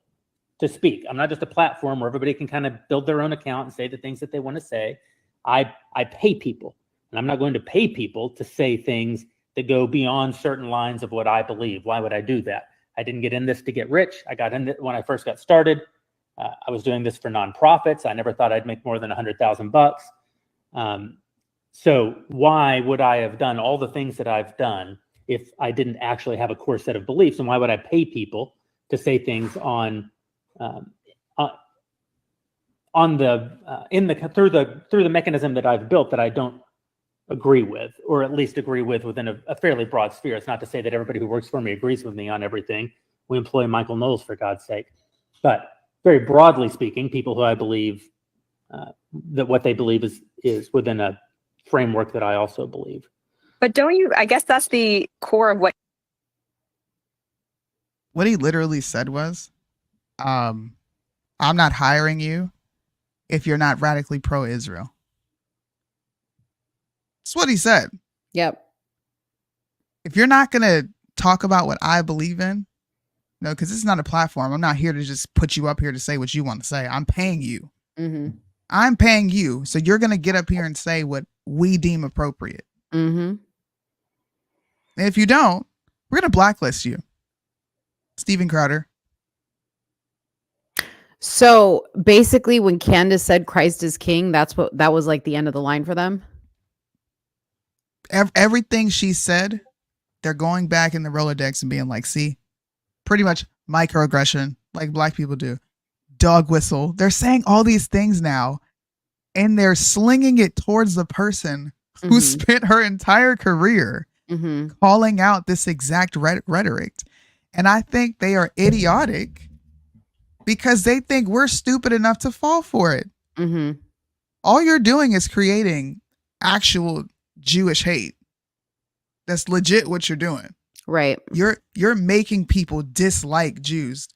[SPEAKER 8] to speak. I'm not just a platform where everybody can kind of build their own account and say the things that they want to say. I pay people, and I'm not going to pay people to say things that go beyond certain lines of what I believe. Why would I do that? I didn't get in this to get rich. I got in it when I first got started. I was doing this for nonprofits. I never thought I'd make more than $100,000. So why would I have done all the things that I've done if I didn't actually have a core set of beliefs? And why would I pay people to say things through the mechanism that I've built that I don't agree with, or at least agree with within a fairly broad sphere? It's not to say that everybody who works for me agrees with me on everything. We employ Michael Knowles, for God's sake. But very broadly speaking, people who I believe that what they believe is within a framework that I also believe.
[SPEAKER 9] But don't you, I guess that's the core of what
[SPEAKER 5] he literally said was, I'm not hiring you if you're not radically pro-Israel. That's what he said.
[SPEAKER 4] Yep.
[SPEAKER 5] If you're not going to talk about what I believe in, no, because this is not a platform. I'm not here to just put you up here to say what you want to say. I'm paying you. I'm paying you. So you're going to get up here and say what we deem appropriate. And if you don't, we're going to blacklist you. Steven Crowder.
[SPEAKER 4] So basically when Candace said Christ is king, that was like the end of the line for them.
[SPEAKER 5] Everything she said, they're going back in the Rolodex and being like, see, pretty much microaggression like black people do. Dog whistle. They're saying all these things now and they're slinging it towards the person who spent her entire career calling out this exact rhetoric. And I think they are idiotic because they think we're stupid enough to fall for it. All you're doing is creating actual Jewish hate. That's legit what you're doing.
[SPEAKER 4] Right.
[SPEAKER 5] You're making people dislike Jews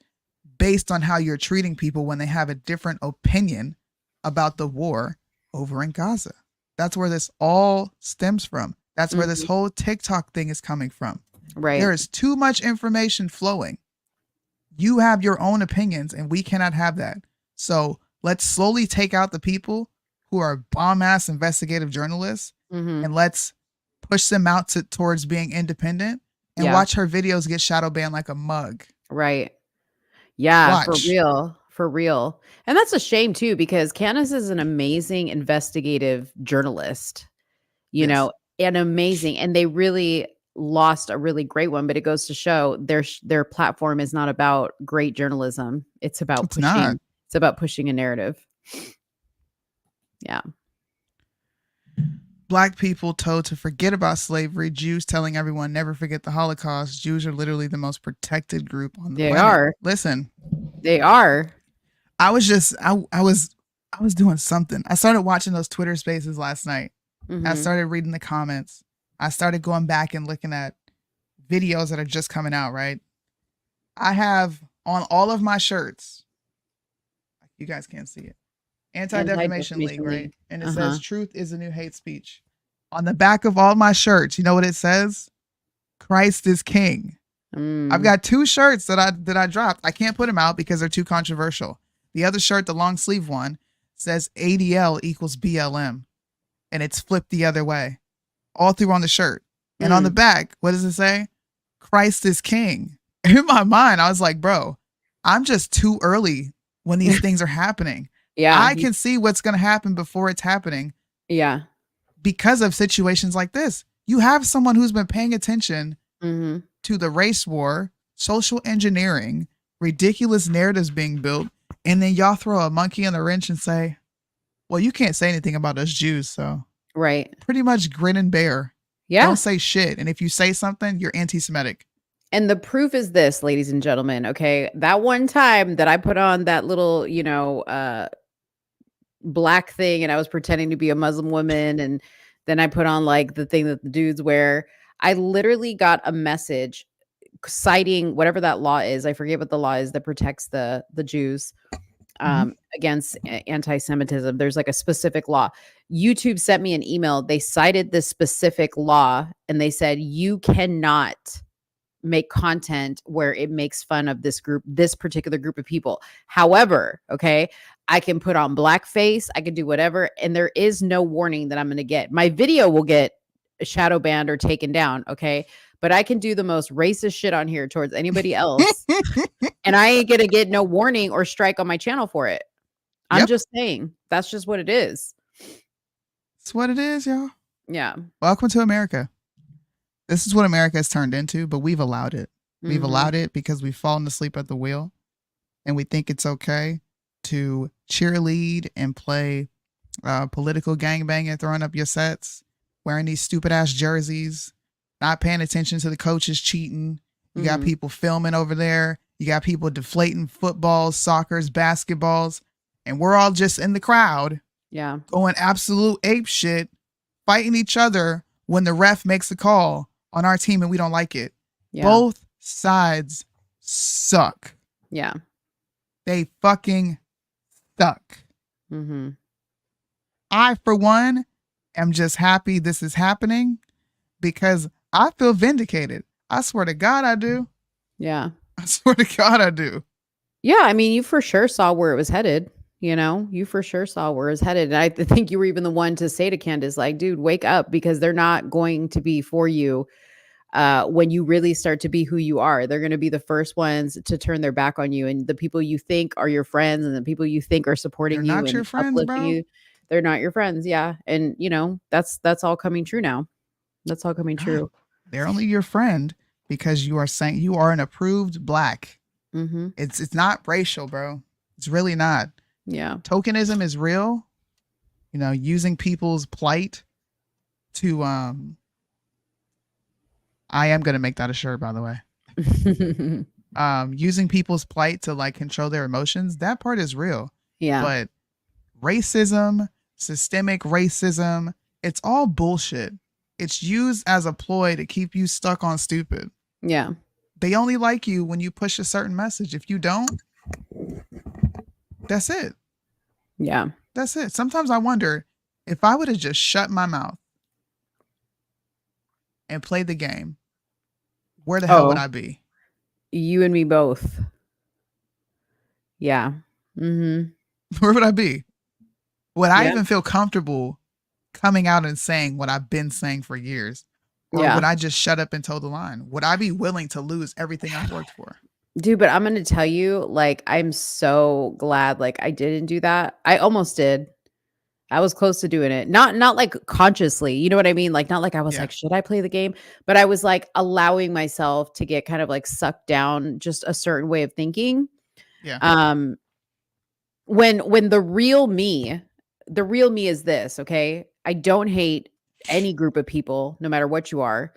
[SPEAKER 5] based on how you're treating people when they have a different opinion about the war over in Gaza. That's where this all stems from. That's where this whole TikTok thing is coming from.
[SPEAKER 4] Right.
[SPEAKER 5] There is too much information flowing. You have your own opinions and we cannot have that. So let's slowly take out the people who are bomb-ass investigative journalists and let's push them out towards being independent and watch her videos get shadow banned like a mug.
[SPEAKER 4] Right. Yeah,
[SPEAKER 5] Watch.
[SPEAKER 4] for real. And that's a shame too, because Candace is an amazing investigative journalist, you know, and amazing. And they really lost a really great one, but it goes to show their platform is not about great journalism. It's about pushing a narrative. Yeah.
[SPEAKER 5] Black people told to forget about slavery. Jews telling everyone never forget the Holocaust. Jews are literally the most protected group on the planet.
[SPEAKER 4] Are.
[SPEAKER 5] Listen.
[SPEAKER 4] They are.
[SPEAKER 5] I was doing something. I started watching those Twitter spaces last night. I started reading the comments. I started going back and looking at videos that are just coming out, right? I have on all of my shirts, you guys can't see it, Anti-Defamation League, right? And it
[SPEAKER 4] Uh-huh.
[SPEAKER 5] says truth is the new hate speech. On the back of all my shirts, you know what it says? Christ is king. I've got 2 shirts that I dropped. I can't put them out because they're too controversial. The other shirt, the long sleeve one, says ADL equals BLM. And it's flipped the other way. All through on the shirt. And on the back, what does it say? Christ is king. In my mind, I was like, bro, I'm just too early when these things are happening.
[SPEAKER 4] Yeah.
[SPEAKER 5] I can see what's going to happen before it's happening.
[SPEAKER 4] Yeah.
[SPEAKER 5] Because of situations like this. You have someone who's been paying attention to the race war, social engineering, ridiculous narratives being built, and then y'all throw a monkey in the wrench and say, well, you can't say anything about us Jews, so.
[SPEAKER 4] Right.
[SPEAKER 5] Pretty much grin and bear.
[SPEAKER 4] Yeah.
[SPEAKER 5] Don't say shit. And if you say something, you're anti-Semitic.
[SPEAKER 4] And the proof is this, ladies and gentlemen. Okay. That one time that I put on that little, black thing and I was pretending to be a Muslim woman. And then I put on like the thing that the dudes wear. I literally got a message citing whatever that law is. I forget what the law is that protects the Jews against anti-Semitism. There's like a specific law. YouTube sent me an email. They cited this specific law and they said, you cannot make content where it makes fun of this particular group of people. However, okay, I can put on blackface, I can do whatever, and there is no warning that I'm going to get. My video will get shadow banned or taken down, okay? But I can do the most racist shit on here towards anybody else, and I ain't going to get no warning or strike on my channel for it. I'm just saying, that's just what it is.
[SPEAKER 5] It's what it is, y'all.
[SPEAKER 4] Yeah.
[SPEAKER 5] Welcome to America. This is what America has turned into, but we've allowed it. We've allowed it because we've fallen asleep at the wheel, and we think it's okay to cheerlead and play political gangbanging, throwing up your sets, wearing these stupid ass jerseys, not paying attention to the coaches cheating. You got people filming over there. You got people deflating footballs, soccers, basketballs, and we're all just in the crowd.
[SPEAKER 4] Yeah.
[SPEAKER 5] Going absolute ape shit, fighting each other when the ref makes a call on our team and we don't like it.
[SPEAKER 4] Yeah.
[SPEAKER 5] Both sides suck.
[SPEAKER 4] Yeah.
[SPEAKER 5] They fucking suck. I, for one, am just happy this is happening because I feel vindicated. I swear to God I do.
[SPEAKER 4] Yeah.
[SPEAKER 5] I swear to God I do.
[SPEAKER 4] Yeah. I mean, you for sure saw where it was headed. You for sure saw where it's headed. And I think you were even the one to say to Candace, like, dude, wake up, because they're not going to be for you when you really start to be who you are. They're going to be the first ones to turn their back on you. And the people you think are your friends and the people you think are supporting you
[SPEAKER 5] not
[SPEAKER 4] and
[SPEAKER 5] your friends,
[SPEAKER 4] uplifting
[SPEAKER 5] bro.
[SPEAKER 4] you, they're not your friends. Yeah. And, that's all coming true now. That's all coming true.
[SPEAKER 5] They're only your friend because you are saying you are an approved black. It's not racial, bro. It's really not.
[SPEAKER 4] Yeah.
[SPEAKER 5] Tokenism is real. Using people's plight to I am gonna make that a shirt, by the way. Using people's plight to like control their emotions, that part is real.
[SPEAKER 4] Yeah.
[SPEAKER 5] But racism, systemic racism, it's all bullshit. It's used as a ploy to keep you stuck on stupid.
[SPEAKER 4] Yeah.
[SPEAKER 5] They only like you when you push a certain message. If you don't, that's it.
[SPEAKER 4] Yeah.
[SPEAKER 5] That's it. Sometimes I wonder if I would have just shut my mouth and played the game, where the hell would I be?
[SPEAKER 4] You and me both. Yeah.
[SPEAKER 5] Where would I be? Would I even feel comfortable coming out and saying what I've been saying for years? Or would I just shut up and toe the line? Would I be willing to lose everything I've worked for?
[SPEAKER 4] Dude, but I'm going to tell you, like, I'm so glad, like, I didn't do that. I almost did. I was close to doing it. Not like consciously, you know what I mean? Like, not like I was like, should I play the game? But I was like allowing myself to get kind of like sucked down just a certain way of thinking.
[SPEAKER 5] Yeah.
[SPEAKER 4] When the real me is this, okay? I don't hate any group of people, no matter what you are.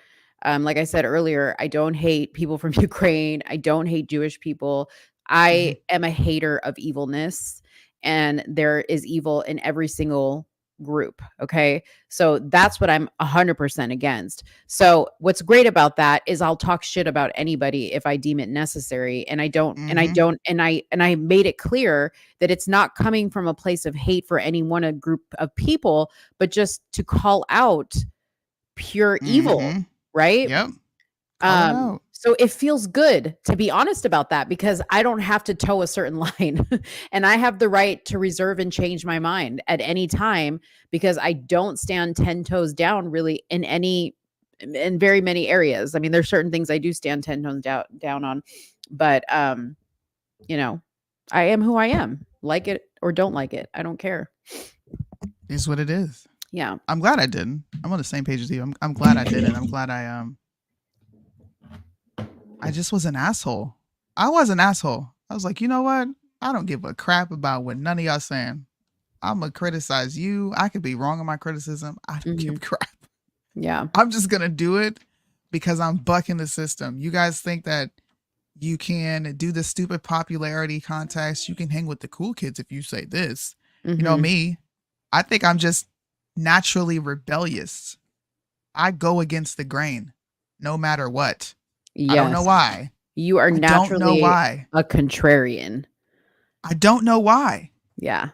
[SPEAKER 4] Like I said earlier, I don't hate people from Ukraine. I don't hate Jewish people. I am a hater of evilness, and there is evil in every single group. Okay. So that's what I'm 100% against. So what's great about that is I'll talk shit about anybody if I deem it necessary. And I don't, and I don't, and I made it clear that it's not coming from a place of hate for any one group of people, but just to call out pure evil. Right.
[SPEAKER 5] Yep. Call it out.
[SPEAKER 4] So it feels good to be honest about that because I don't have to toe a certain line and I have the right to reserve and change my mind at any time because I don't stand 10 toes down really in very many areas. I mean, there's certain things I do stand 10 toes down on, but you know, I am who I am, like it or don't like it. I don't care.
[SPEAKER 5] It's what it is.
[SPEAKER 4] Yeah.
[SPEAKER 5] I'm glad I didn't. I'm on the same page as you. I'm glad I didn't. I'm glad I just was an asshole. I was an asshole. I was like, you know what? I don't give a crap about what none of y'all saying. I'm going to criticize you. I could be wrong in my criticism. I don't give a crap.
[SPEAKER 4] Yeah.
[SPEAKER 5] I'm just going to do it because I'm bucking the system. You guys think that you can do the stupid popularity contest. You can hang with the cool kids if you say this. You know me. I think I'm just naturally rebellious. I go against the grain no matter what.
[SPEAKER 4] Yes.
[SPEAKER 5] I don't know why.
[SPEAKER 4] You are naturally
[SPEAKER 5] don't know why.
[SPEAKER 4] a contrarian.
[SPEAKER 5] I don't know why.
[SPEAKER 4] Yeah.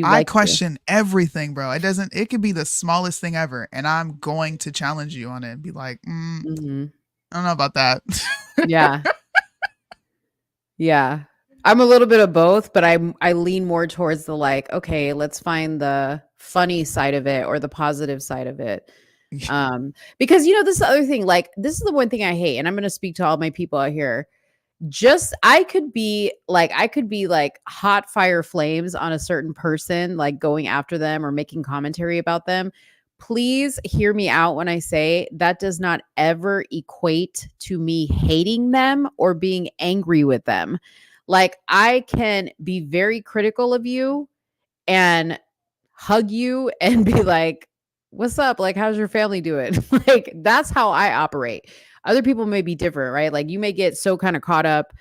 [SPEAKER 5] I question everything, bro. It could be the smallest thing ever. And I'm going to challenge you on it and be like, I don't know about that.
[SPEAKER 4] Yeah. Yeah. I'm a little bit of both, but I lean more towards the like, okay, let's find the funny side of it or the positive side of it. Because this is the other thing, like this is the one thing I hate, and I'm going to speak to all my people out here. I could be like hot fire flames on a certain person, like going after them or making commentary about them. Please hear me out when I say that does not ever equate to me hating them or being angry with them. Like I can be very critical of you and hug you and be like, what's up? Like, how's your family doing? Like, that's how I operate. Other people may be different, right? Like you may get so kind of caught up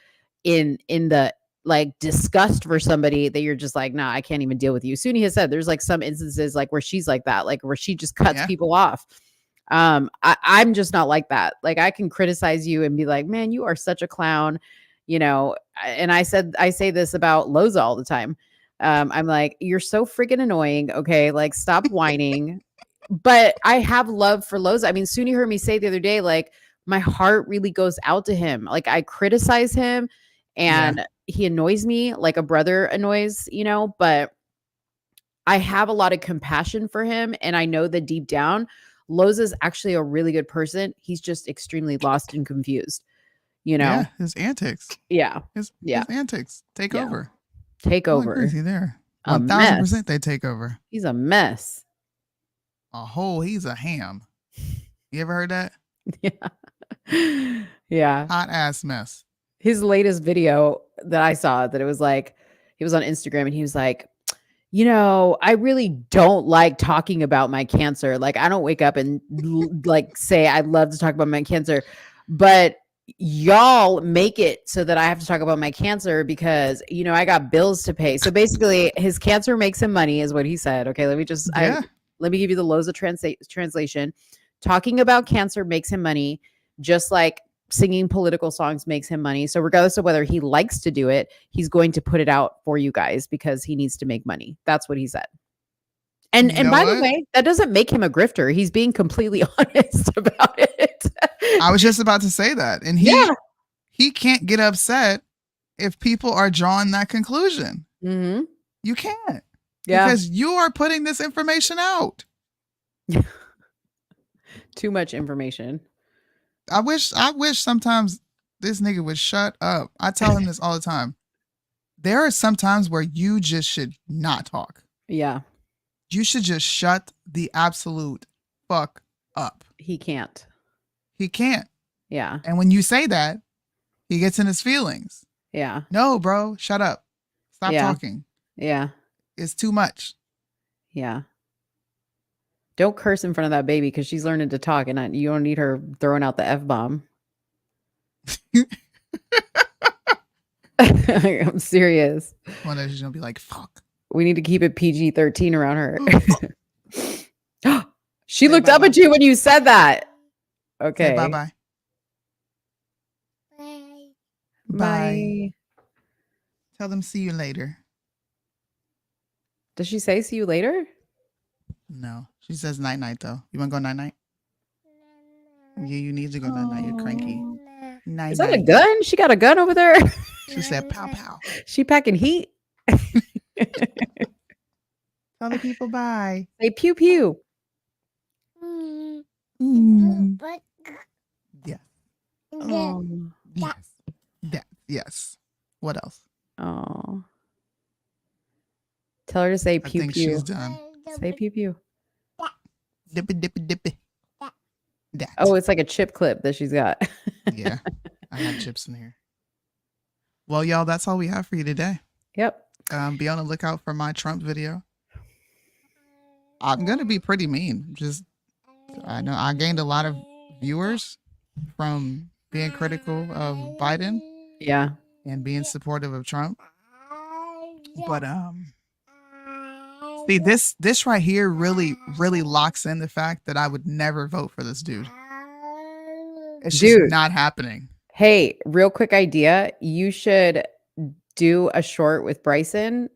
[SPEAKER 4] in the like disgust for somebody that you're just like, nah, I can't even deal with you. Soonie has said there's like some instances like where she's like that, like where she just cuts people off. I'm just not like that. Like I can criticize you and be like, man, you are such a clown, and I say this about Loza all the time. I'm like, you're so freaking annoying. Okay. Like stop whining. But I have love for Loza. I mean, Soonie heard me say the other day, like my heart really goes out to him. Like I criticize him and he annoys me like a brother annoys, but I have a lot of compassion for him. And I know that deep down, Loza is actually a really good person. He's just extremely lost and confused,
[SPEAKER 5] Yeah, his antics.
[SPEAKER 4] Yeah.
[SPEAKER 5] His antics take over.
[SPEAKER 4] Take over.
[SPEAKER 5] Crazy there.
[SPEAKER 4] 1000%
[SPEAKER 5] they take over.
[SPEAKER 4] He's a mess.
[SPEAKER 5] He's a ham. You ever heard that?
[SPEAKER 4] Yeah. Yeah.
[SPEAKER 5] Hot ass mess.
[SPEAKER 4] His latest video that I saw, that it was like, he was on Instagram and he was like, I really don't like talking about my cancer. Like, I don't wake up and like say, I'd love to talk about my cancer, but y'all make it so that I have to talk about my cancer because, I got bills to pay. So basically his cancer makes him money is what he said. Okay. Let me give you the Loza translation. Talking about cancer makes him money, just like singing political songs makes him money. So regardless of whether he likes to do it, he's going to put it out for you guys because he needs to make money. That's what he said. And by the way, that doesn't make him a grifter. He's being completely honest about it.
[SPEAKER 5] I was just about to say that. And he can't get upset if people are drawing that conclusion.
[SPEAKER 4] Mm-hmm.
[SPEAKER 5] You can't.
[SPEAKER 4] Yeah.
[SPEAKER 5] Because you are putting this information out.
[SPEAKER 4] Too much information.
[SPEAKER 5] I wish sometimes this nigga would shut up. I tell him this all the time. There are some times where you just should not talk.
[SPEAKER 4] Yeah.
[SPEAKER 5] You should just shut the absolute fuck up.
[SPEAKER 4] He can't.
[SPEAKER 5] He can't.
[SPEAKER 4] Yeah.
[SPEAKER 5] And when you say that, he gets in his feelings.
[SPEAKER 4] Yeah.
[SPEAKER 5] No, bro, shut up. Stop talking.
[SPEAKER 4] Yeah.
[SPEAKER 5] It's too much.
[SPEAKER 4] Yeah. Don't curse in front of that baby because she's learning to talk and you don't need her throwing out the F-bomb. I'm serious.
[SPEAKER 5] One day she's going to be like, fuck.
[SPEAKER 4] We need to keep it PG-13 around her. She looked up at you when you said that. Okay.
[SPEAKER 5] Say bye-bye.
[SPEAKER 4] Bye.
[SPEAKER 5] Tell them see you later.
[SPEAKER 4] Does she say see you later?
[SPEAKER 5] No. She says night-night, though. You want to go night-night? Yeah, you need to go night-night. You're cranky. Night-night.
[SPEAKER 4] Is that a gun? She got a gun over there?
[SPEAKER 5] She said pow-pow.
[SPEAKER 4] She packing heat?
[SPEAKER 5] Tell the people bye.
[SPEAKER 4] Say pew-pew.
[SPEAKER 5] Yeah.
[SPEAKER 4] Oh.
[SPEAKER 5] Yes. Yes. What else?
[SPEAKER 4] Oh. Tell her to say
[SPEAKER 5] I think
[SPEAKER 4] pew-pew.
[SPEAKER 5] she's done.
[SPEAKER 4] Say pew-pew.
[SPEAKER 5] Dippy. That.
[SPEAKER 4] Oh, it's like a chip clip that she's got.
[SPEAKER 5] Yeah. I had chips in here. Well, y'all, that's all we have for you today.
[SPEAKER 4] Yep.
[SPEAKER 5] Be on the lookout for my Trump video. I'm going to be pretty mean. I know I gained a lot of viewers from being critical of Biden.
[SPEAKER 4] Yeah.
[SPEAKER 5] And being supportive of Trump. But see, this right here really locks in the fact that I would never vote for this dude. It's just not happening.
[SPEAKER 4] Hey, real quick idea. You should do a short with Bryson,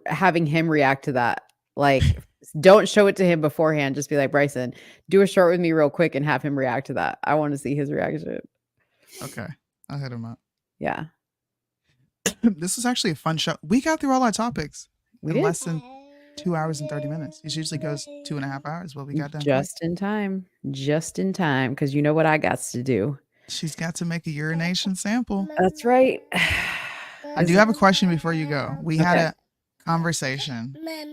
[SPEAKER 4] having him react to that. Like, don't show it to him beforehand. Just be like, Bryson, do a short with me real quick and have him react to that. I want to see his reaction.
[SPEAKER 5] Okay. I'll hit him up.
[SPEAKER 4] Yeah.
[SPEAKER 5] This was actually a fun show. We got through all our topics in less than 2 hours and 30 minutes. It usually goes 2.5 hours. Well, we got done
[SPEAKER 4] just in time. Because you know what I got to do.
[SPEAKER 5] She's got to make a urination sample.
[SPEAKER 4] That's right.
[SPEAKER 5] I do have a question before you go. We had a conversation. Yes.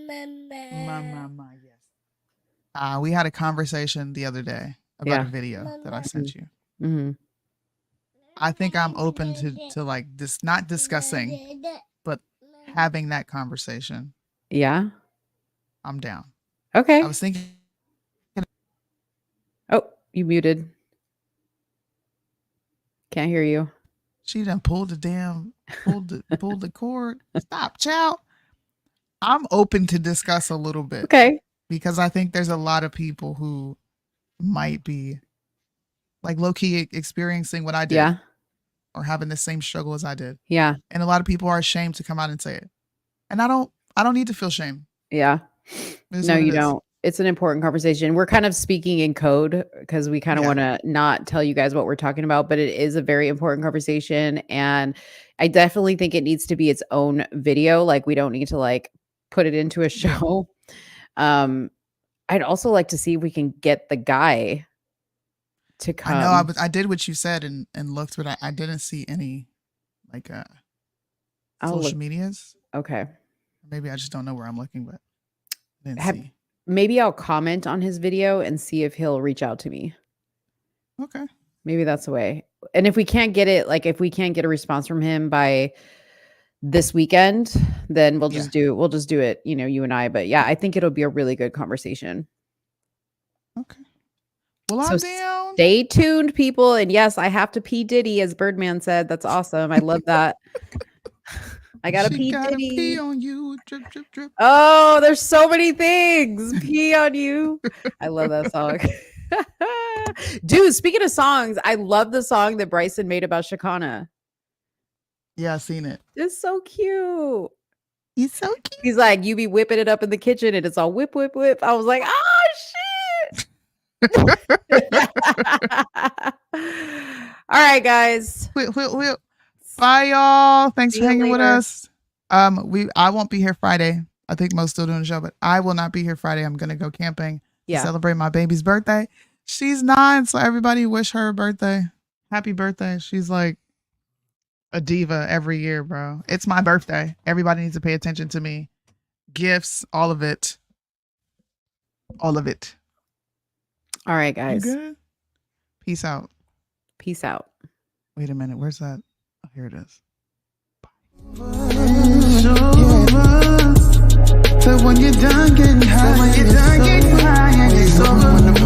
[SPEAKER 5] We had a conversation the other day about a video that I sent you.
[SPEAKER 4] Mm-hmm.
[SPEAKER 5] I think I'm open to like this, not discussing, but having that conversation.
[SPEAKER 4] Yeah.
[SPEAKER 5] I'm down.
[SPEAKER 4] Okay.
[SPEAKER 5] I was thinking.
[SPEAKER 4] Oh, you muted. Can't hear you.
[SPEAKER 5] She done pulled the cord. Stop, child. I'm open to discuss a little bit.
[SPEAKER 4] Okay.
[SPEAKER 5] Because I think there's a lot of people who might be like low-key experiencing what I did.
[SPEAKER 4] Yeah.
[SPEAKER 5] Or having the same struggle as I did.
[SPEAKER 4] Yeah.
[SPEAKER 5] And a lot of people are ashamed to come out and say it. And I don't need to feel shame.
[SPEAKER 4] Yeah. No, you don't. It's an important conversation. We're kind of speaking in code because we kind of want to not tell you guys what we're talking about, but it is a very important conversation. And I definitely think it needs to be its own video. Like, we don't need to like put it into a show. I'd also like to see if we can get the guy to come.
[SPEAKER 5] I know I did what you said and looked, but I didn't see any like social medias.
[SPEAKER 4] Okay.
[SPEAKER 5] Maybe I just don't know where I'm looking, but I didn't see.
[SPEAKER 4] Maybe I'll comment on his video and see if he'll reach out to me.
[SPEAKER 5] Okay.
[SPEAKER 4] Maybe that's the way. And if we can't get it, like if we can't get a response from him by this weekend, then we'll just do it, you know, you and I. But yeah, I think it'll be a really good conversation.
[SPEAKER 5] Okay. Well, I'm down.
[SPEAKER 4] Stay tuned, people. And yes, I have to pee Diddy, as Birdman said. That's awesome. I love that. I gotta pee Diddy.
[SPEAKER 5] Pee on you. Drip, drip, drip.
[SPEAKER 4] Oh, there's so many things. Pee on you. I love that song. Dude, speaking of songs, I love the song that Bryson made about Shakana.
[SPEAKER 5] Yeah, I've seen it.
[SPEAKER 4] It's so cute.
[SPEAKER 5] He's so cute.
[SPEAKER 4] He's like, you be whipping it up in the kitchen and it's all whip, whip, whip. I was like, oh, shit. All right, guys.
[SPEAKER 5] Bye, y'all. Thanks
[SPEAKER 4] See
[SPEAKER 5] for
[SPEAKER 4] you
[SPEAKER 5] hanging with
[SPEAKER 4] later.
[SPEAKER 5] us. I won't be here Friday. I think Mo's still doing the show, but I will not be here Friday. I'm gonna go camping to celebrate my baby's birthday. She's 9, so everybody wish her a birthday. Happy birthday. She's like a diva every year, bro. It's my birthday. Everybody needs to pay attention to me. Gifts, all of it. All of it.
[SPEAKER 4] All right, guys.
[SPEAKER 5] You good? Peace out.
[SPEAKER 4] Peace out.
[SPEAKER 5] Wait a minute. Where's that? Oh, here it is. So when you're done getting high, it's over.